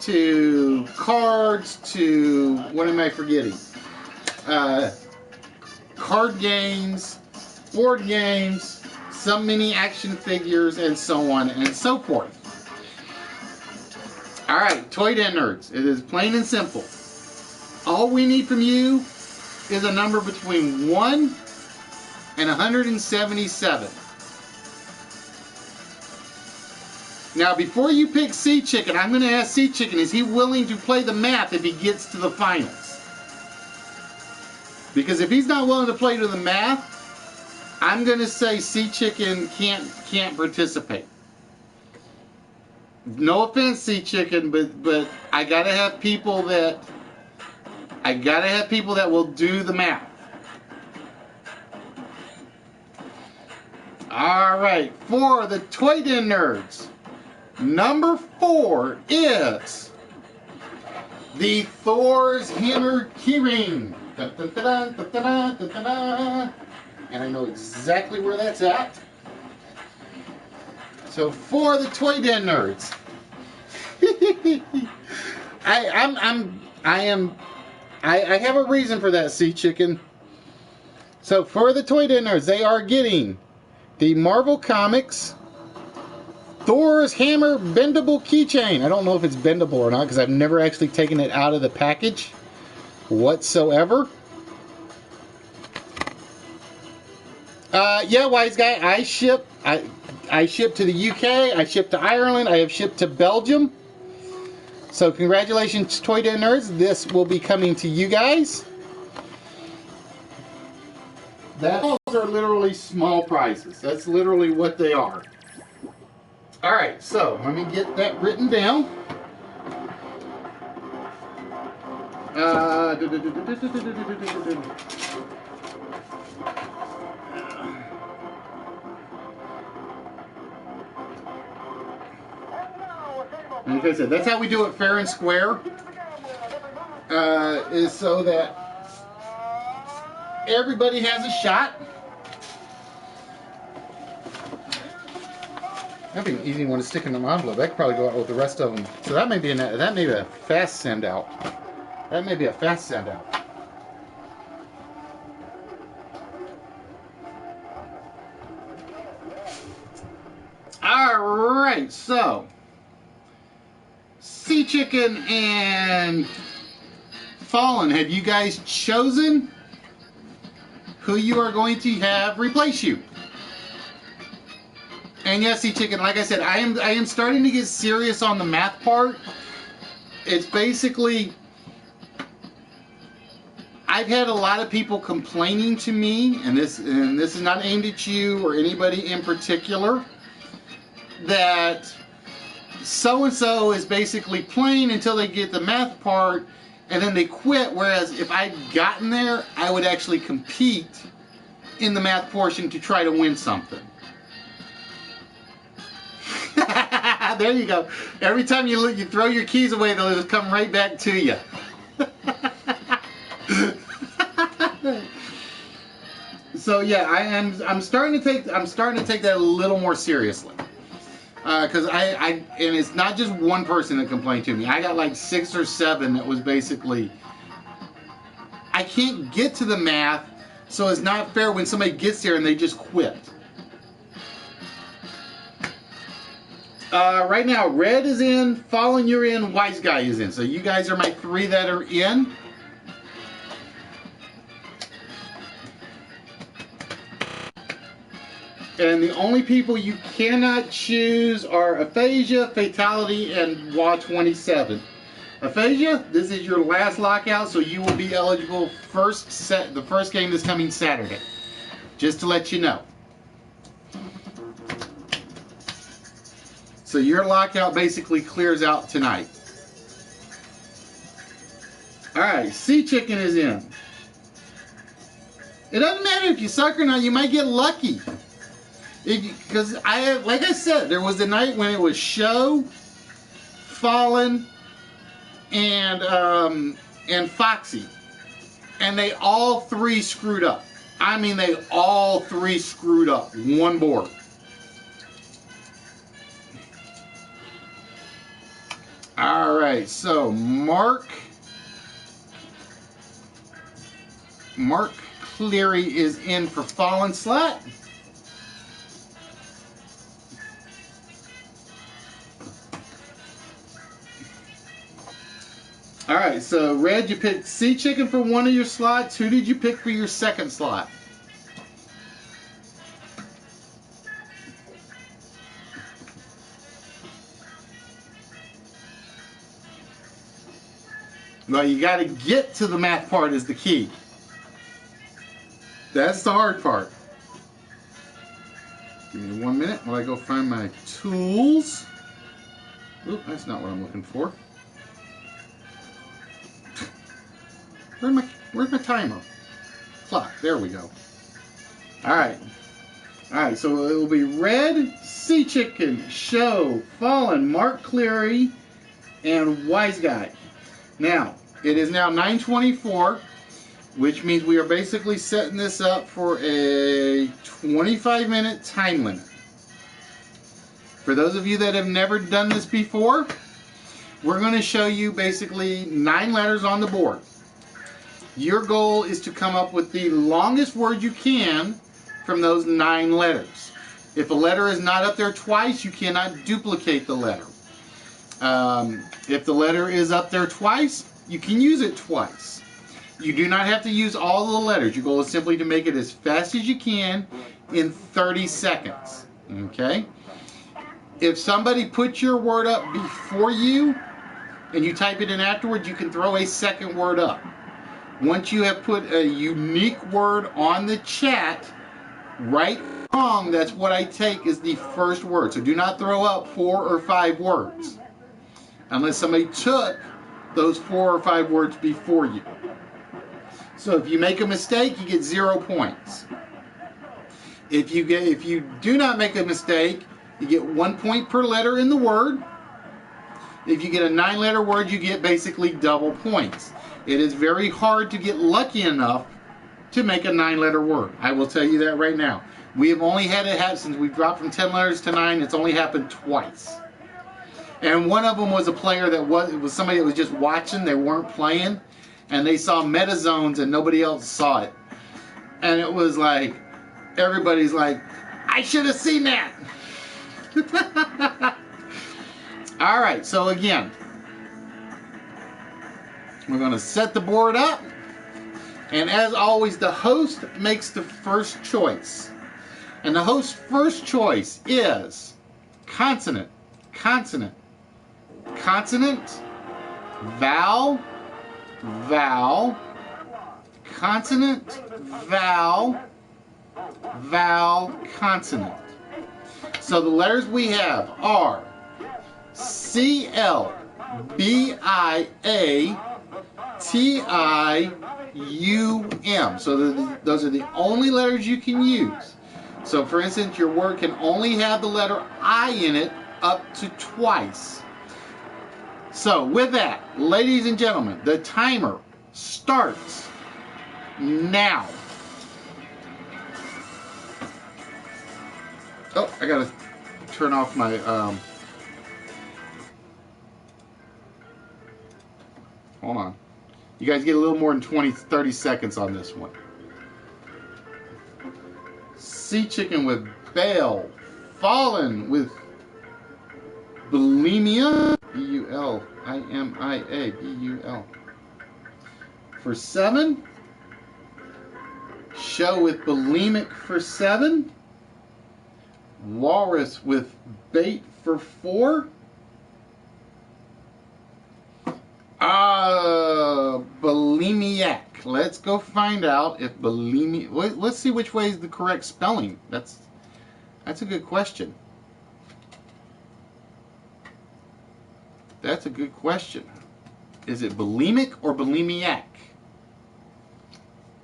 A: to cards to, what am I forgetting? Card games, board games, some mini action figures, and so on and so forth. Alright, Toy Den Nerds. It is plain and simple. All we need from you is a number between 1 and 177. Now, before you pick Sea Chicken, I'm going to ask Sea Chicken, is he willing to play the math if he gets to the finals? Because if he's not willing to play to the math, I'm going to say Sea Chicken can't participate. No offense, Sea Chicken, but I gotta have people that will do the math. All right, for the Toy Den Nerds, number 4 is the Thor's Hammer Keyring. Dun, dun, dun, dun, dun, dun, dun, dun. And I know exactly where that's at. So for the Toy Den Nerds, I am I have a reason for that, Sea Chicken. So for the Toy Den Nerds, they are getting the Marvel Comics Thor's Hammer Bendable Keychain. I don't know if it's bendable or not because I've never actually taken it out of the package whatsoever. Yeah, Wise Guy, I ship to the UK, I ship to Ireland, I have shipped to Belgium. So congratulations, Toy Den Nerds. This will be coming to you guys. Those are literally small prizes. That's literally what they are. Alright, so let me get that written down. Like I said, that's how we do it fair and square. Is so that everybody has a shot. That'd be an easy one to stick in an envelope. That could probably go out with the rest of them. So that may be a fast send out. That may be a fast send out. All right, so Sea Chicken and Fallen, have you guys chosen who you are going to have replace you? And yes, Sea Chicken, like I said, I am starting to get serious on the math part. It's basically, I've had a lot of people complaining to me, and this is not aimed at you or anybody in particular, that so-and-so is basically playing until they get the math part, and then they quit, whereas if I'd gotten there, I would actually compete in the math portion to try to win something. There you go. Every time you throw your keys away, they'll just come right back to you. So yeah, I'm starting to take that a little more seriously. Because and it's not just one person that complained to me. I got like 6 or 7 that was basically, I can't get to the math, so it's not fair when somebody gets there and they just quit. Right now, Red is in, Fallen, you're in, Wise Guy is in. So you guys are my 3 that are in. And the only people you cannot choose are Aphasia, Fatality, and WA27. Aphasia, this is your last lockout, so you will be eligible the first game this coming Saturday. Just to let you know. So your lockout basically clears out tonight. Alright, Sea Chicken is in. It doesn't matter if you suck or not, you might get lucky. Because like I said, there was the night when it was Show, Fallen, and Foxy. And they all 3 screwed up. I mean, they all 3 screwed up. One board. Alright, so Mark Cleary is in for Fallen slot. Alright, so Red, you picked Sea Chicken for one of your slots. Who did you pick for your second slot? Well, you got to get to the math part is the key. That's the hard part. Give me 1 minute while I go find my tools. Oop, that's not what I'm looking for. Where's my timer? Clock. There we go. Alright. Alright, so it will be Red, Sea Chicken, Show, Fallen, Mark Cleary, and Wise Guy. Now, it is now 9:24, which means we are basically setting this up for a 25-minute time limit. For those of you that have never done this before, we're going to show you basically 9 letters on the board. Your goal is to come up with the longest word you can from those 9 letters. If a letter is not up there twice, you cannot duplicate the letter. If the letter is up there twice, you can use it twice. You do not have to use all of the letters. Your goal is simply to make it as fast as you can in 30 seconds. Okay? If somebody puts your word up before you and you type it in afterwards, you can throw a second word up. Once you have put a unique word on the chat, right or wrong, that's what I take as the first word. So do not throw up 4 or 5 words unless somebody took those 4 or 5 words before you. So if you make a mistake, you get 0 points. If you do not make a mistake, you get 1 point per letter in the word. If you get a 9-letter word, you get basically double points. It is very hard to get lucky enough to make a 9-letter word. I will tell you that right now. We have only had it happen since we dropped from 10 letters to 9. It's only happened twice. And one of them was a player that was somebody that was just watching. They weren't playing. And they saw meta zones and nobody else saw it. And it was like, everybody's like, I should have seen that. All right, so again, we're going to set the board up. And as always, the host makes the first choice. And the host's first choice is consonant, consonant, consonant, vowel, vowel, consonant, vowel, vowel, consonant. So the letters we have are C-L-B-I-A-T-I-U-M. So those are the only letters you can use. So for instance, your word can only have the letter I in it up to twice. So with that, ladies and gentlemen, the timer starts now. Oh, I gotta turn off my hold on. You guys get a little more than 30 seconds on this one. Sea chicken with bail. Fallen with bulimia. B-U-L-I-M-I-A. B-U-L. For 7. Show with bulimic for 7. Walrus with bait for 4. Bulimiac. Let's go find out if bulimia. Let's see which way is the correct spelling. That's a good question. That's a good question. Is it bulimic or bulimiac?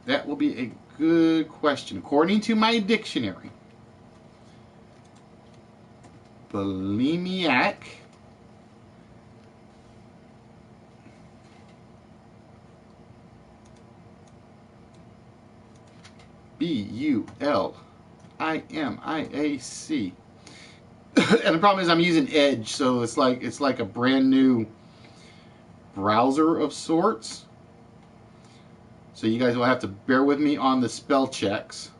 A: That will be a good question. According to my dictionary, bulimiac B-U-L-I-M-I-A-C. And the problem is I'm using Edge, so it's like a brand new browser of sorts. So you guys will have to bear with me on the spell checks.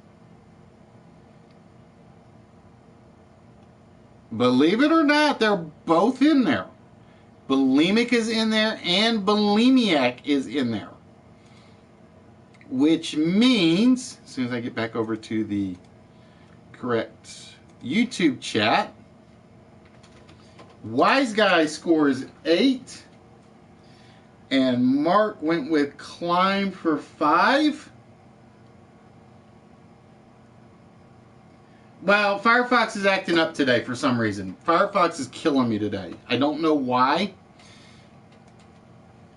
A: Believe it or not, they're both in there. Bulimic is in there and bulimiac is in there. Which means, as soon as I get back over to the correct YouTube chat, Wise Guy scores 8. And Mark went with climb for 5. Well, Firefox is acting up today for some reason. Firefox is killing me today. I don't know why.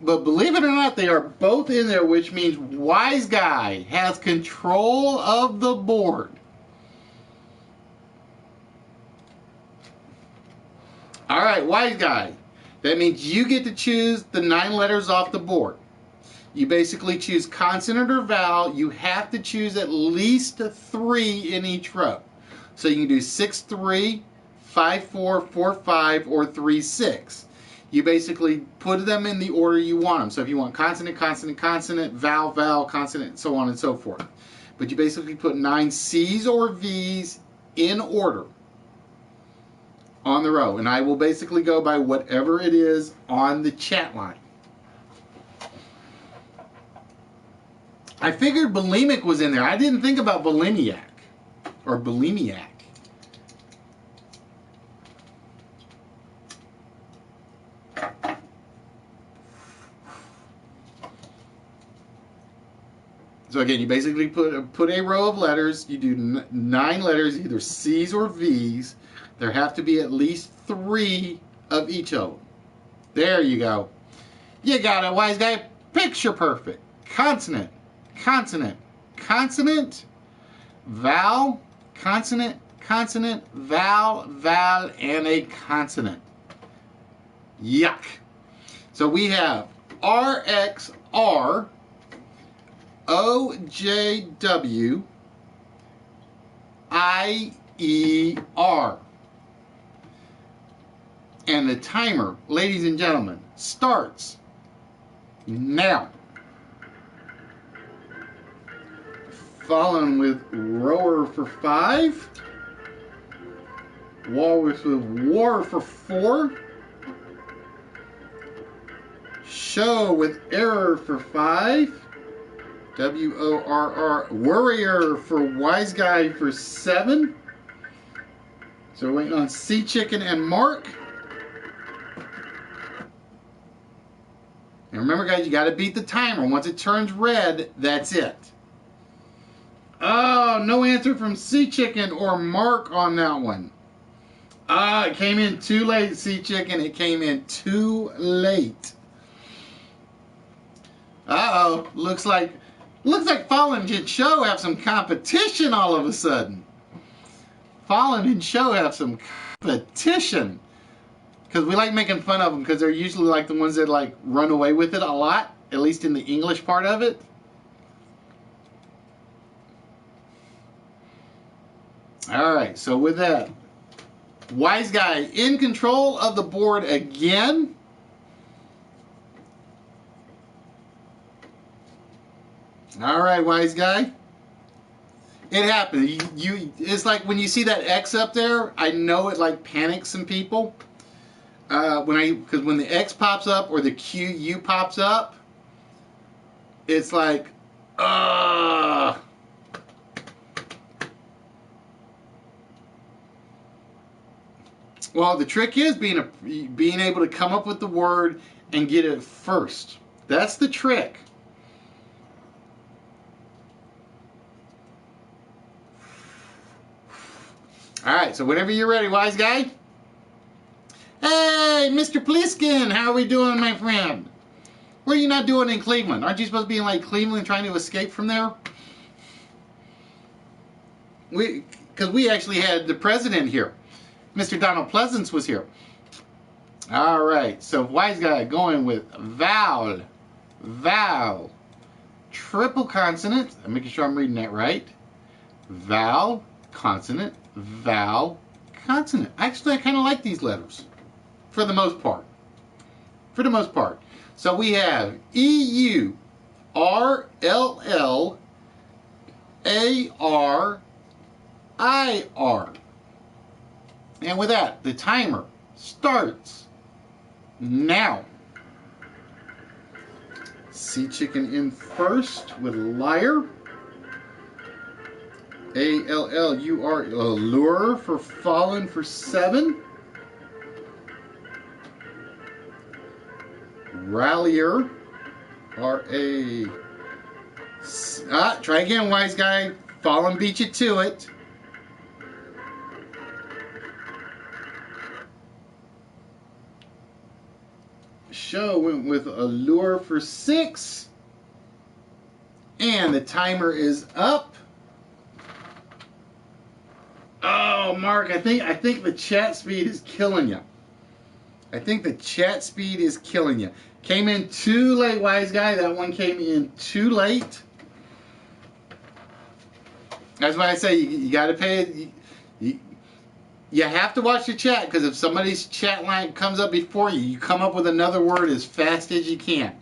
A: But believe it or not, they are both in there, which means Wise Guy has control of the board. All right, Wise Guy. That means you get to choose the 9 letters off the board. You basically choose consonant or vowel. You have to choose at least 3 in each row. So you can do 6-3, 5-4, 4-5, or 3-6. you basically put them in the order you want them. So if you want consonant, consonant, consonant, vowel, vowel, consonant, so on and so forth. But you basically put 9 C's or V's in order on the row. And I will basically go by whatever it is on the chat line. I figured bulimic was in there. I didn't think about bulimiac or bulimiac. So again, you basically put a row of letters. You do 9 letters, either C's or V's. There have to be at least 3 of each of them. There you go. You got it, wise guy. Picture perfect. Consonant, consonant, consonant, vowel, consonant, consonant, vowel, vowel, and a consonant. Yuck. So we have RXR, OJW, IER. And the timer, ladies and gentlemen, starts now. Following with rower for 5, walrus with war for 4, show with error for 5, WORR, worrier for wise guy for 7. So we're waiting on Sea Chicken and Mark. And remember, guys, you got to beat the timer. Once it turns red, that's it. Oh, no answer from Sea Chicken or Mark on that one. It came in too late, Sea Chicken. It came in too late. Uh-oh. Looks like Fallen and Show have some competition all of a sudden. Fallen and Show have some competition. Because we like making fun of them, because they're usually like the ones that like run away with it a lot, at least in the English part of it. Alright, so with that, wise guy in control of the board again. Alright, wise guy. It happened. It's like when you see that X up there, I know it like panics some people. Because when the X pops up or the QU pops up, it's like, Well, the trick is being able to come up with the word and get it first. That's the trick. All right, so whenever you're ready, wise guy. Hey, Mr. Pliskin, how are we doing, my friend? What are you not doing in Cleveland? Aren't you supposed to be in like Cleveland trying to escape from there? Because we actually had the president here. Mr. Donald Pleasance was here. All right, so wise guy going with vowel, vowel, triple consonant. I'm making sure I'm reading that right. Vowel, consonant, vowel, consonant. Actually, I kind of like these letters. For the most part. For the most part. So we have EU, RLL, AR, IR. And with that, the timer starts now. Sea Chicken in first with liar. ALLUR, allure for fallen for 7. Rallier, R-A. Try again, wise guy. Fallen beat you to it. Show went with allure for 6. And the timer is up. Oh, Mark, I think the chat speed is killing you. I think the chat speed is killing you. Came in too late, wise guy. That one came in too late. That's why I say you got to pay. You You have to watch the chat, because if somebody's chat line comes up before you, you come up with another word as fast as you can.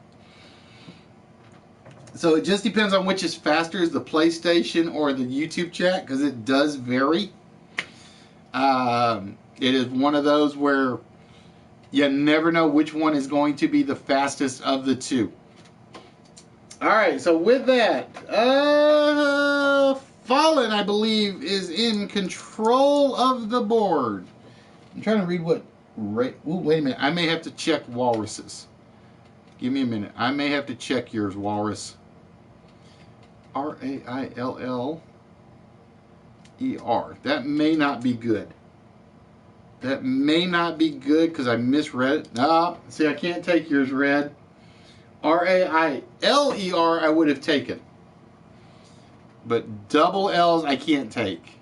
A: So it just depends on which is faster, is the PlayStation or the YouTube chat, because it does vary. It is one of those where you never know which one is going to be the fastest of the two. Alright, so with that, Fallen, I believe, is in control of the board. I'm trying to read what... Ooh, wait a minute. I may have to check Walrus's. Give me a minute. I may have to check yours, Walrus. R-A-I-L-L-E-R. That may not be good. That may not be good because I misread it. No, see, I can't take yours, Red. R-A-I-L-E-R I would have taken. But double L's I can't take.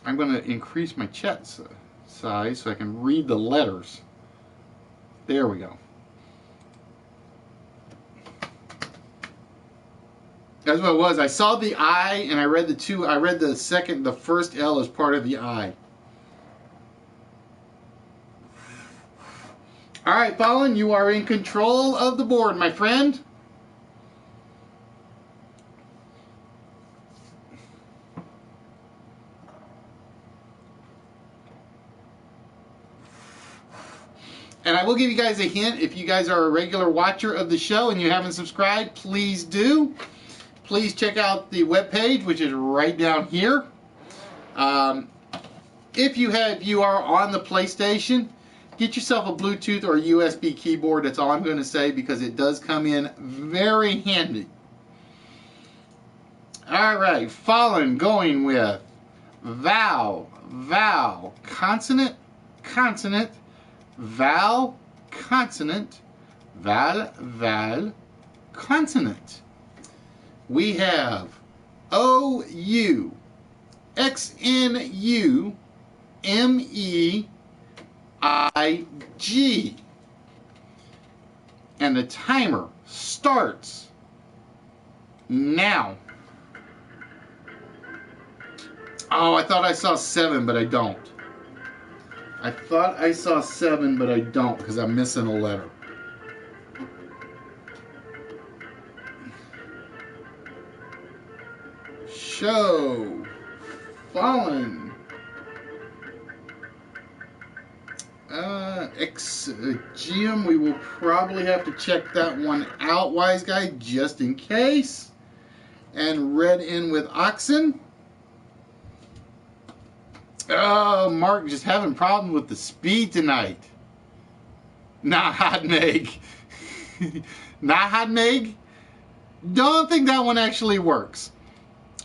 A: I'm going to increase my chat size so I can read the letters. There we go. That's what it was. I saw the I and I read the two. I read the first L as part of the I. All right, Fallen, you are in control of the board, my friend. And I will give you guys a hint. If you guys are a regular watcher of the show and you haven't subscribed, please do. Please check out the webpage, which is right down here. If you are on the PlayStation, get yourself a Bluetooth or USB keyboard. That's all I'm going to say, because it does come in very handy. All right, Fallen going with vowel, vowel, consonant, consonant, vowel, consonant, val, val, consonant. We have O-U, X-N-U, M-E-I-G. And the timer starts now. Oh, I thought I saw 7, but I don't. I thought I saw 7, but I don't, because I'm missing a letter. Show. Fallen. Jim, we will probably have to check that one out, wise guy, just in case. And red in with oxen. Oh, Mark just having problems with the speed tonight. Nahadneg. Nahadneg? Don't think that one actually works.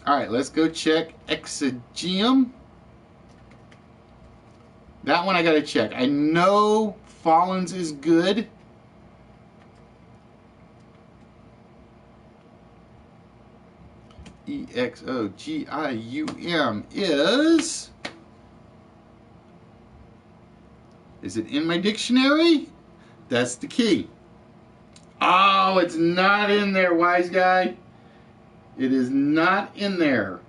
A: Alright, let's go check Exegium. That one I gotta check. I know Fallen's is good. E-X-O-G-I-U-M is... Is it in my dictionary? That's the key. Oh, it's not in there, wise guy. It is not in there.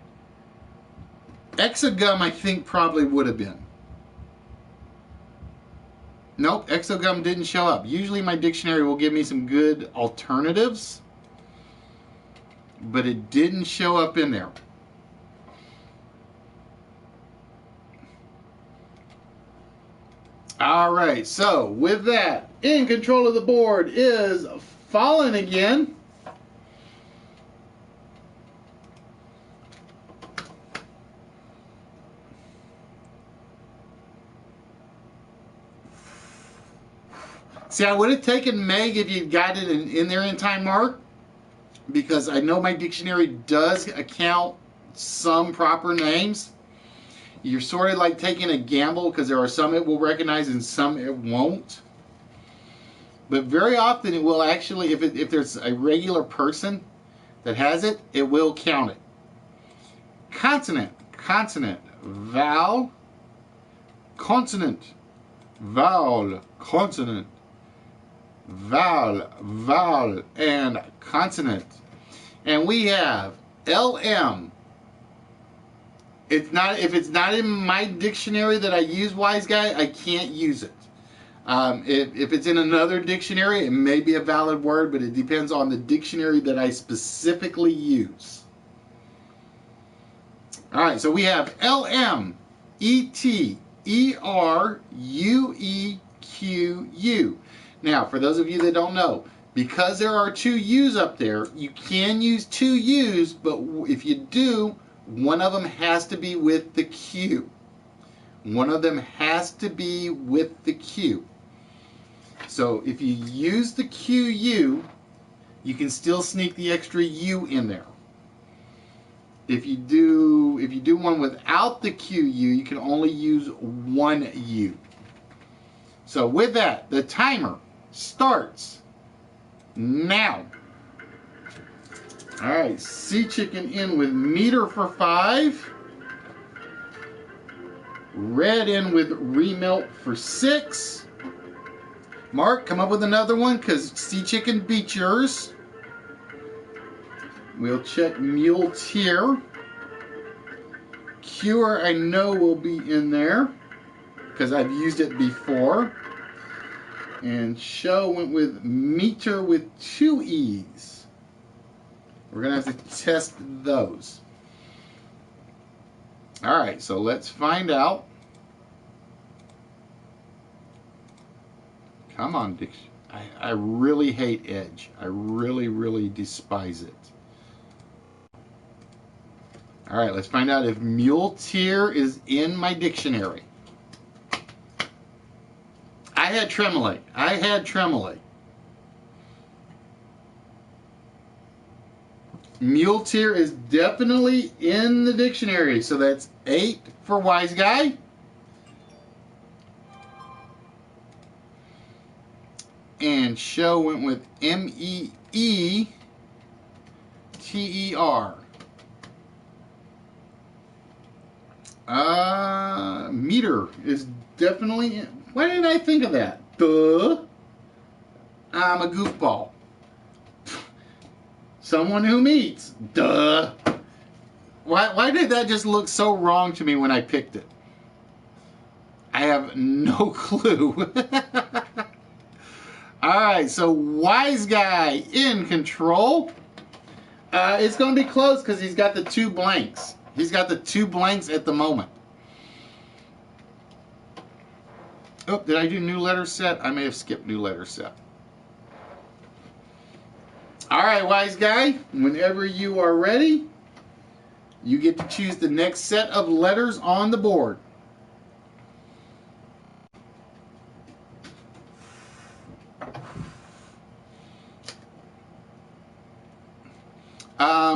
A: Exogum, I think, probably would have been. Nope, exogum didn't show up. Usually my dictionary will give me some good alternatives, but it didn't show up in there. Alright, so with that, in control of the board is Fallen again. See, I would have taken Meg if you got it in there in time, Mark, because I know my dictionary does account some proper names. You're sort of like taking a gamble, because there are some it will recognize and some it won't. But very often it will actually, if there's a regular person that has it, it will count it. Consonant, consonant, vowel, consonant, vowel, consonant, vowel, vowel, and consonant. And we have LM, if it's not in my dictionary that I use, wise guy, I can't use it. If it's in another dictionary, it may be a valid word, but it depends on the dictionary that I specifically use. All right, so we have LMETERUEQU. Now, for those of you that don't know, because there are two U's up there, you can use two U's, but if you do, one of them has to be with the Q. One of them has to be with the Q. So if you use the QU, you can still sneak the extra U in there. If you do one without the QU, you can only use one U. So with that, the timer starts now. All right, Sea Chicken in with meter for 5. Red in with remelt for 6. Mark, come up with another one because Sea Chicken beat yours. We'll check Muleteer. Cure, I know, will be in there because I've used it before. And Show went with meter with 2 E's. We're going to have to test those. All right, so let's find out. Come on, Diction. I really hate Edge. I really, really despise it. All right, let's find out if Muleteer is in my dictionary. I had Tremolay. Muleteer is definitely in the dictionary, so that's 8 for Wise Guy. And Show went with MEETER. Meter is definitely in. Why didn't I think of that? Duh. I'm a goofball. Someone who meets. Duh. Why did that just look so wrong to me when I picked it? I have no clue. Alright, so Wise Guy in control. It's going to be close because he's got the 2 blanks. He's got the 2 blanks at the moment. Oh, did I do new letter set? I may have skipped new letter set. Alright, Wise Guy, whenever you are ready, you get to choose the next set of letters on the board.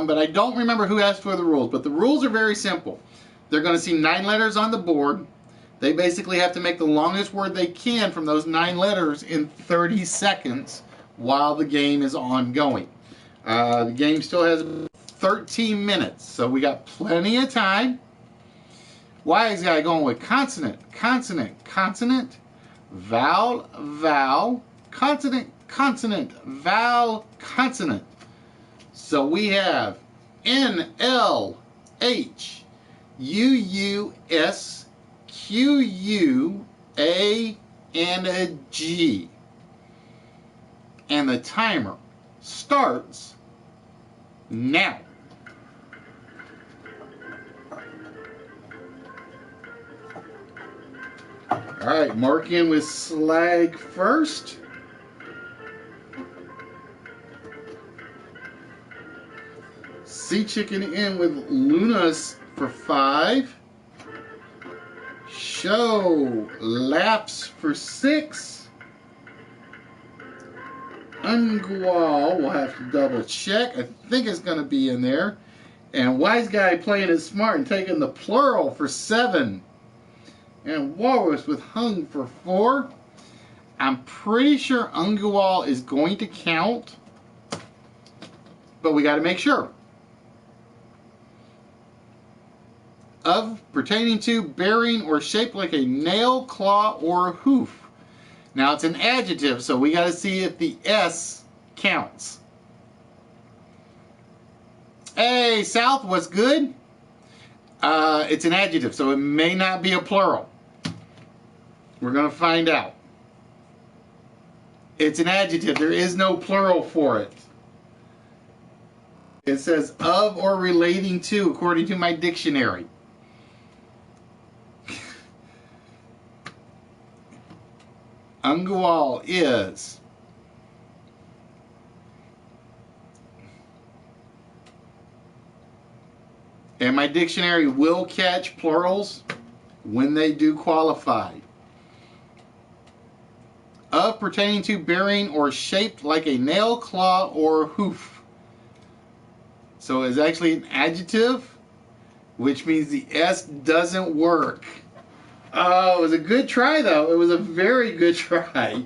A: But I don't remember who asked for the rules, but the rules are very simple. They're going to see 9 letters on the board. They basically have to make the longest word they can from those 9 letters in 30 seconds while the game is ongoing. The game still has 13 minutes, so we got plenty of time. Wise Guy going with consonant, consonant, consonant, vowel, vowel, consonant, consonant, vowel, consonant. So we have N, L, H, U, U, S, Q, U, A, and a G. And the timer starts now. All right, mark in with Slag first. Sea Chicken in with Lunas for 5. Show Laps for 6. Ungual, we'll have to double check. I think it's going to be in there. And Wise Guy playing it smart and taking the plural for 7. And Walrus with Hung for 4. I'm pretty sure Ungual is going to count, but we got to make sure. Of, pertaining to, bearing, or shaped like a nail, claw, or hoof. Now it's an adjective, so we got to see if the S counts. Hey, South, what's good? It's an adjective, so it may not be a plural. We're going to find out. It's an adjective. There is no plural for it. It says of or relating to, according to my dictionary. Ungual is and my dictionary will catch plurals when they do qualify. Of pertaining to, bearing, or shaped like a nail, claw, or hoof. So it's actually an adjective, which means the S doesn't work. Oh, it was a good try, though. It was a very good try.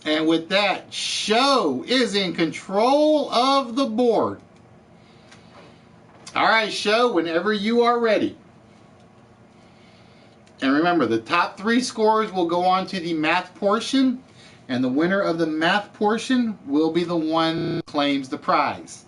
A: And with that, Show is in control of the board. All right, Show, whenever you are ready. And remember, the top 3 scores will go on to the math portion, and the winner of the math portion will be the one who claims the prize.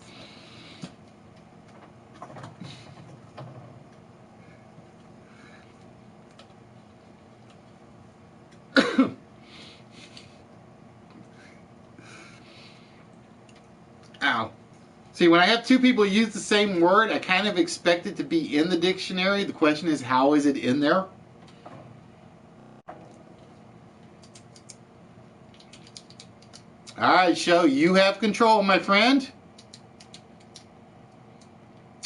A: Ow. See, when I have 2 people use the same word, I kind of expect it to be in the dictionary. The question is, how is it in there? All right, Show, you have control, my friend.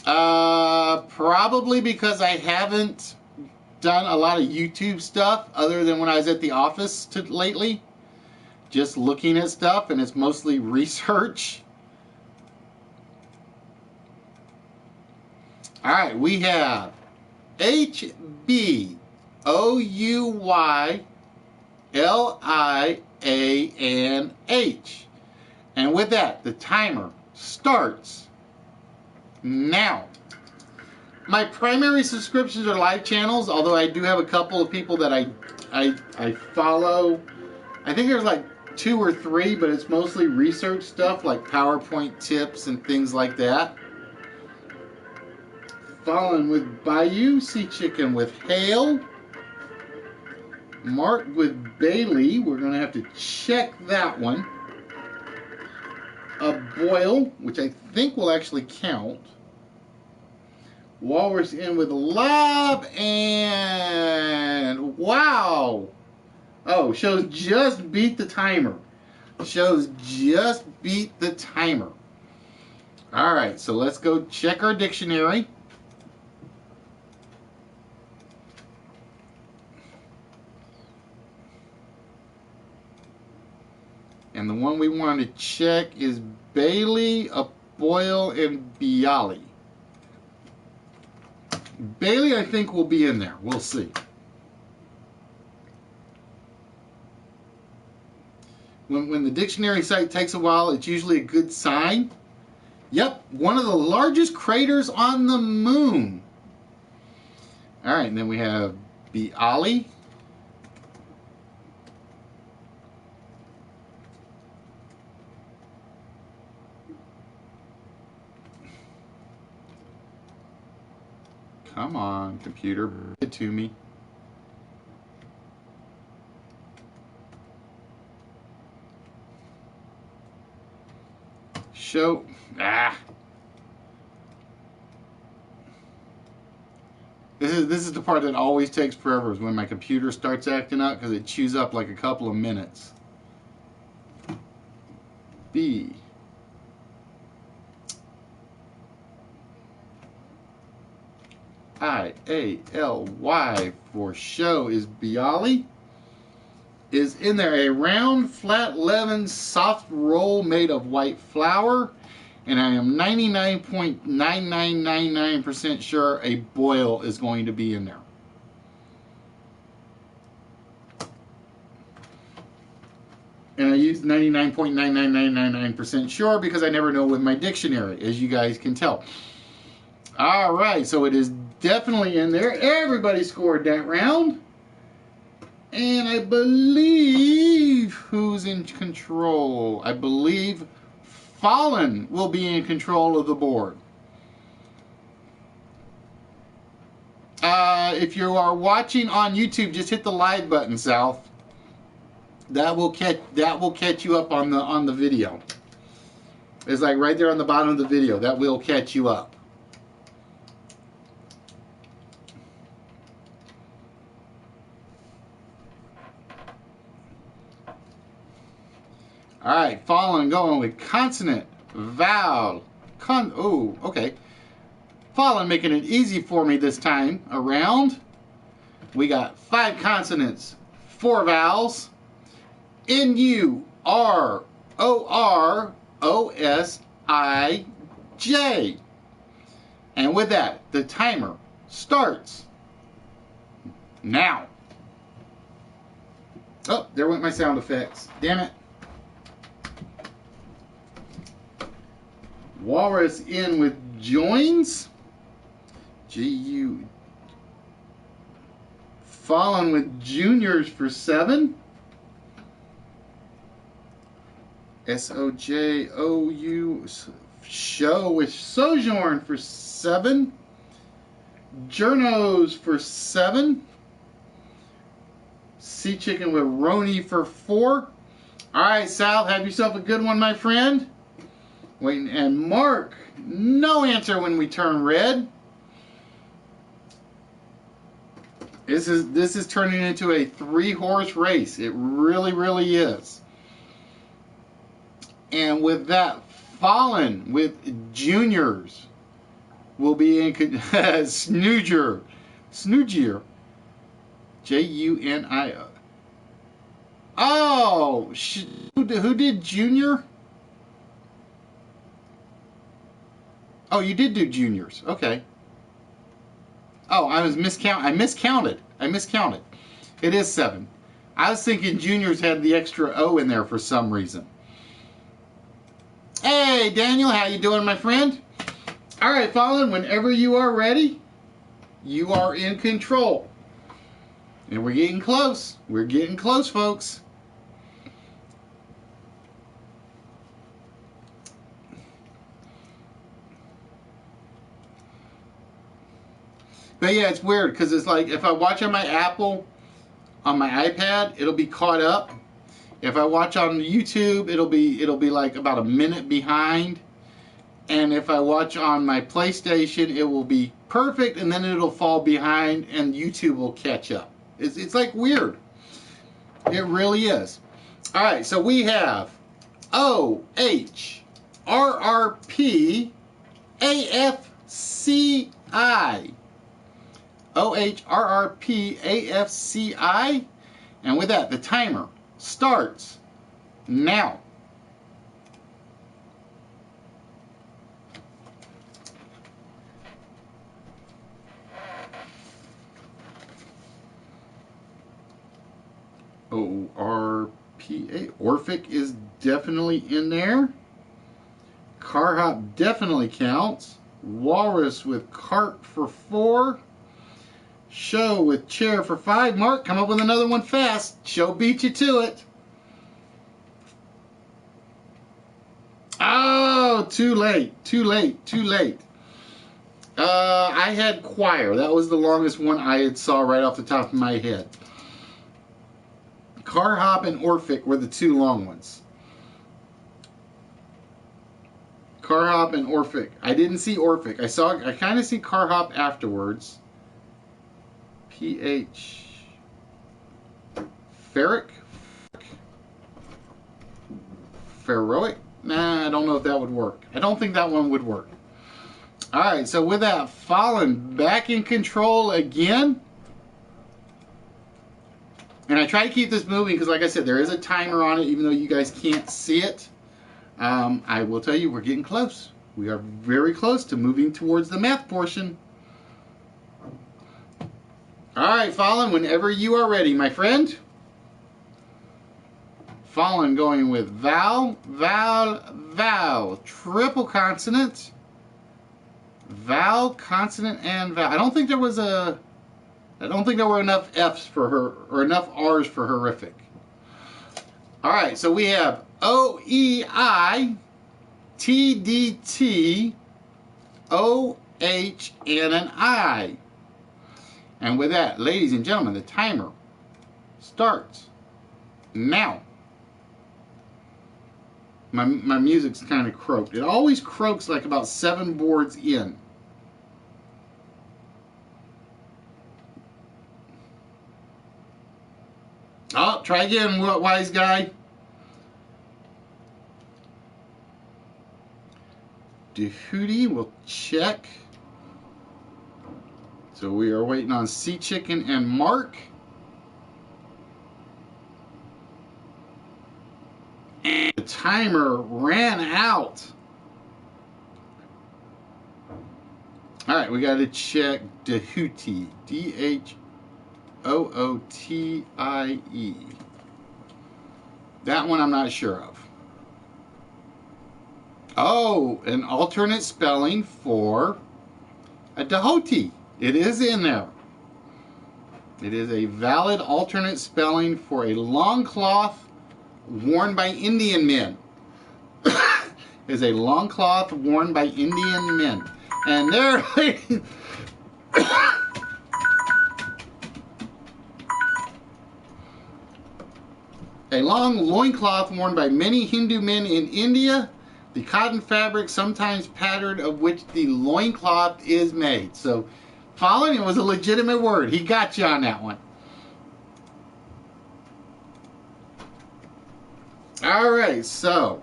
A: Probably because I haven't done a lot of YouTube stuff other than when I was at the office lately. Just looking at stuff, and it's mostly research. All right, we have HBOUYLIANH. And with that, the timer starts now. My primary subscriptions are live channels, although I do have a couple of people that I follow. I think there's like 2 or 3, but it's mostly research stuff like PowerPoint tips and things like that. Following with Bayou, Sea Chicken with Hale, Mark with Bailey. We're going to have to check that one. A Boyle, which I think will actually count. Walrus in with Lob, and wow! Oh, Shows just beat the timer. Shows just beat the timer. All right, so let's go check our dictionary. And the one we want to check is Bailey, a Boyle, and Bialy. Bailey, I think, will be in there. We'll see. When the dictionary site takes a while, it's usually a good sign. Yep, one of the largest craters on the moon. All right, and then we have Bialy. Come on, computer, give it to me. Show. This is the part that always takes forever, is when my computer starts acting up, because it chews up like a couple of minutes. B. I-A-L-Y for Show is Bialy. Is in there a round, flat, leavened, soft roll made of white flour, and I am 99.9999% sure a Boyle is going to be in there. And I use 99.99999% sure because I never know with my dictionary, as you guys can tell. All right, so it is definitely in there. Everybody scored that round. And I believe who's in control? I believe Fallen will be in control of the board. If you are watching on YouTube, just hit the live button, South. That will catch you up on the video. It's like right there on the bottom of the video. That will catch you up. All right, Fallen going with consonant, vowel, okay. Fallen making it easy for me this time around. We got 5 consonants, 4 vowels. N-U-R-O-R-O-S-I-J. And with that, the timer starts now. Oh, there went my sound effects. Damn it. Walrus in with joins. G-U. Fallen with juniors for 7. S-O-J-O-U. Show with sojourn for 7. Journos for 7. Sea chicken with Roni for 4. Alright, Sal, have yourself a good one, my friend. Waiting, and Mark, no answer when we turn red. This is turning into a 3-horse race. It really, really is. And with that, Fallen with juniors will be in Snooger. J-U-N-I-O. Oh, who did junior? Oh, you did do juniors. Okay. Oh, I miscounted. It is 7. I was thinking juniors had the extra O in there for some reason. Hey, Daniel, how you doing, my friend? All right, Fallen, whenever you are ready, you are in control. And we're getting close. We're getting close, folks. But yeah, it's weird because it's like if I watch on my Apple, on my iPad, it'll be caught up. If I watch on YouTube, it'll be like about a minute behind. And if I watch on my PlayStation, it will be perfect, and then it'll fall behind, and YouTube will catch up. It's like weird. It really is. All right, so we have O-H-R-R-P A-F-C-I. O-H-R-R-P-A-F-C-I. And with that, the timer starts now. O-R-P-A. Orphic is definitely in there. Car hop definitely counts. Walrus with cart for 4. Show with chair for 5. Mark, come up with another one fast. Show beat you to it. Oh, too late. I had choir. That was the longest one I had saw right off the top of my head. Car hop and Orphic were the 2 long ones. Car hop and Orphic. I didn't see Orphic. I kind of see car hop afterwards. P-H. Ferric? Ferroic? Nah, I don't know if that would work. I don't think that one would work. Alright, so with that, Fallen back in control again. And I try to keep this moving because, like I said, there is a timer on it, even though you guys can't see it. I will tell you, we're getting close. We are very close to moving towards the math portion. Alright, Fallen, whenever you are ready, my friend. Fallen going with vowel, vowel, vowel. Triple consonant. Vowel, consonant, and vowel. I don't think there were enough F's for her, or enough R's for horrific. Alright, so we have O-E-I, TDT OH and an I. And with that, ladies and gentlemen, the timer starts now. My music's kind of croaked. It always croaks like about 7 boards in. Oh, try again, wise guy. Dehootie will check. So we are waiting on Sea Chicken and Mark. And the timer ran out. All right, we got to check Dehootie. D-H-O-O-T-I-E. That one I'm not sure of. Oh, an alternate spelling for a Dehootie. It is in there. It is a valid alternate spelling for a long cloth worn by Indian men. Is a long cloth worn by Indian men. And there, a long loincloth worn by many Hindu men in India. The cotton fabric, sometimes patterned, of which the loincloth is made. So, following, it was a legitimate word. He got you on that one. All right, so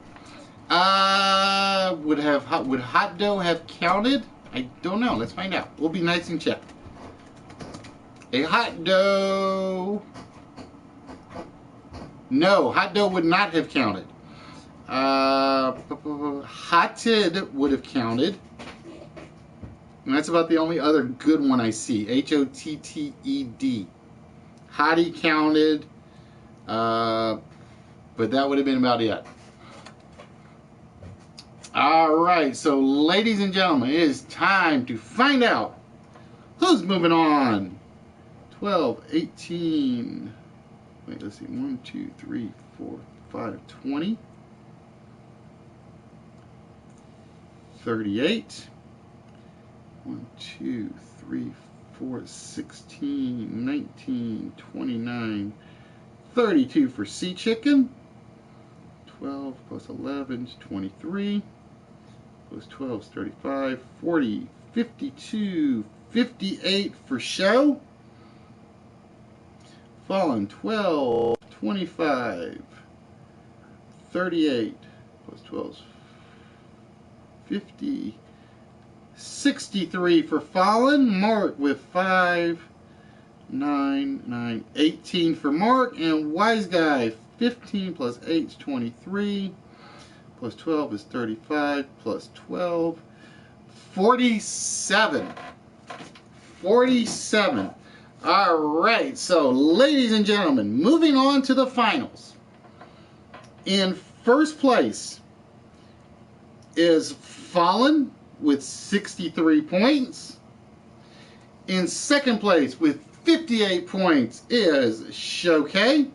A: would hot dough have counted? I don't know. Let's find out. We'll be nice and check. A hot dough. No, hot dough would not have counted. Hotted would have counted. And that's about the only other good one I see. H-O-T-T-E-D. Hottie counted. But that would have been about it. Alright, so ladies and gentlemen, it is time to find out who's moving on. 12, 18. Wait, let's see. 1, 2, 3, 4, 5, 20. 38. 1, 2, 3, 4, 16, 19, 29, 32 for Sea Chicken. 12 plus 11 is 23. Plus 12 is 35, 40, 52, 58 for Show. Fallen 12, 25, 38, plus 12 is 50, 63 for Fallen. Mark with 5, 9, 9, 18 for Mark. And Wise Guy, 15 plus 8 is 23. Plus 12 is 35. Plus 12, 47. 47. All right, so ladies and gentlemen, moving on to the finals. In first place is Fallen with 63 points. In second place with 58 points is Showcase.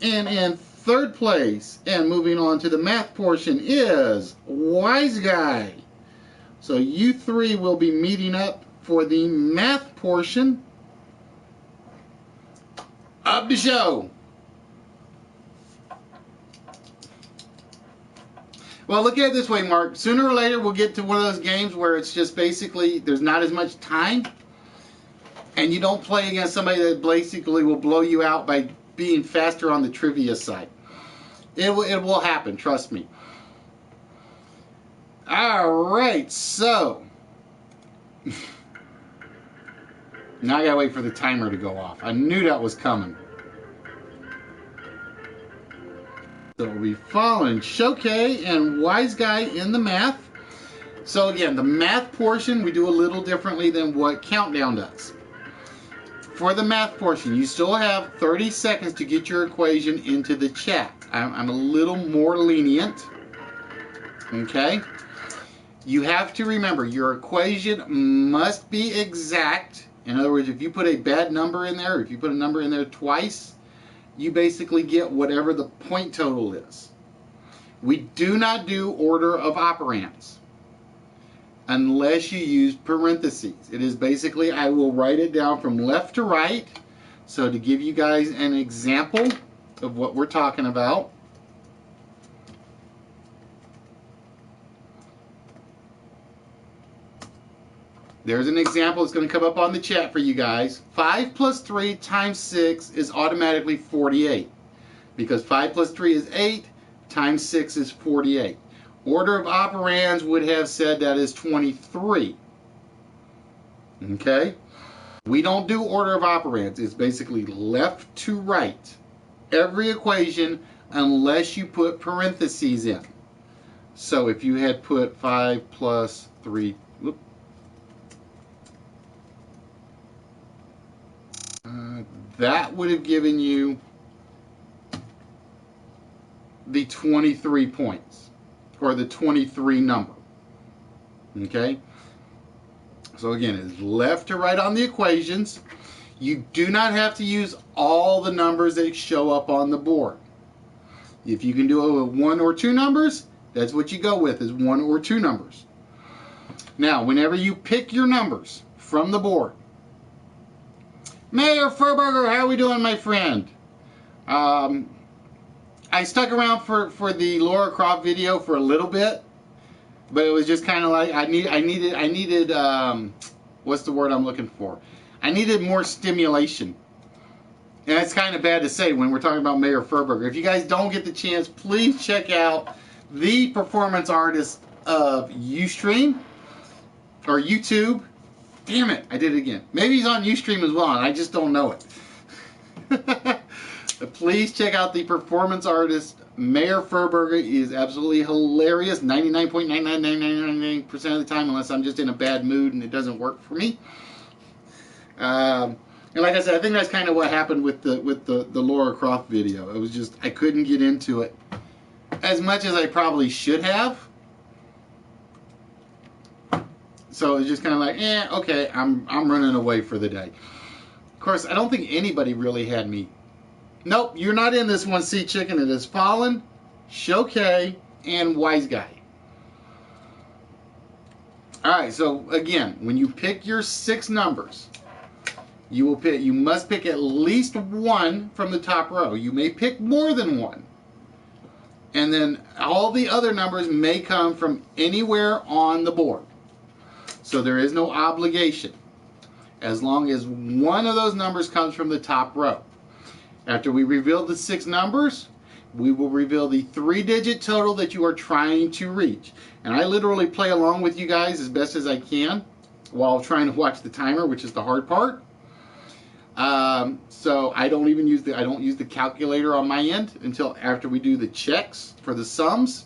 A: And in third place, and moving on to the math portion, is Wise Guy. So you three will be meeting up for the math portion of the show. Well, look at it this way, Mark. Sooner or later, we'll get to one of those games where it's just basically there's not as much time, and you don't play against somebody that basically will blow you out by being faster on the trivia side. It will happen, trust me. All right, so now I gotta wait for the timer to go off. I knew that was coming. So we following Showcase and Wise Guy in the math. So again, the math portion we do a little differently than what Countdown does. For the math portion, you still have 30 seconds to get your equation into the chat. I'm a little more lenient. Okay? You have to remember, your equation must be exact. In other words, if you put a bad number in there, if you put a number in there twice, you basically get whatever the point total is. We do not do order of operands unless you use parentheses. It is basically, I will write it down from left to right. So to give you guys an example of what we're talking about, there's an example that's going to come up on the chat for you guys. 5 plus 3 times 6 is automatically 48. Because 5 plus 3 is 8, times 6 is 48. Order of operands would have said that is 23. Okay? We don't do order of operands. It's basically left to right. Every equation unless you put parentheses in. So if you had put 5 plus 3, that would have given you the 23 points, or the 23 number. Okay? So again, it's left to right on the equations. You do not have to use all the numbers that show up on the board. If you can do it with 1 or 2 numbers, that's what you go with, is 1 or 2 numbers. Now, whenever you pick your numbers from the board, Mayor Furberger, how are we doing, my friend? I stuck around for the Laura Croft video for a little bit, but it was just kind of like I needed what's the word I'm looking for? I needed more stimulation, and that's kind of bad to say when we're talking about Mayor Furberger. If you guys don't get the chance, please check out the performance artist of Ustream or YouTube. Damn it, I did it again. Maybe he's on Ustream as well, and I just don't know it. Please check out the performance artist Mayor Furberger. He is absolutely hilarious 99.99999% of the time, unless I'm just in a bad mood and it doesn't work for me. And like I said, I think that's kind of what happened with the Laura Croft video. It was just, I couldn't get into it as much as I probably should have. So it's just kind of like, okay, I'm running away for the day. Of course, I don't think anybody really had me. Nope, you're not in this one, Sea Chicken. It is Fallen, Showcase, and Wise Guy. Alright, so again, when you pick your 6 numbers, you must pick at least 1 from the top row. You may pick more than 1. And then all the other numbers may come from anywhere on the board. So there is no obligation, as long as one of those numbers comes from the top row. After we reveal the 6 numbers, we will reveal the 3-digit total that you are trying to reach. And I literally play along with you guys as best as I can while trying to watch the timer, which is the hard part. So I don't even use the calculator on my end until after we do the checks for the sums.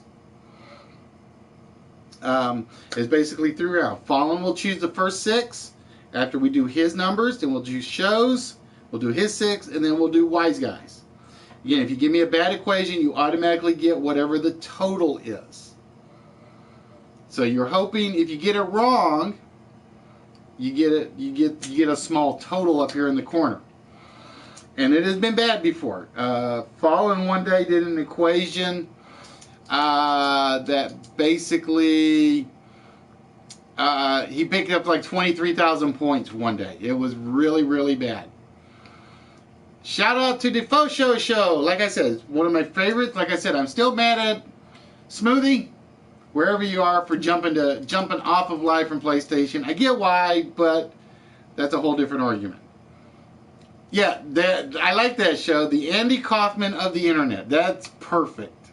A: It's basically throughout. Fallen will choose the first 6. After we do his numbers, then we'll do shows. We'll do his 6, and then we'll do Wise Guys. Again, if you give me a bad equation, you automatically get whatever the total is. So you're hoping if you get it wrong, you get a small total up here in the corner. And it has been bad before. Fallen one day did an equation that basically he picked up like 23,000 points one day. It was really, really bad. Shout out to Defoe Show. Like I said, it's one of my favorites. Like I said, I'm still mad at Smoothie, wherever you are, for jumping off of Live from PlayStation. I get why, but that's a whole different argument. Yeah, I like that show. The Andy Kaufman of the internet. That's perfect.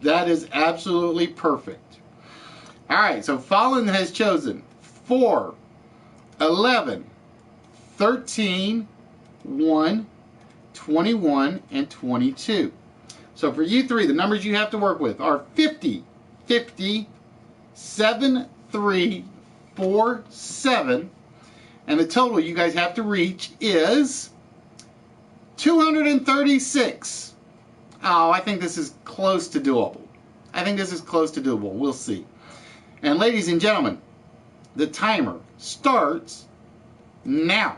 A: That is absolutely perfect. All right, so Fallen has chosen 4, 11, 13, 1, 21, and 22. So for you 3, the numbers you have to work with are 50, 50, 7, 3, 4, 7. And the total you guys have to reach is 236. Oh, I think this is close to doable. We'll see. And ladies and gentlemen, the timer starts now.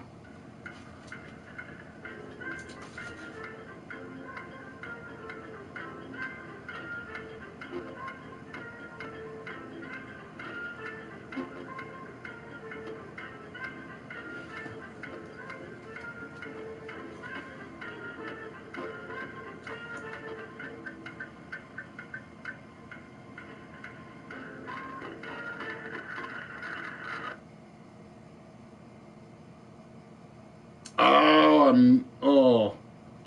A: oh,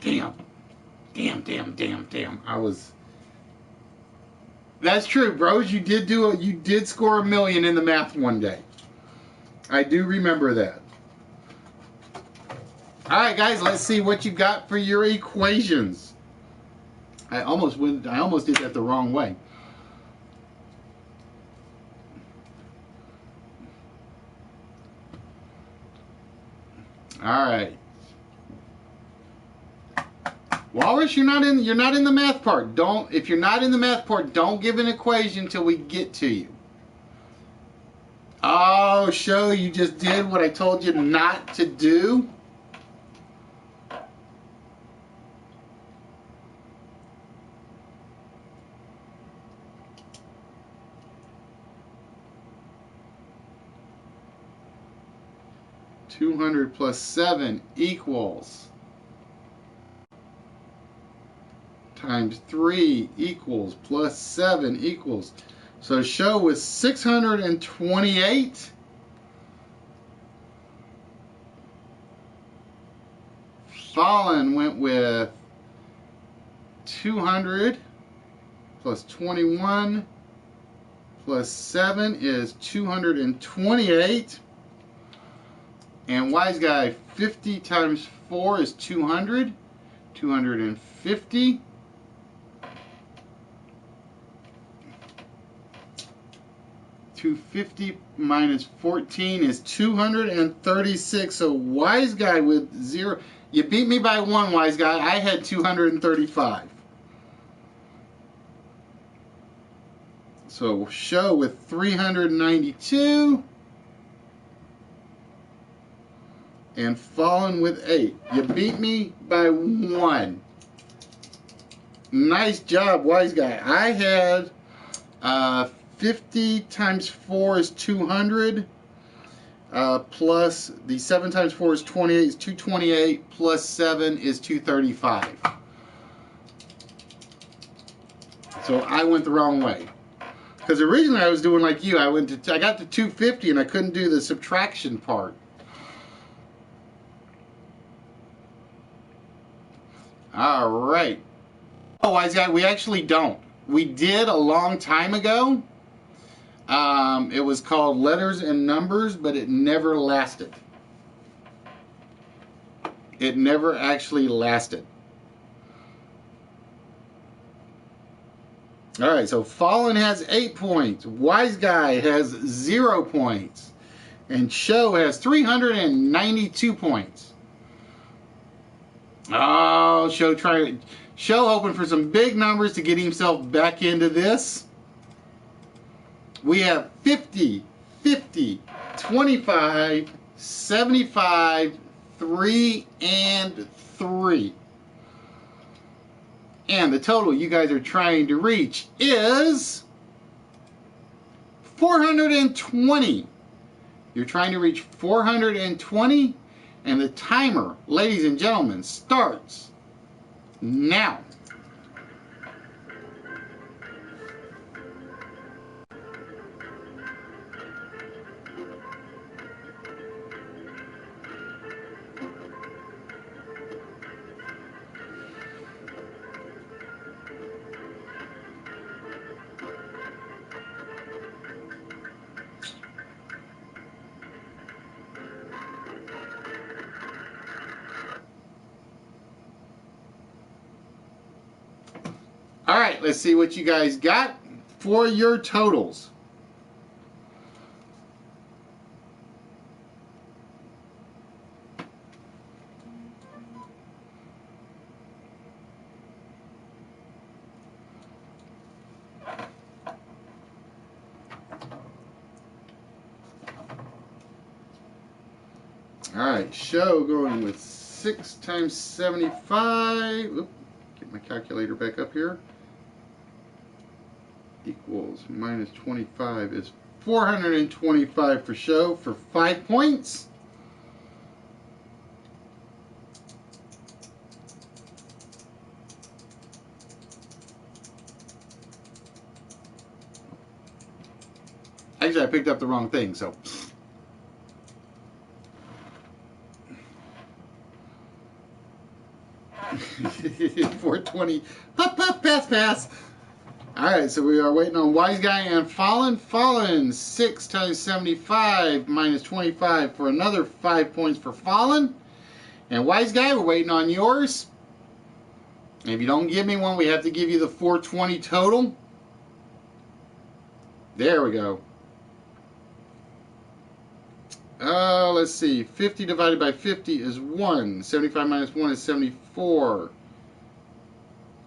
A: damn. That's true, bros. You did score $1 million in the math one day. I do remember that. All right, guys, let's see what you got for your equations. I almost did that the wrong way. All right. Walrus, you're not in the math part. If you're not in the math part, don't give an equation till we get to you. Oh, show you just did what I told you not to do. $200 plus 7 equals times 3 equals plus 7 equals. So show was 628. Fallen went with 200 plus 21 plus 7 is 228. And wise guy, 50 times 4 is 200. 250. 250 minus 14 is 236. So wise guy with 0. You beat me by 1, wise guy. I had 235. So show with 392. And fallen with 8. You beat me by 1. Nice job, wise guy. I had 50 times 4 is 200. Plus the 7 times 4 is 28 is 228. Plus 7 is 235. So I went the wrong way. Because originally I was doing like you. I got to 250 and I couldn't do the subtraction part. All right. Oh, wise guy, we actually don't. We did a long time ago. It was called Letters and Numbers, but it never lasted. It never actually lasted. All right, so Fallen has 8 points. Wise Guy has 0 points. And Show has 392 points. Oh, Show hoping for some big numbers to get himself back into this. We have 50, 50, 25, 75, 3, and 3. And the total you guys are trying to reach is 420. You're trying to reach 420. And the timer, ladies and gentlemen, starts now. All right, let's see what you guys got for your totals. All right, Show going with 6 times 75. Oop, get my calculator back up here. Equals minus 25 is 425 for Show for 5 points. Actually, I picked up the wrong thing, so. 420. Puff, puff, pass, pass. Alright, so we are waiting on Wise Guy and Fallen. Fallen, 6 times 75 minus 25 for another 5 points for Fallen. And Wise Guy, we're waiting on yours. And if you don't give me one, we have to give you the 420 total. There we go. Let's see. 50 divided by 50 is 1. 75 minus 1 is 74.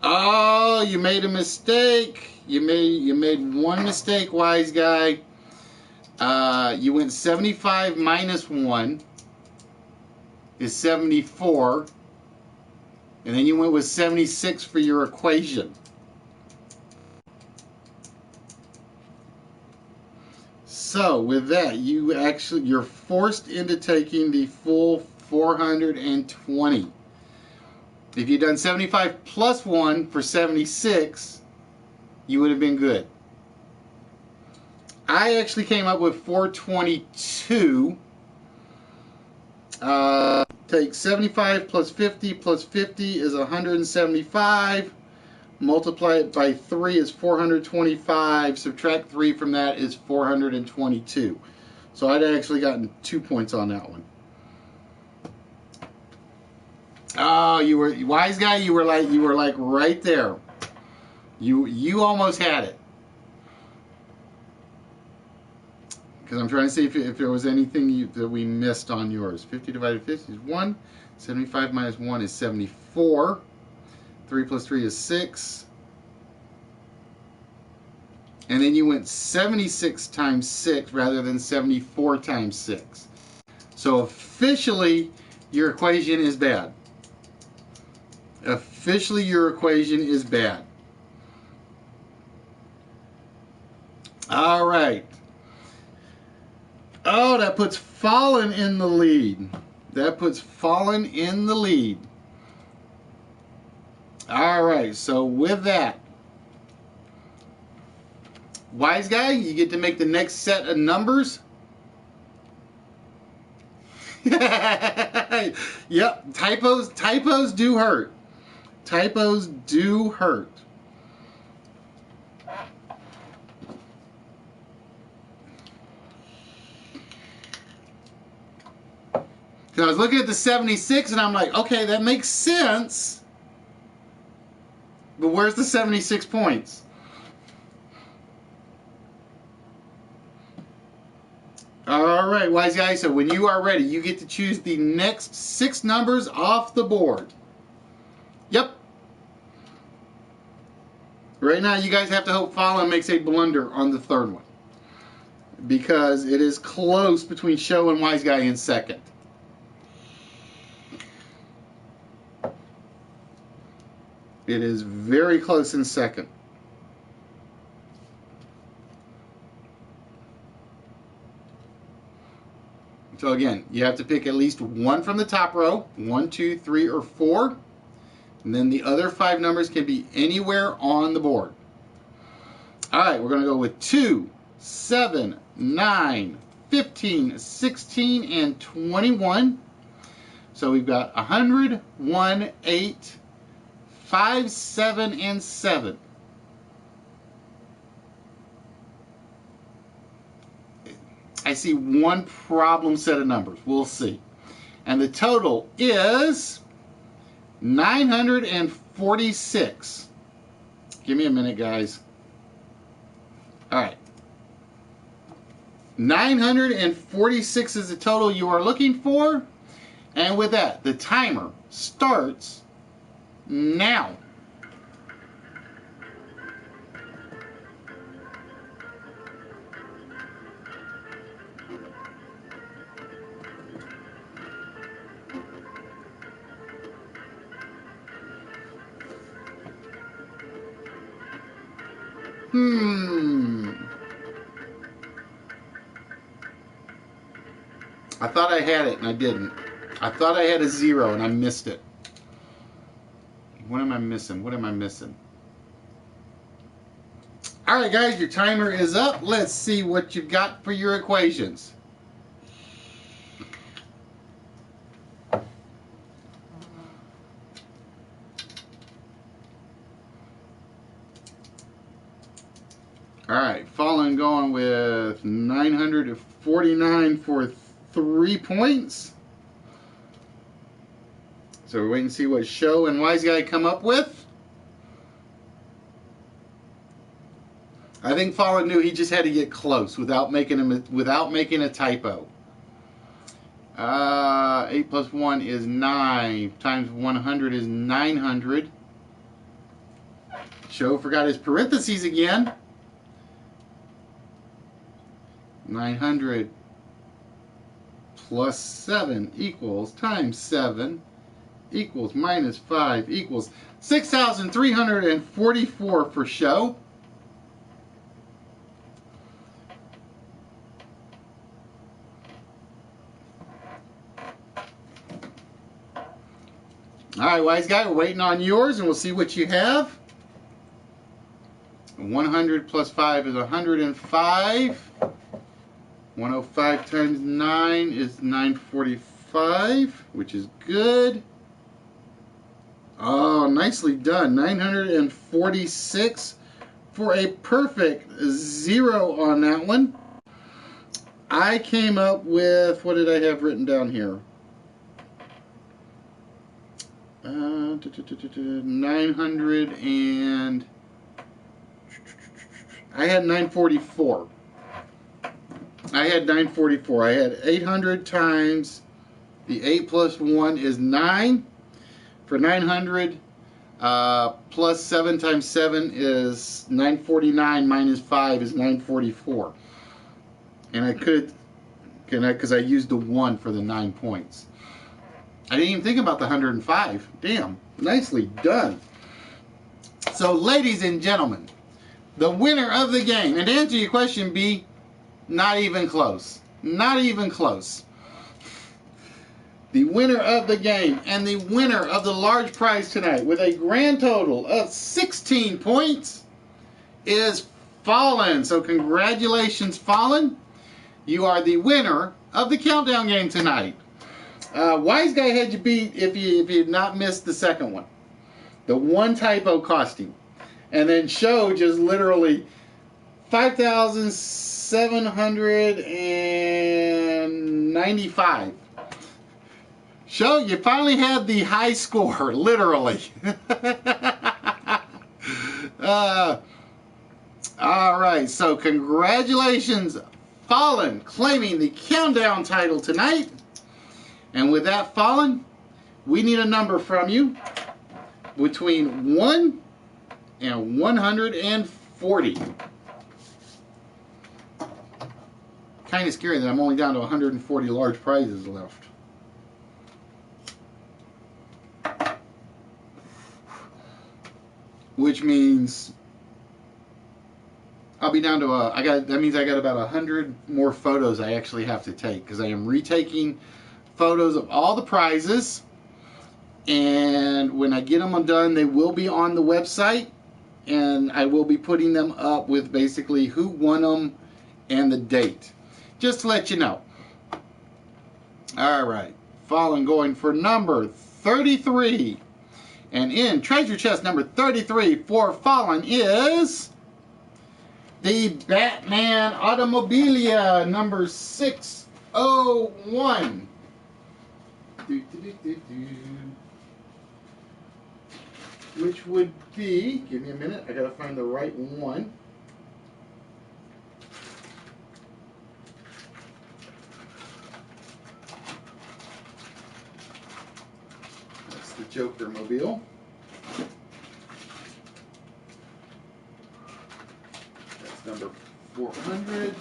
A: Oh, you made a mistake. You made one mistake, Wise Guy. You went 75 minus 1 is 74. And then you went with 76 for your equation. So with that, you're forced into taking the full 420. If you'd done 75 plus 1 for 76, you would have been good. I actually came up with 422. Take 75 plus 50 is 175. Multiply it by 3 is 425. Subtract 3 from that is 422. So I'd actually gotten 2 points on that one. Oh, you were Wise Guy. You were like right there. You almost had it. Because I'm trying to see if there was anything that we missed on yours. 50 divided by 50 is 1. 75 minus 1 is 74. 3 plus 3 is 6. And then you went 76 times 6 rather than 74 times 6. So officially, your equation is bad. Officially, your equation is bad. All right. Oh, that puts Fallen in the lead. That puts Fallen in the lead. All right, so with that, Wise Guy, you get to make the next set of numbers. Yep, typos do hurt. Typos do hurt. So I was looking at the 76 and I'm like, okay, that makes sense. But where's the 76 points? All right, Wise Guy, so when you are ready, you get to choose the next 6 numbers off the board. Yep. Right now, you guys have to hope Fallen makes a blunder on the 3rd one. Because it is close between Show and Wise Guy in second. It is very close in second. So again, you have to pick at least one from the top row. 1, 2, 3, or 4. And then the other 5 numbers can be anywhere on the board. All right, we're going to go with 2, 7, 9, 15, 16, and 21. So we've got 100, 1, 8, 5, 7, and 7. I see one problem set of numbers. We'll see. And the total is 946. Give me a minute, guys. All right. 946 is the total you are looking for. And with that, the timer starts now. I thought I had it and I didn't. I thought I had a 0 and I missed it. What am I missing? What am I missing? Alright guys, your timer is up. Let's see what you've got for your equations. right, Fallen going with 949 for 3 points. So we're waiting to see what Show and Wise Guy come up with. I think Fallen knew he just had to get close without making a typo. 8 plus 1 is 9 times 100 is 900. Show forgot his parentheses again. 900 plus 7 equals times 7 equals minus 5 equals 6,344 for Show. All right, Wise Guy, we're waiting on yours, and we'll see what you have. 100 plus 5 is 105. 105 times 9 is 945, which is good. Oh, nicely done. 946 for a perfect 0 on that one. I came up with, what did I have written down here? 900 and I had 944. I had 944. I had 800 times the 8 plus 1 is 9. For 900, plus 7 times 7 is 949 minus 5 is 944. And I could, because I used the 1 for the 9 points. I didn't even think about the 105. Damn, nicely done. So, ladies and gentlemen, the winner of the game, and to answer your question, B, not even close. Not even close. The winner of the game and the winner of the large prize tonight with a grand total of 16 points is Fallen. So congratulations, Fallen. You are the winner of the countdown game tonight. Wise Guy had you beat if you had not missed the second one. The one typo cost him. And then Show just literally 5,795. Show, you finally had the high score, literally. All right, so congratulations, Fallen, claiming the countdown title tonight. And with that, Fallen, we need a number from you between 1 and 140. Kind of scary that I'm only down to 140 large prizes left. Which means I'll be down to that means I got about 100 more photos I actually have to take, because I am retaking photos of all the prizes, and when I get them done, they will be on the website, and I will be putting them up with basically who won them and the date, just to let you know. All right, Fallen going for number 33. And in treasure chest number 33 for Fallen is the Batman Automobilia number 601. Which would be, give me a minute, I gotta find the right one. The Joker Mobile. That's number 400.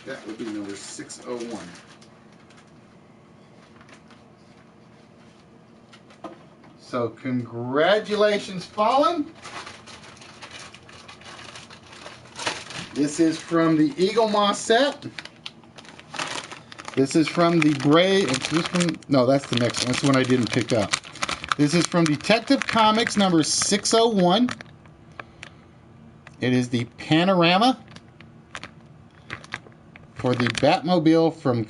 A: That would be number 601. So congratulations, Fallen. This is from the Eagle Moss set. This is from the no, that's the next one. That's the one I didn't pick up. This is from Detective Comics number 601. It is the Panorama for the Batmobile from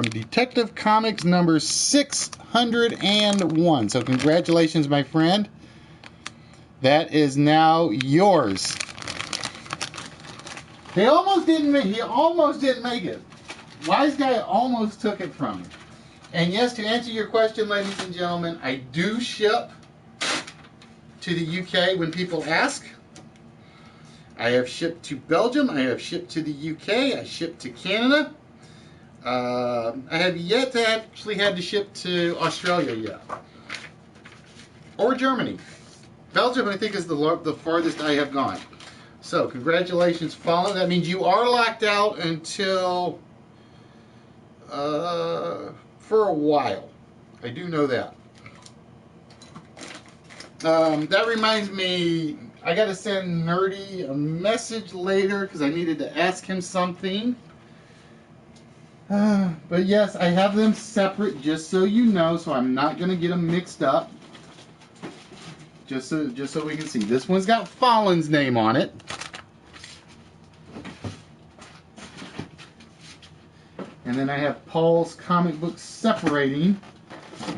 A: Detective Comics number 601. So congratulations, my friend. That is now yours. He almost didn't make it. Wise guy almost took it from me. And yes, to answer your question, ladies and gentlemen, I do ship to the UK when people ask. I have shipped to Belgium. I have shipped to the UK. I shipped to Canada. I have yet to actually had to ship to Australia yet. Or Germany. Belgium, I think, is the farthest I have gone. So, congratulations, Fallen. That means you are locked out until for a while. I do know that. That reminds me, I got to send Nerdy a message later because I needed to ask him something. But yes, I have them separate, just so you know, so I'm not going to get them mixed up. Just so we can see. This one's got Fallen's name on it. And then I have Paul's comic book separating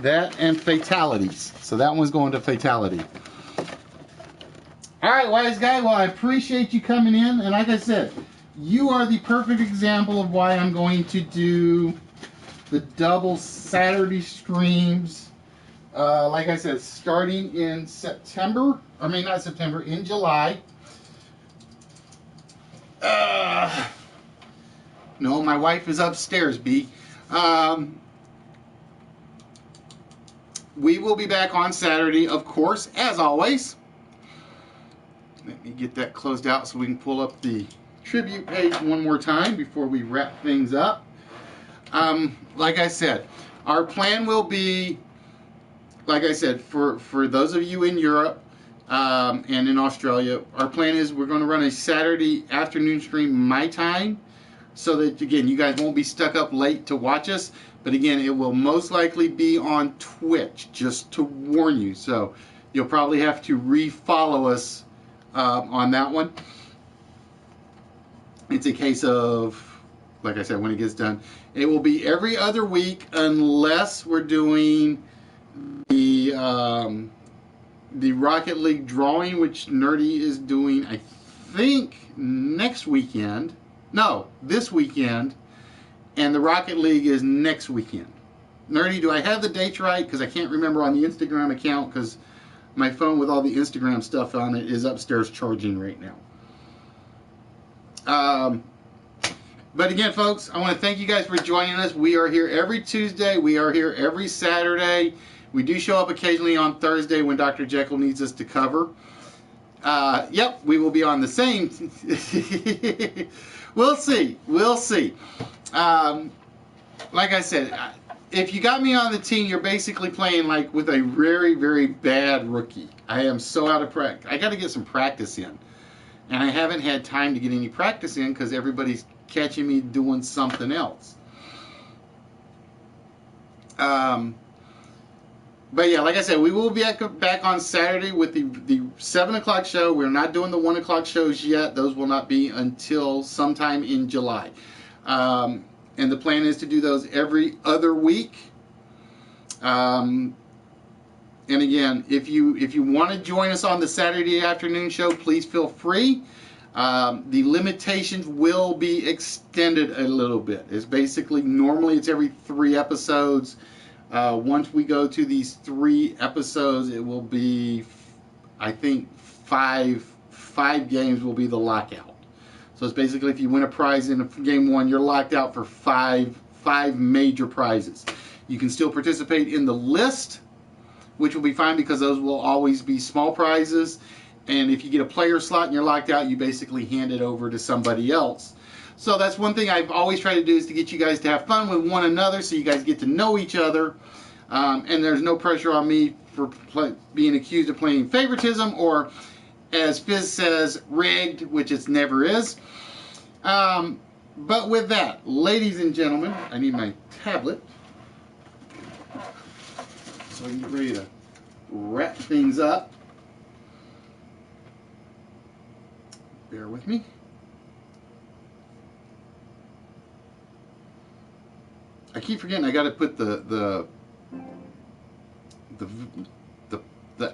A: that and Fatalities. So that one's going to Fatality. Alright, Wise Guy, well, I appreciate you coming in. And like I said, you are the perfect example of why I'm going to do the double Saturday streams. Like I said, starting in September. I mean, not September, in July. No, my wife is upstairs, B. We will be back on Saturday, of course, as always. Let me get that closed out so we can pull up the tribute page one more time before we wrap things up. Like I said, our plan will be, like I said, for those of you in Europe and in Australia, our plan is we're going to run a Saturday afternoon stream my time, so that, again, you guys won't be stuck up late to watch us. But again, it will most likely be on Twitch, just to warn you. So you'll probably have to re-follow us on that one. It's a case of, like I said, when it gets done, it will be every other week unless we're doing the Rocket League drawing, which Nerdy is doing, I think, next weekend. No, this weekend. And the Rocket League is next weekend. Nerdy, do I have the dates right? Because I can't remember on the Instagram account, because my phone with all the Instagram stuff on it is upstairs charging right now. But again, folks, I want to thank you guys for joining us. We are here every Tuesday. We are here every Saturday. We do show up occasionally on Thursday when Dr. Jekyll needs us to cover. Yep, we will be on the same. We'll see. We'll see. Like I said, if you got me on the team, you're basically playing like with a very, very bad rookie. I am so out of practice. I got to get some practice in. And I haven't had time to get any practice in because everybody's catching me doing something else. But yeah, like I said, we will be back on Saturday with the 7 o'clock show. We're not doing the 1 o'clock shows yet. Those will not be until sometime in July. And the plan is to do those every other week. And again, if you want to join us on the Saturday afternoon show, please feel free. The limitations will be extended a little bit. It's basically, normally it's every 3 episodes. Once we go to these 3 episodes, it will be, I think, 5 games will be the lockout. So it's basically, if you win a prize in game 1, you're locked out for 5 major prizes. You can still participate in the list, which will be fine because those will always be small prizes. And if you get a player slot and you're locked out, you basically hand it over to somebody else. So that's one thing I've always tried to do, is to get you guys to have fun with one another, so you guys get to know each other. And there's no pressure on me for being accused of playing favoritism, or, as Fizz says, rigged, which it never is. But with that, ladies and gentlemen, I need my tablet so I can get ready to wrap things up. Bear with me. I keep forgetting I got to put the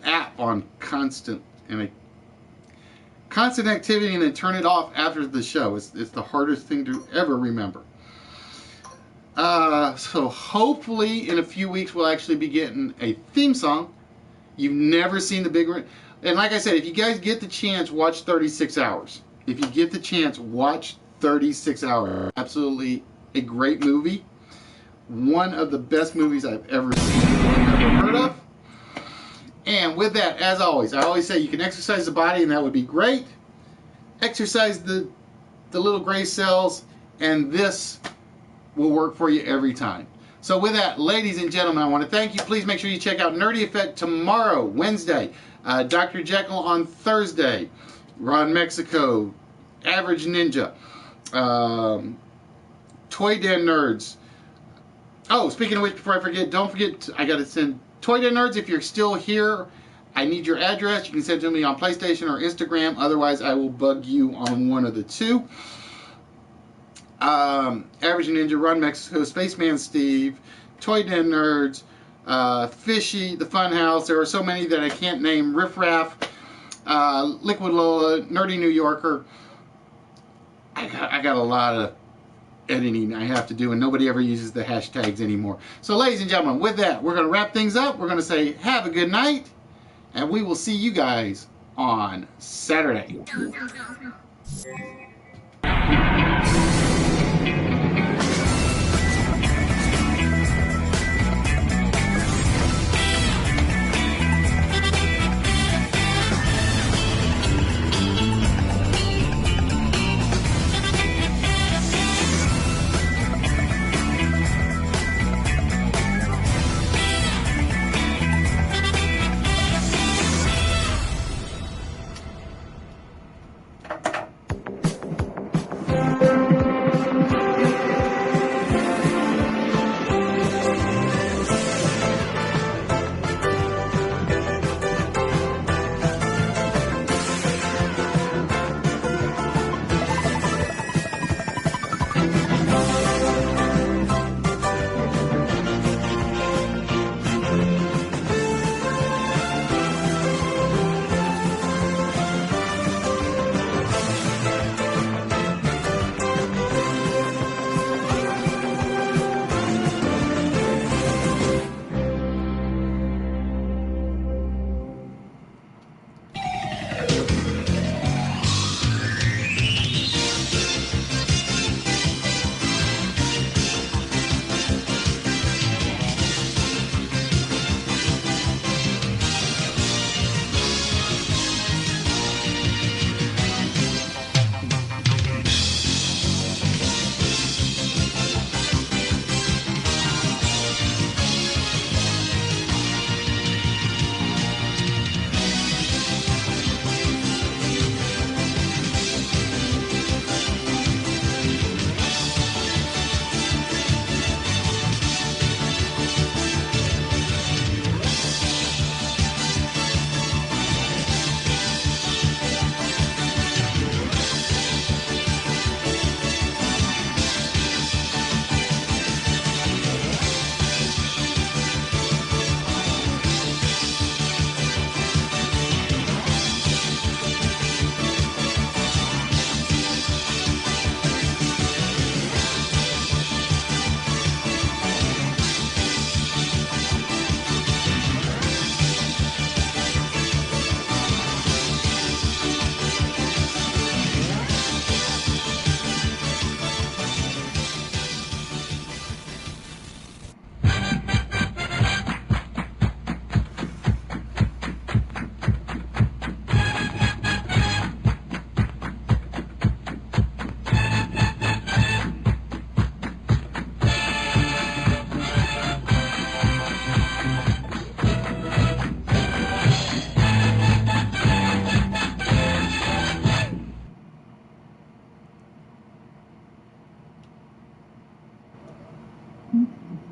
A: app on constant, and constant activity and then turn it off after the show. It's the hardest thing to ever remember. So hopefully in a few weeks we'll actually be getting a theme song. You've never seen the big... And like I said, if you guys get the chance, watch 36 Hours. If you get the chance, watch 36 Hours. Absolutely a great movie. One of the best movies I've ever seen or ever heard of. And with that, as always, I always say you can exercise the body and that would be great. Exercise the little gray cells and this will work for you every time. So with that, ladies and gentlemen, I want to thank you. Please make sure you check out Nerdy Effect tomorrow, Wednesday. Dr. Jekyll on Thursday. Ron Mexico. Average Ninja. Toy Den Nerds. Oh, speaking of which, before I forget, don't forget, I got to send Toy Den Nerds. If you're still here, I need your address. You can send it to me on PlayStation or Instagram. Otherwise, I will bug you on one of the two. Average Ninja, Ron Mexico, Spaceman Steve, Toy Den Nerds, Fishy, The Funhouse. There are so many that I can't name. Riff Raff, Liquid Lola, Nerdy New Yorker. I got a lot of editing I have to do, and nobody ever uses the hashtags anymore. So, ladies and gentlemen, with that, we're going to wrap things up. We're going to say have a good night, and we will see you guys on Saturday.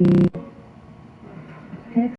B: Mm-hmm.